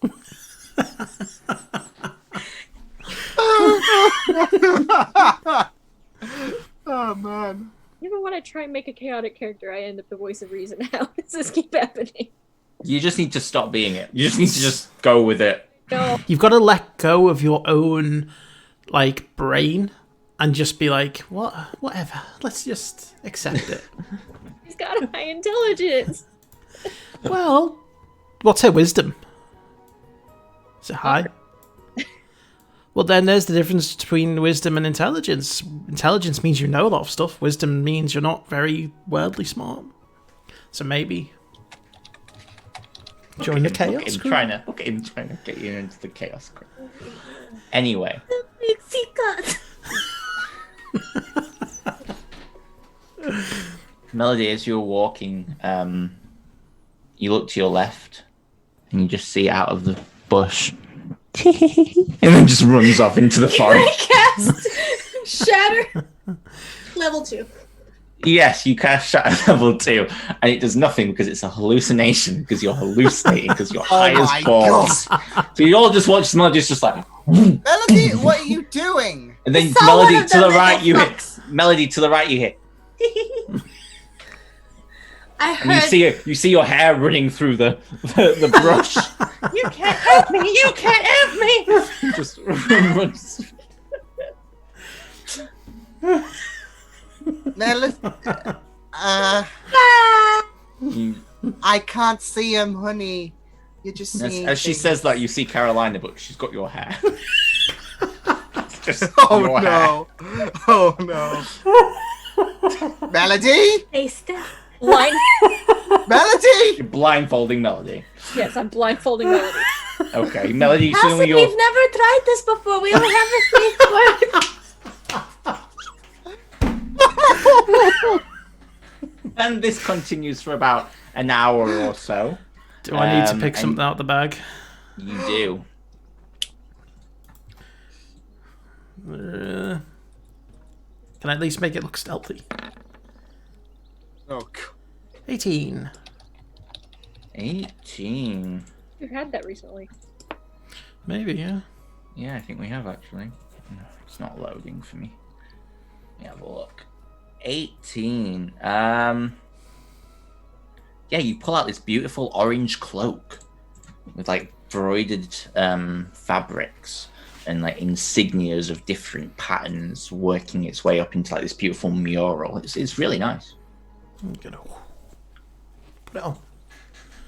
Oh man.
Even when I try and make a chaotic character, I end up the voice of reason. How does this keep happening?
You just need to stop being it. You just need to just go with it.
No.
You've got to let go of your own, like, brain and just be like, whatever. Let's just accept it.
He's got a high intelligence.
Well, what's her wisdom? Is it high? Well, then there's the difference between wisdom and intelligence. Intelligence means you know a lot of stuff. Wisdom means you're not very worldly smart. So maybe join the chaos crew.
Trying to get you into the chaos crew. Anyway,
Pixie cut.
Melody, as you're walking, you look to your left and you just see out of the bush and then just runs off into the forest.
Cast Shatter. Level 2.
Yes, you cast Shatter level 2, and it does nothing because it's a hallucination, because you're hallucinating, because you're high
my
as balls. So you all just watch Melody just like,
Melody, what are you doing?
and then
Saw one
Melody
of
to
them
the right you hit.
fucks.
Melody to the right you hit.
I
And you see your hair running through the brush.
You can't help me. You can't help me.
Just runs.
Melody.
Ah.
You
I can't see him, honey. You're just seeing
As she
things.
says that, you see Carolina, but she's got your hair. It's just
Oh
your hair.
no! Oh no! Melody!
Hey, Steph.
Blind.
Melody!
You're blindfolding Melody.
Yes, I'm blindfolding Melody.
Okay, Melody,
How
assuming
we've
you're...
never tried this before. We only have a safe word.
And this continues for about an hour or so.
Do I need to pick
and
something out the bag?
You do.
Can I at least make it look stealthy?
Oh, God.
18.
18.
We've had that recently.
Maybe, yeah.
Yeah, I think we have actually. No, it's not loading for me. Let me have a look. 18. Yeah, you pull out this beautiful orange cloak with like broidered fabrics and like insignias of different patterns working its way up into like this beautiful mural. It's really nice.
I'm gonna put it on.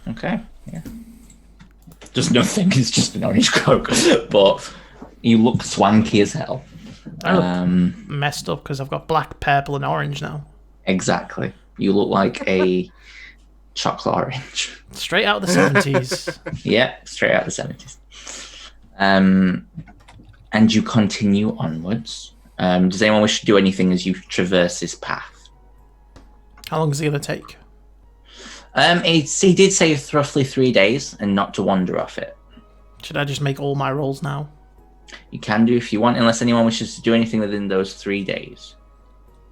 Okay, yeah. Just nothing, it's just an orange cloak. But you look swanky as hell.
I look messed up because I've got black, purple, and orange now.
Exactly. You look like a chocolate orange.
Straight out of the 70s.
Yeah, straight out of the 70s. And you continue onwards. Does anyone wish to do anything as you traverse this path?
How long is it going to take?
He did say it's roughly 3 days and not to wander off it.
Should I just make all my rolls now?
You can do if you want, unless anyone wishes to do anything within those 3 days.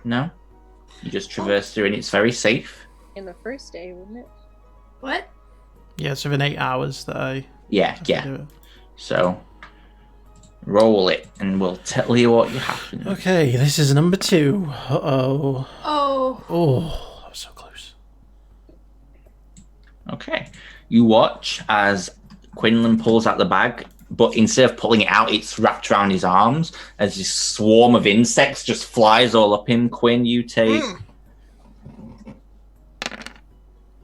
No? You just traverse through and it's very safe.
In the first day, wouldn't it?
What?
Yeah, it's within 8 hours that I
Yeah,
have to do it.
So, roll it and we'll tell you what happens.
Okay, this is number 2. Uh-oh.
Oh.
Oh, that was so close.
Okay. You watch as Quinlan pulls out the bag, but instead of pulling it out, it's wrapped around his arms as this swarm of insects just flies all up him. Quinn, you take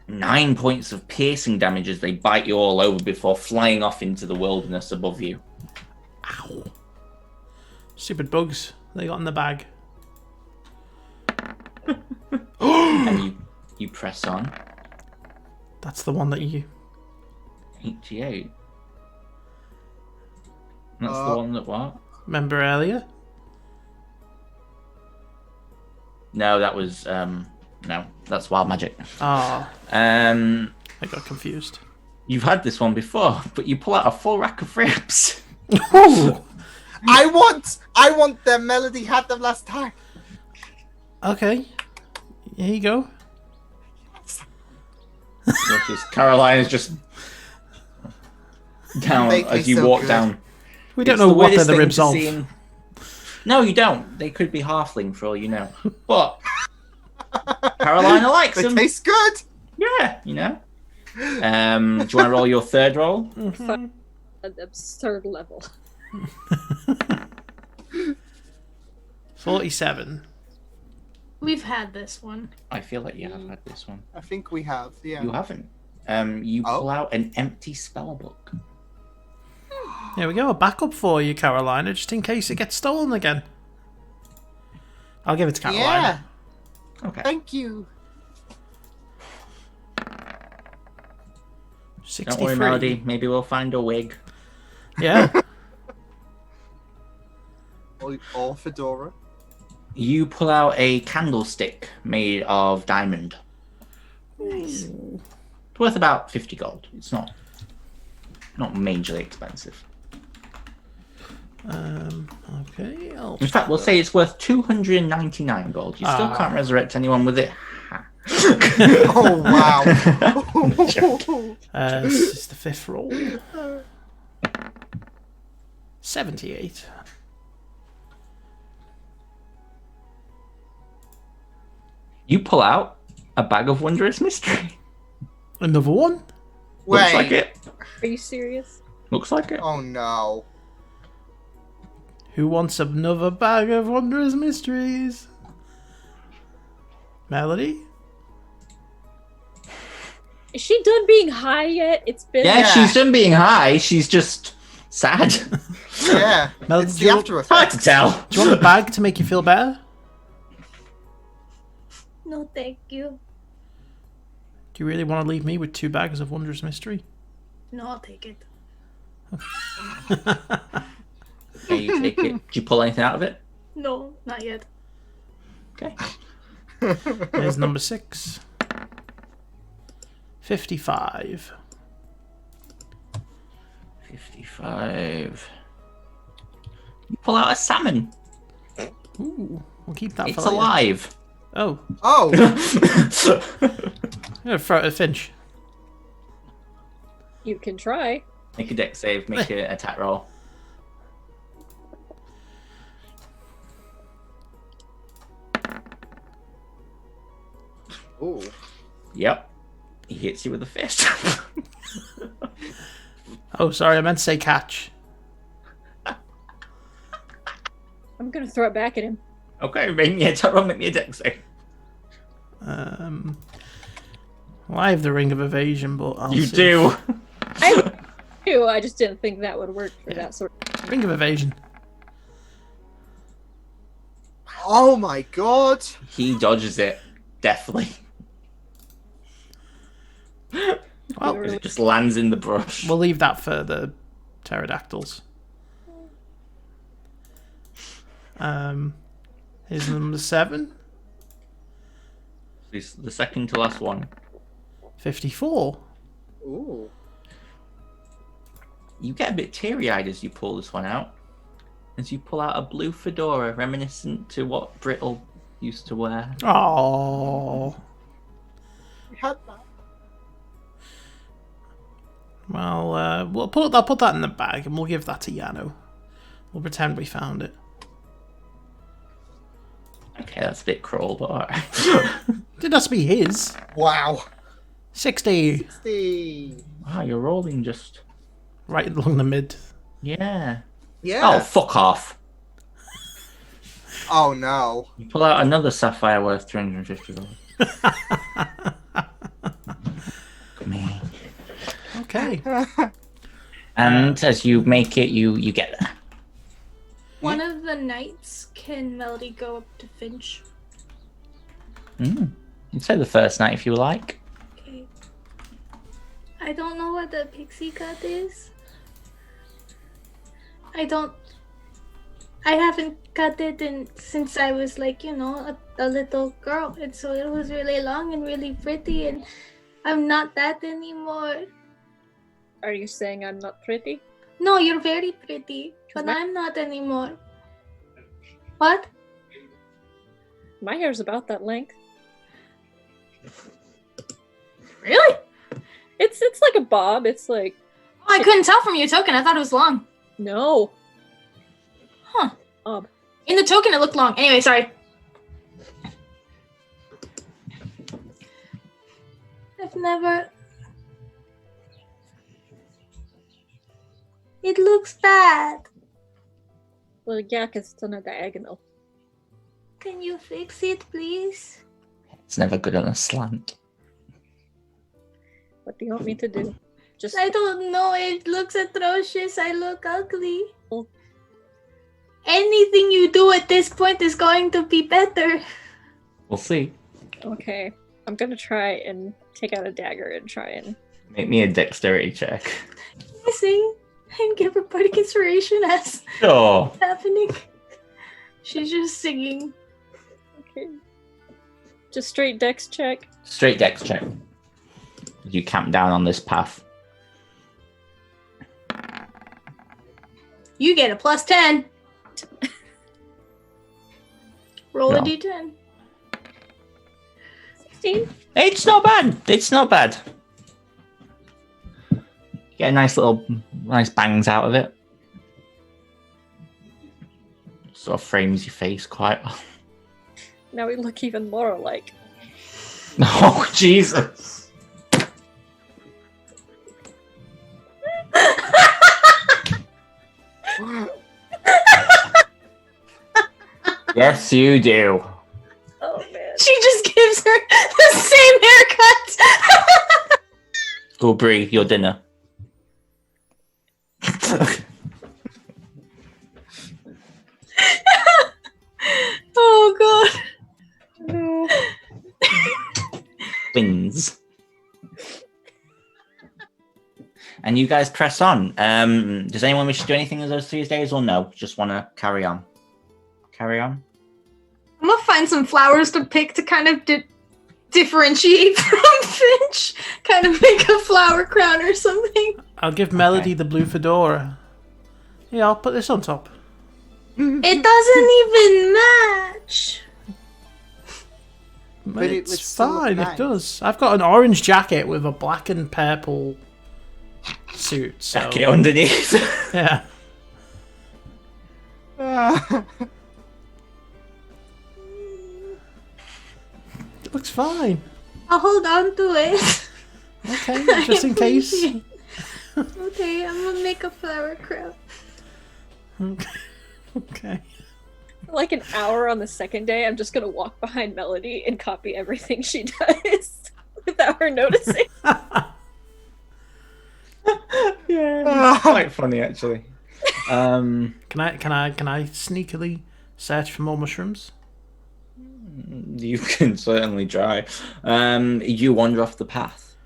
9 points of piercing damage as they bite you all over before flying off into the wilderness above you.
Ow. Stupid bugs they got in the bag.
And you press on.
That's the one that you...
88. That's the one that what?
Remember earlier?
No, that was no, that's wild magic.
Ah,
I
I got confused.
You've had this one before, but you pull out a full rack of ribs.
Ooh.
I want them. Melody had them last time.
Okay. Here you go.
Caroline is just down
Make me
as you
so
walk
good.
down.
We don't
It's
know
the
what they're
weirdest
the
thing
ribs
to
of.
see in- No, you don't. They could be halfling for all you know. But Carolina likes
They
them.
taste good.
Yeah, you know. Do you want to roll your third roll?
An absurd level.
47.
We've had this one.
I feel like you have had this one.
I think we have. Yeah.
You haven't. You pull out an empty spell book.
There we go, a backup for you, Carolina, just in case it gets stolen again. I'll give it to
Yeah.
Carolina.
Okay.
Thank you.
63.
Don't worry, Melody. Maybe we'll find a wig.
Yeah.
Or fedora.
You pull out a candlestick made of diamond.
Nice.
It's worth about 50 gold. It's not majorly expensive.
Okay.
In fact, we'll say it's worth 299 gold. You still can't resurrect anyone with it. Ha.
Oh wow.
This is the 5th roll. 78.
You pull out a bag of wondrous mystery.
Another one?
Looks
Wait.
like it.
Are you serious?
Looks like it.
Oh no.
Who wants another bag of wondrous mysteries? Melody?
Is she done being high yet? It's been.
Yeah, she's done being high. She's just sad.
Yeah.
Mel,
It's
do
the
you-
after
Hard to
effects.
tell.
Do you want the bag to make you feel better?
No, thank you.
Do you really want to leave me with 2 bags of wondrous mystery?
No, I'll take it.
Okay, you take it. Do you pull anything out of it?
No, not yet.
Okay.
Here's number 6. 55.
55. You pull out a salmon.
Ooh, we'll keep that
It's
for later.
alive.
Oh,
Oh,
I'm gonna throw it at Finch.
You can try.
Make a dex save, make an attack roll.
ooh.
Yep. He hits you with a fist.
Oh, sorry, I meant to say catch.
I'm gonna throw it back at him.
Okay, make me a attack roll, make me a dex save.
Well, I have the ring of evasion, but I'll
You
see.
do.
I do. I just didn't think that would work for that sort of.
Ring of evasion.
Oh my god.
He dodges it. Definitely.
Well,
It just lands in the brush.
we'll leave that for the pterodactyls. Here's number 7.
It's the second to last one.
54.
Ooh.
You get a bit teary-eyed as you pull this one out. As you pull out a blue fedora reminiscent to what Brittle used to wear.
Oh.
We had that.
Well, I'll put that in the bag and we'll give that to Yano. We'll pretend we found it.
Okay, that's a bit cruel, but alright.
It has to be his.
Wow.
60.
Wow, you're rolling just...
Right along the mid.
Yeah.
Yeah.
Oh, fuck off.
Oh no.
You pull out another sapphire worth 350 gold. Come here.
Okay.
And as you make it, you get there.
One of the knights, can Melody go up to Finch?
You'd say the first night if you like.
Okay. I don't know what the pixie cut is. I haven't cut it since I was like, a little girl. And so it was really long and really pretty, and I'm not that anymore.
Are you saying I'm not pretty?
No, you're very pretty, but I'm not anymore. What?
My hair's about that length.
Really?
It's like a bob. It's like
Oh, I couldn't tell from your token. I thought it was long.
no.
Huh.
Bob.
In the token, it looked long. Anyway, sorry. I've never... It looks bad.
Well, yeah, 'cause it's on a diagonal.
Can you fix it, please?
It's never good on a slant.
What do you want me to do? Just
I don't know. It looks atrocious. I look ugly.
Oh.
Anything you do at this point is going to be better.
We'll see.
okay. I'm gonna try and take out a dagger and try and.
Make me a dexterity check.
I sing and give her bardic inspiration as
Sure.
happening. She's just singing.
Okay. Just straight dex check.
Straight dex check. You camp down on this path.
You get a plus 10. Roll
No.
a d10.
16.
It's not bad. It's not bad. Get a nice bangs out of it. Sort of frames your face quite well.
Now we look even more alike.
Oh, Jesus. Yes, you do.
Oh man.
She just gives her the same haircut.
Go, Brie, your dinner.
Oh god.
No.
Wins. And you guys press on. Does anyone wish to do anything in those 3 days or no? Just want to carry on? Carry on?
I'm gonna find some flowers to pick to kind of differentiate from Finch. Kind of make a flower crown or something.
I'll give Melody the blue fedora. Yeah, I'll put this on top.
It doesn't even match.
But it would
It's
still look
fine,
nice.
it does. I've got an orange jacket with a black and purple suit, so...
Jacket underneath.
Yeah. It looks fine.
I'll hold on to it.
Okay, just in case.
Okay, I'm gonna make a flower crown.
Okay.
Like an hour on the second day, I'm just gonna walk behind Melody and copy everything she does without her noticing.
Yeah, quite funny actually.
Can I sneakily search for more mushrooms?
You can certainly try. You wander off the path.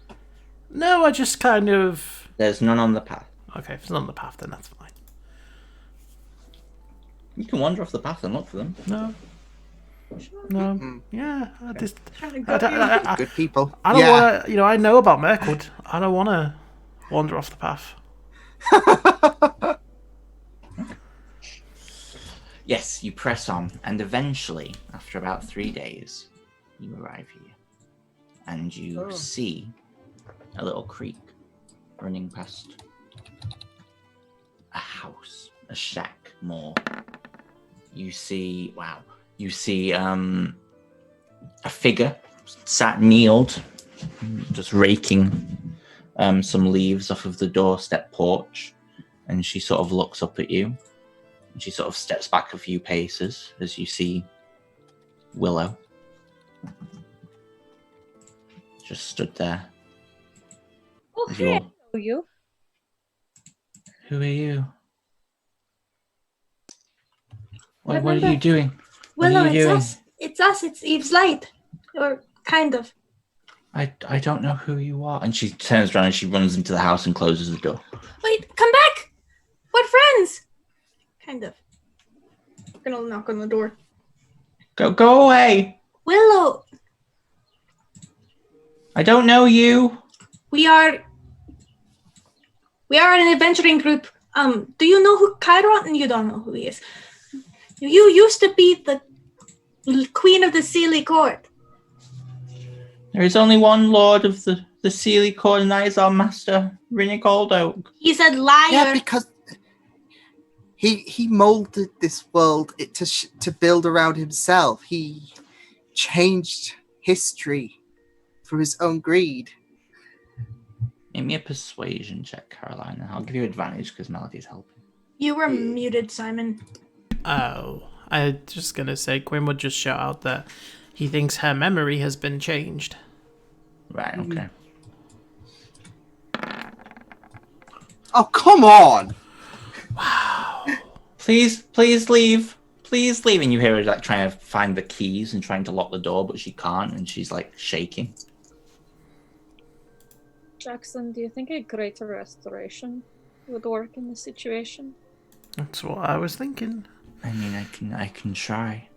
No, I just kind of...
There's none on the path.
Okay, if it's not on the path, then that's fine.
You can wander off the path and look for them.
No. No. Yeah, I just...
Good people.
I don't want to... I know about Mirkwood. I don't want to wander off the path.
Yes, you press on, and eventually, after about 3 days, you arrive here. And you see a little creek running past a house, a shack more. You see, a figure sat kneeled, just raking some leaves off of the doorstep porch, and she sort of looks up at you. And she sort of steps back a few paces as you see Willow just stood there.
Oh,
With
hey,
your-
I know you.
Who are you? What are
Remember-
you doing? What
Willow,
are you
it's
doing?
us. It's us. It's Eve's light. Or kind of.
I don't know who you are. And she turns around and she runs into the house and closes the door.
Wait, come back! We're friends! Kind of. I'm gonna knock on the door.
Go away!
Willow,
I don't know you.
we are an adventuring group. Do you know who Chiron? You don't know who he is. You used to be the queen of the Sealy Court.
There is only one lord of the Sealy Court, and that is our master, Rinnick Oak.
He said liar.
Yeah, because he molded this world to build around himself. He changed history for his own greed.
Make me a persuasion check, Caroline. I'll give you advantage because Melody's helping.
You were muted, Simon.
Oh, I'm just going to say Quinn would just shout out that he thinks her memory has been changed.
Right, okay.
Oh, come on!
Please leave. Please leave. And you hear her like trying to find the keys and trying to lock the door, but she can't, and she's like shaking.
Jackson, do you think a greater restoration would work in this situation?
That's what I was thinking.
I mean, I can try.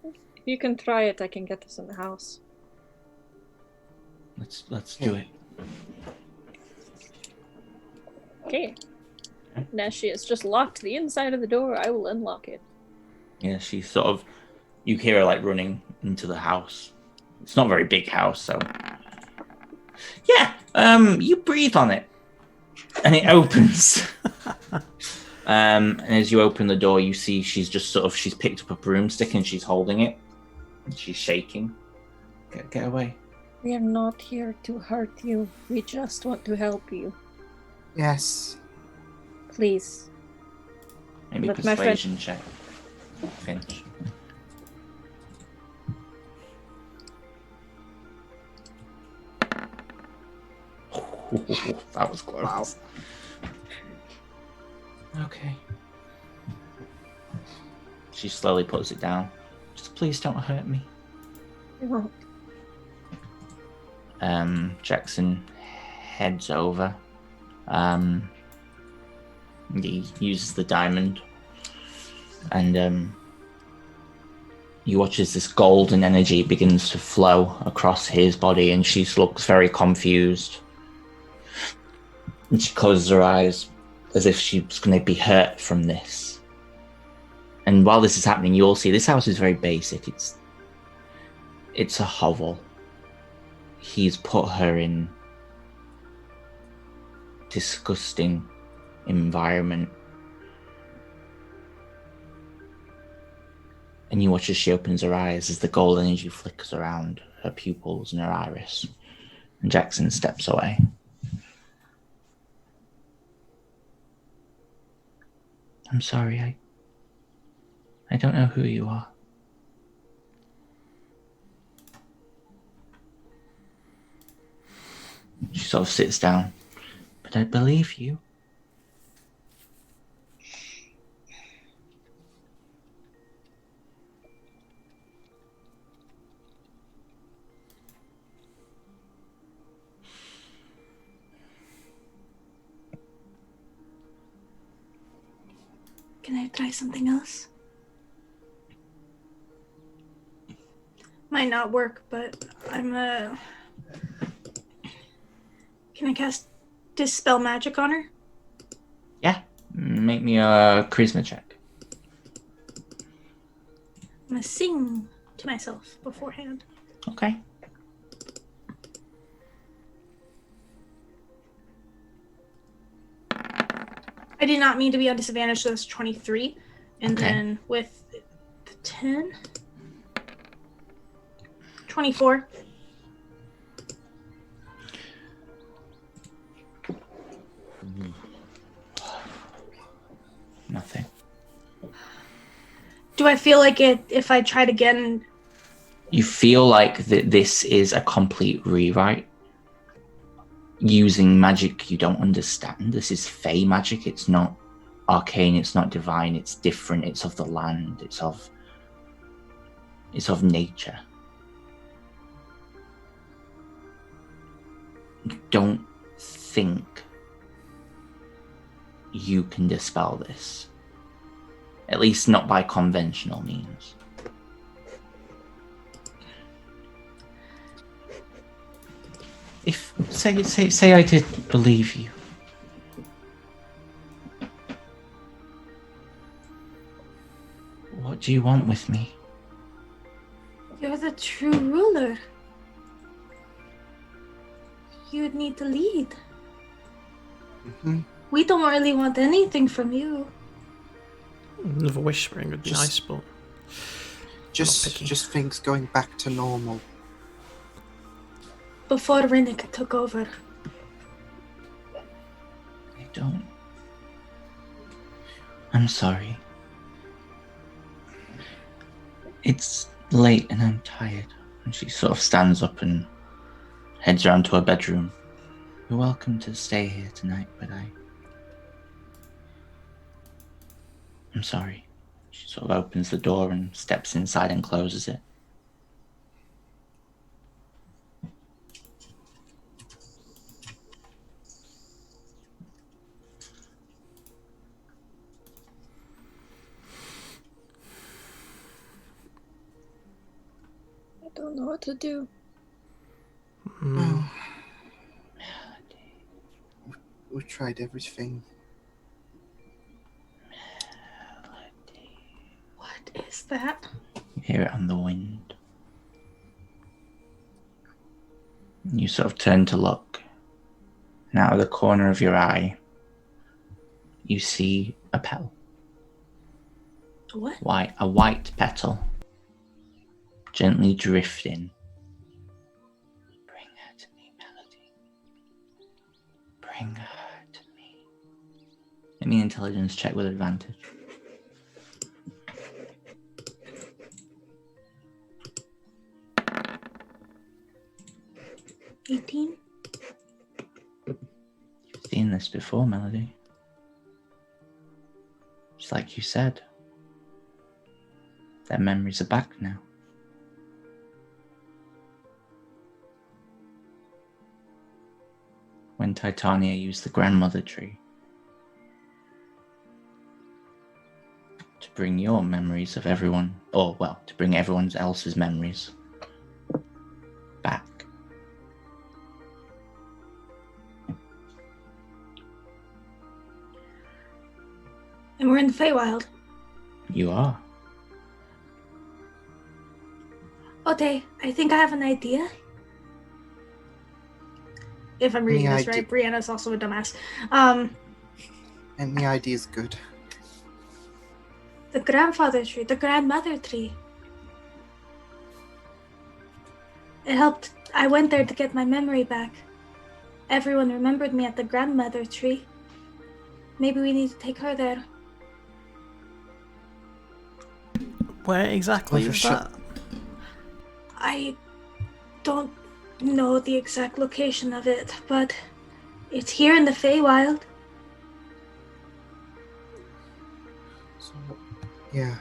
If you can try it, I can get this in the house.
Let's do it.
Okay. Now she has just locked the inside of the door. I will unlock it.
Yeah, she sort of. You hear her like running into the house. It's not a very big house, so. Yeah. You breathe on it, and it opens. And as you open the door, you see she's picked up a broomstick and she's holding it, and she's shaking. Get away.
We are not here to hurt you. We just want to help you.
Yes.
Please.
Maybe
But my
persuasion check. Finch. That was close.
Wow.
Okay. She slowly puts it down. Just please don't hurt me.
Oh,
Jackson heads over. He uses the diamond, and you watch as this golden energy begins to flow across his body, and she looks very confused. And she closes her eyes as if she's going to be hurt from this. And while this is happening, you all see this house is very basic. It's a hovel. He's put her in disgusting environment. And you watch as she opens her eyes as the gold energy flickers around her pupils and her iris. And Jackson steps away. I'm sorry, I don't know who you are. She sort of sits down. But I believe you.
Can I try something else? Might not work, but I'm Can I cast Dispel Magic on her?
Yeah. Make me a charisma check.
I'm gonna sing to myself beforehand.
Okay.
I did not mean to be on disadvantage, so that's 23. And
Okay.
then with the 10, 24.
Nothing.
Do I feel like it if I tried again?
You feel like that this is a complete rewrite. Using magic you don't understand. This is Fey magic. It's not arcane. It's not divine. It's different. It's of the land. It's of nature. You don't think you can dispel this. At least not by conventional means. If say I did believe you, what do you want with me?
You're the true ruler. You'd need to lead.
Mm-hmm.
We don't really want anything from you.
Another whispering would be
Just-
nice, but picky.
Just things going back to normal.
Before Rinnik took over.
I don't. I'm sorry. It's late and I'm tired. And she sort of stands up and heads around to her bedroom. You're welcome to stay here tonight, but I'm sorry. She sort of opens the door and steps inside and closes it.
I don't know what to do.
We tried everything.
What is that?
You hear it on the wind. You sort of turn to look. And out of the corner of your eye, you see a petal.
What?
A white petal. Gently drifting. Bring her to me, Melody. Bring her to me. Give me an intelligence check with advantage. seen this before, Melody. Just like you said. Their memories are back now. When Titania used the grandmother tree to bring your memories of everyone, or well, to bring everyone else's memories back.
And we're in the Feywild.
You are.
Okay, I think I have an idea. If I'm reading this right, Brianna's also a dumbass.
And the idea is good.
The grandfather tree, the grandmother tree. It helped. I went there to get my memory back. Everyone remembered me at the grandmother tree. Maybe we need to take her there.
Where exactly is that?
I don't know the exact location of it, but it's here in the Feywild.
So, yeah.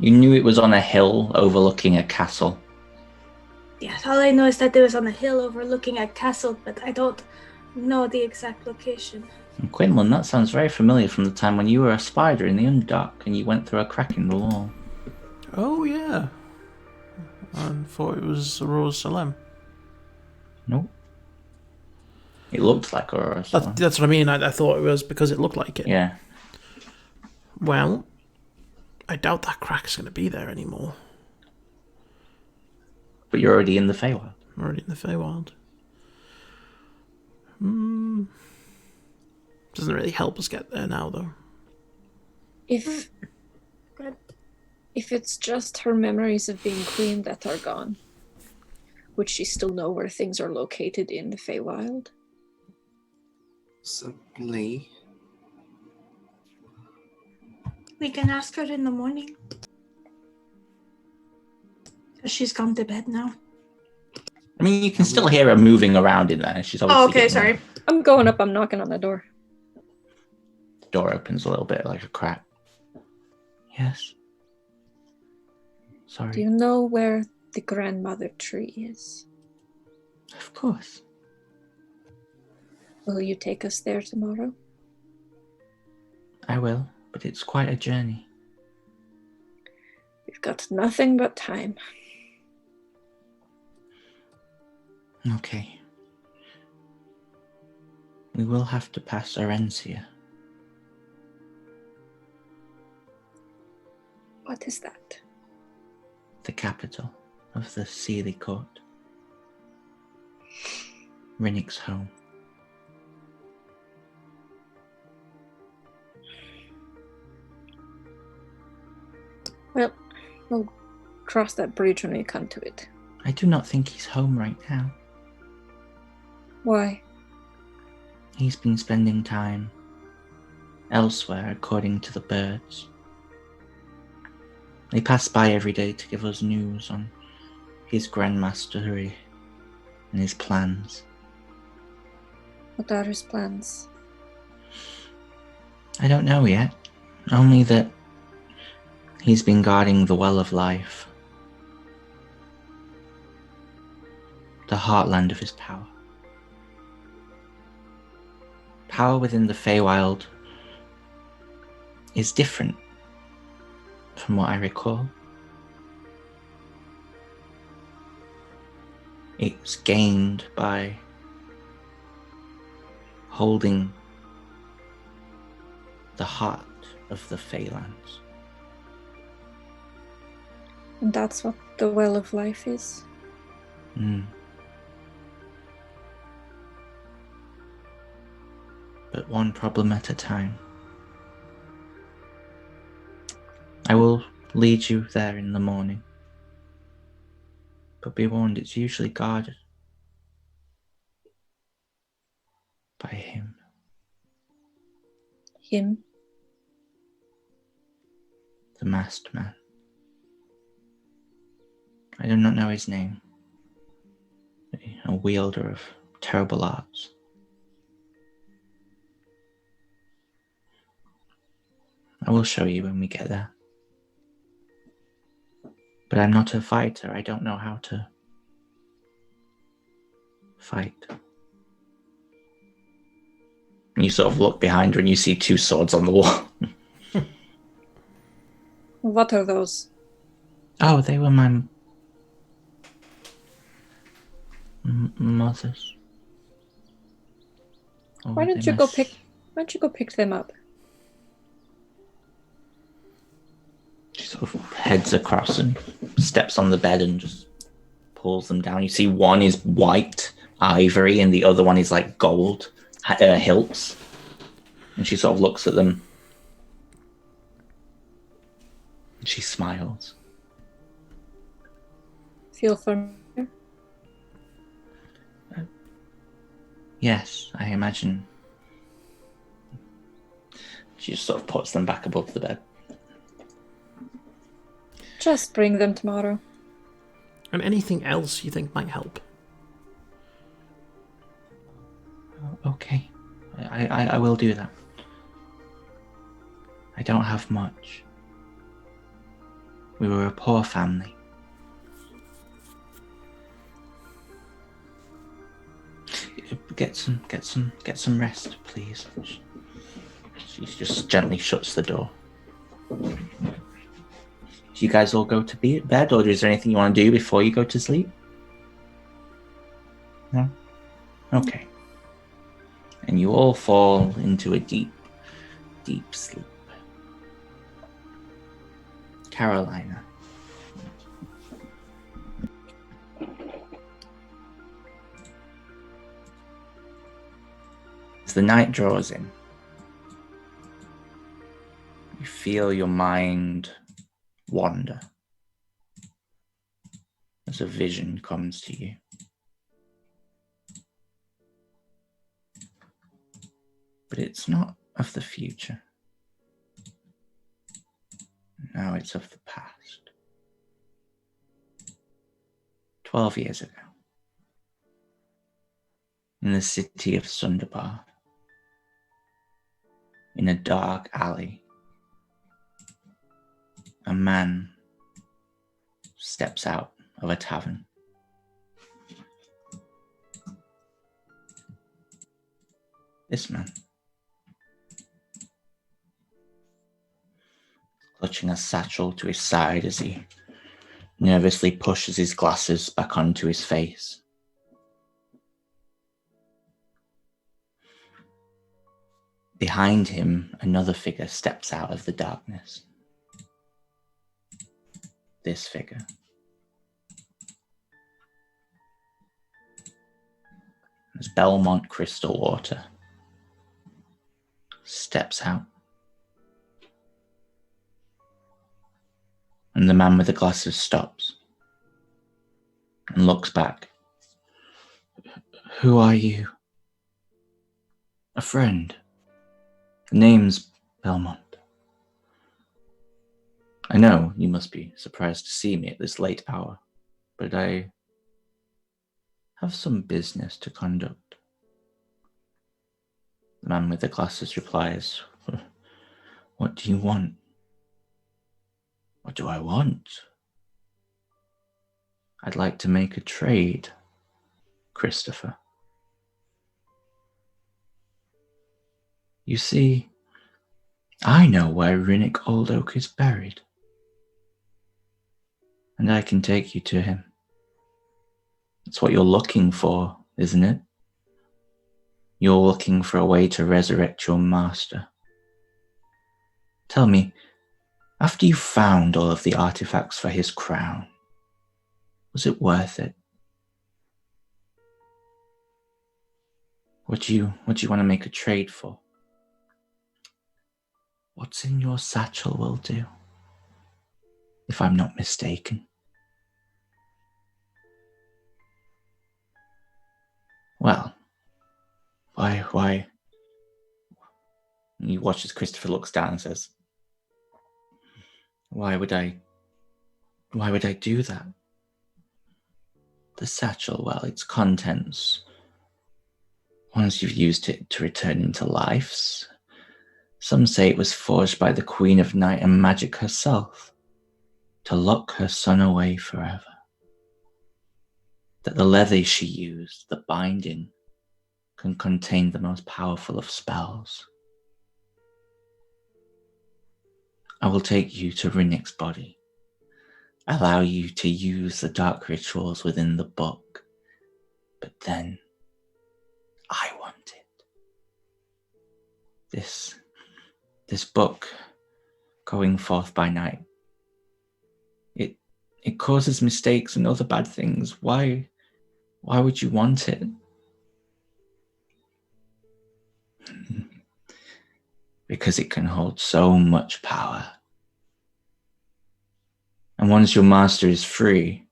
You knew it was on a hill overlooking a castle.
Yes, all I know is that it was on a hill overlooking a castle, but I don't know the exact location.
And Quinlan, that sounds very familiar from the time when you were a spider in the Underdark and you went through a crack in the wall.
Oh, yeah. I thought it was Aurora Salem.
Nope. It looked like Aurora Salem.
That's what I mean. I thought it was because it looked like it.
Yeah.
Well, I doubt that crack's going to be there anymore.
But you're already in the Feywild.
I'm already in the Feywild. Doesn't really help us get there now, though.
If it's just her memories of being queen that are gone, would she still know where things are located in the Feywild?
Possibly.
We can ask her in the morning. She's gone to bed now.
I mean, you can still hear her moving around in there. She's obviously
okay, sorry.
I'm going up, I'm knocking on the door.
The door opens a little bit like a crack. Yes. Sorry.
Do you know where the grandmother tree is?
Of course.
Will you take us there tomorrow?
I will, but it's quite a journey.
We've got nothing but time.
Okay. We will have to pass Orencia.
What is that?
The capital of the Sealy Court. Rinnick's home.
Well, we'll cross that bridge when we come to it.
I do not think he's home right now.
Why?
He's been spending time elsewhere, according to the birds. They pass by every day to give us news on his grandmastery and his plans.
What are his plans?
I don't know yet. Only that he's been guarding the Well of Life. The heartland of his power. Power within the Feywild is different from what I recall. It's gained by holding the heart of the Feylands.
And that's what the Well of Life is?
But one problem at a time. I will lead you there in the morning. But be warned, it's usually guarded by him.
Him?
The masked man. I do not know his name. A wielder of terrible arts. I will show you when we get there. But I'm not a fighter. I don't know how to fight. And you sort of look behind her and you see 2 swords on the wall.
What are those?
Oh, they were my mother's. Oh,
Why don't you go pick them up?
She sort of heads across and steps on the bed and just pulls them down. You see one is white ivory and the other one is like gold hilts. And she sort of looks at them. And she smiles.
Feel familiar?
Yes, I imagine. She just sort of puts them back above the bed.
Just bring them tomorrow.
And anything else you think might help?
Okay, I will do that. I don't have much. We were a poor family. Get some rest, please. She just gently shuts the door. Do you guys all go to bed, or is there anything you want to do before you go to sleep? No? Okay. And you all fall into a deep, deep sleep. Carolina. As the night draws in, you feel your mind wander as a vision comes to you. But it's not of the future. No, it's of the past. 12 years ago, in the city of Sundarbar, in a dark alley, a man steps out of a tavern. This man, clutching a satchel to his side as he nervously pushes his glasses back onto his face. Behind him, another figure steps out of the darkness. This figure. As Belmont Crystal Water steps out. And the man with the glasses stops and looks back. Who are you? A friend. The name's Belmont. I know you must be surprised to see me at this late hour, but I have some business to conduct. The man with the glasses replies, What do you want? What do I want? I'd like to make a trade, Christopher. You see, I know where Rinnick Old Oak is buried, and I can take you to him. That's what you're looking for, isn't it? You're looking for a way to resurrect your master. Tell me, after you found all of the artifacts for his crown, was it worth it? What do you want to make a trade for? What's in your satchel will do, if I'm not mistaken. Well, why? You watch as Christopher looks down and says, Why would I do that? The satchel, well, its contents, once you've used it to return into life's Some say it was forged by the Queen of Night and Magic herself to lock her son away forever. That the leather she used, the binding, can contain the most powerful of spells. I will take you to Rinnick's body, allow you to use the dark rituals within the book, but then I want it. This book, going forth by night, it causes mistakes and other bad things. Why would you want it? Because it can hold so much power. And once your master is free,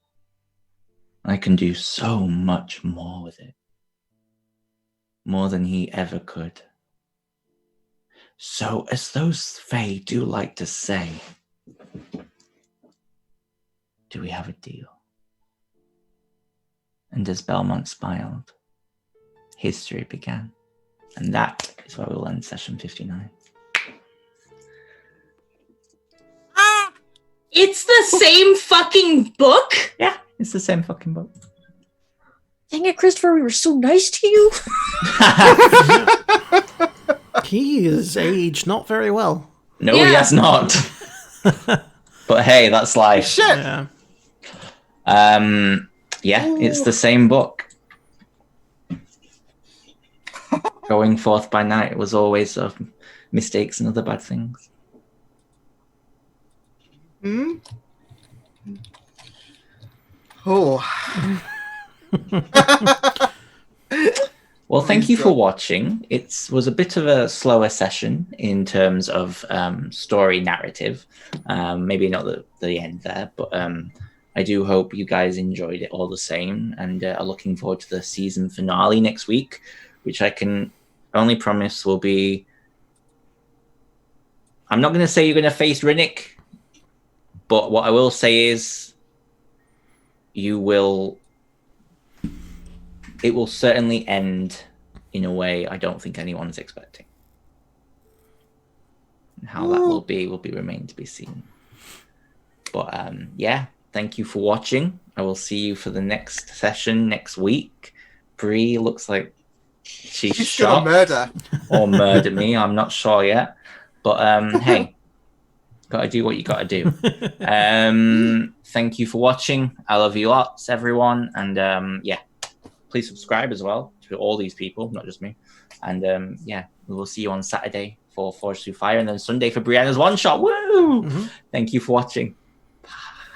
I can do so much more with it. More than he ever could. So, as those Fae do like to say, do we have a deal? And as Belmont smiled, history began. And that is where we'll end session 59.
It's the same fucking book?
Yeah, it's the same fucking book.
Dang it, Christopher, we were so nice to you.
He is aged not very well.
No, he has not. But hey, that's life.
Shit!
Yeah.
Yeah, it's the same book. Going forth by night was always of mistakes and other bad things.
Hmm? Oh.
Well, thank you for watching. It was a bit of a slower session in terms of story narrative. Maybe not the end there, but I do hope you guys enjoyed it all the same and are looking forward to the season finale next week, which I can only promise will be... I'm not going to say you're going to face Rinnick, but what I will say is it will certainly end in a way I don't think anyone's expecting. And how that will be remain to be seen. But yeah, thank you for watching. I will see you for the next session next week. Bree looks like she's shot
murder
or murder me. I'm not sure yet. But hey, gotta do what you gotta do. Thank you for watching. I love you lots, everyone. And yeah, please subscribe as well to all these people, not just me. And yeah, we will see you on Saturday for Forge Through Fire, and then Sunday for Brianna's one shot. Woo! Thank you for watching.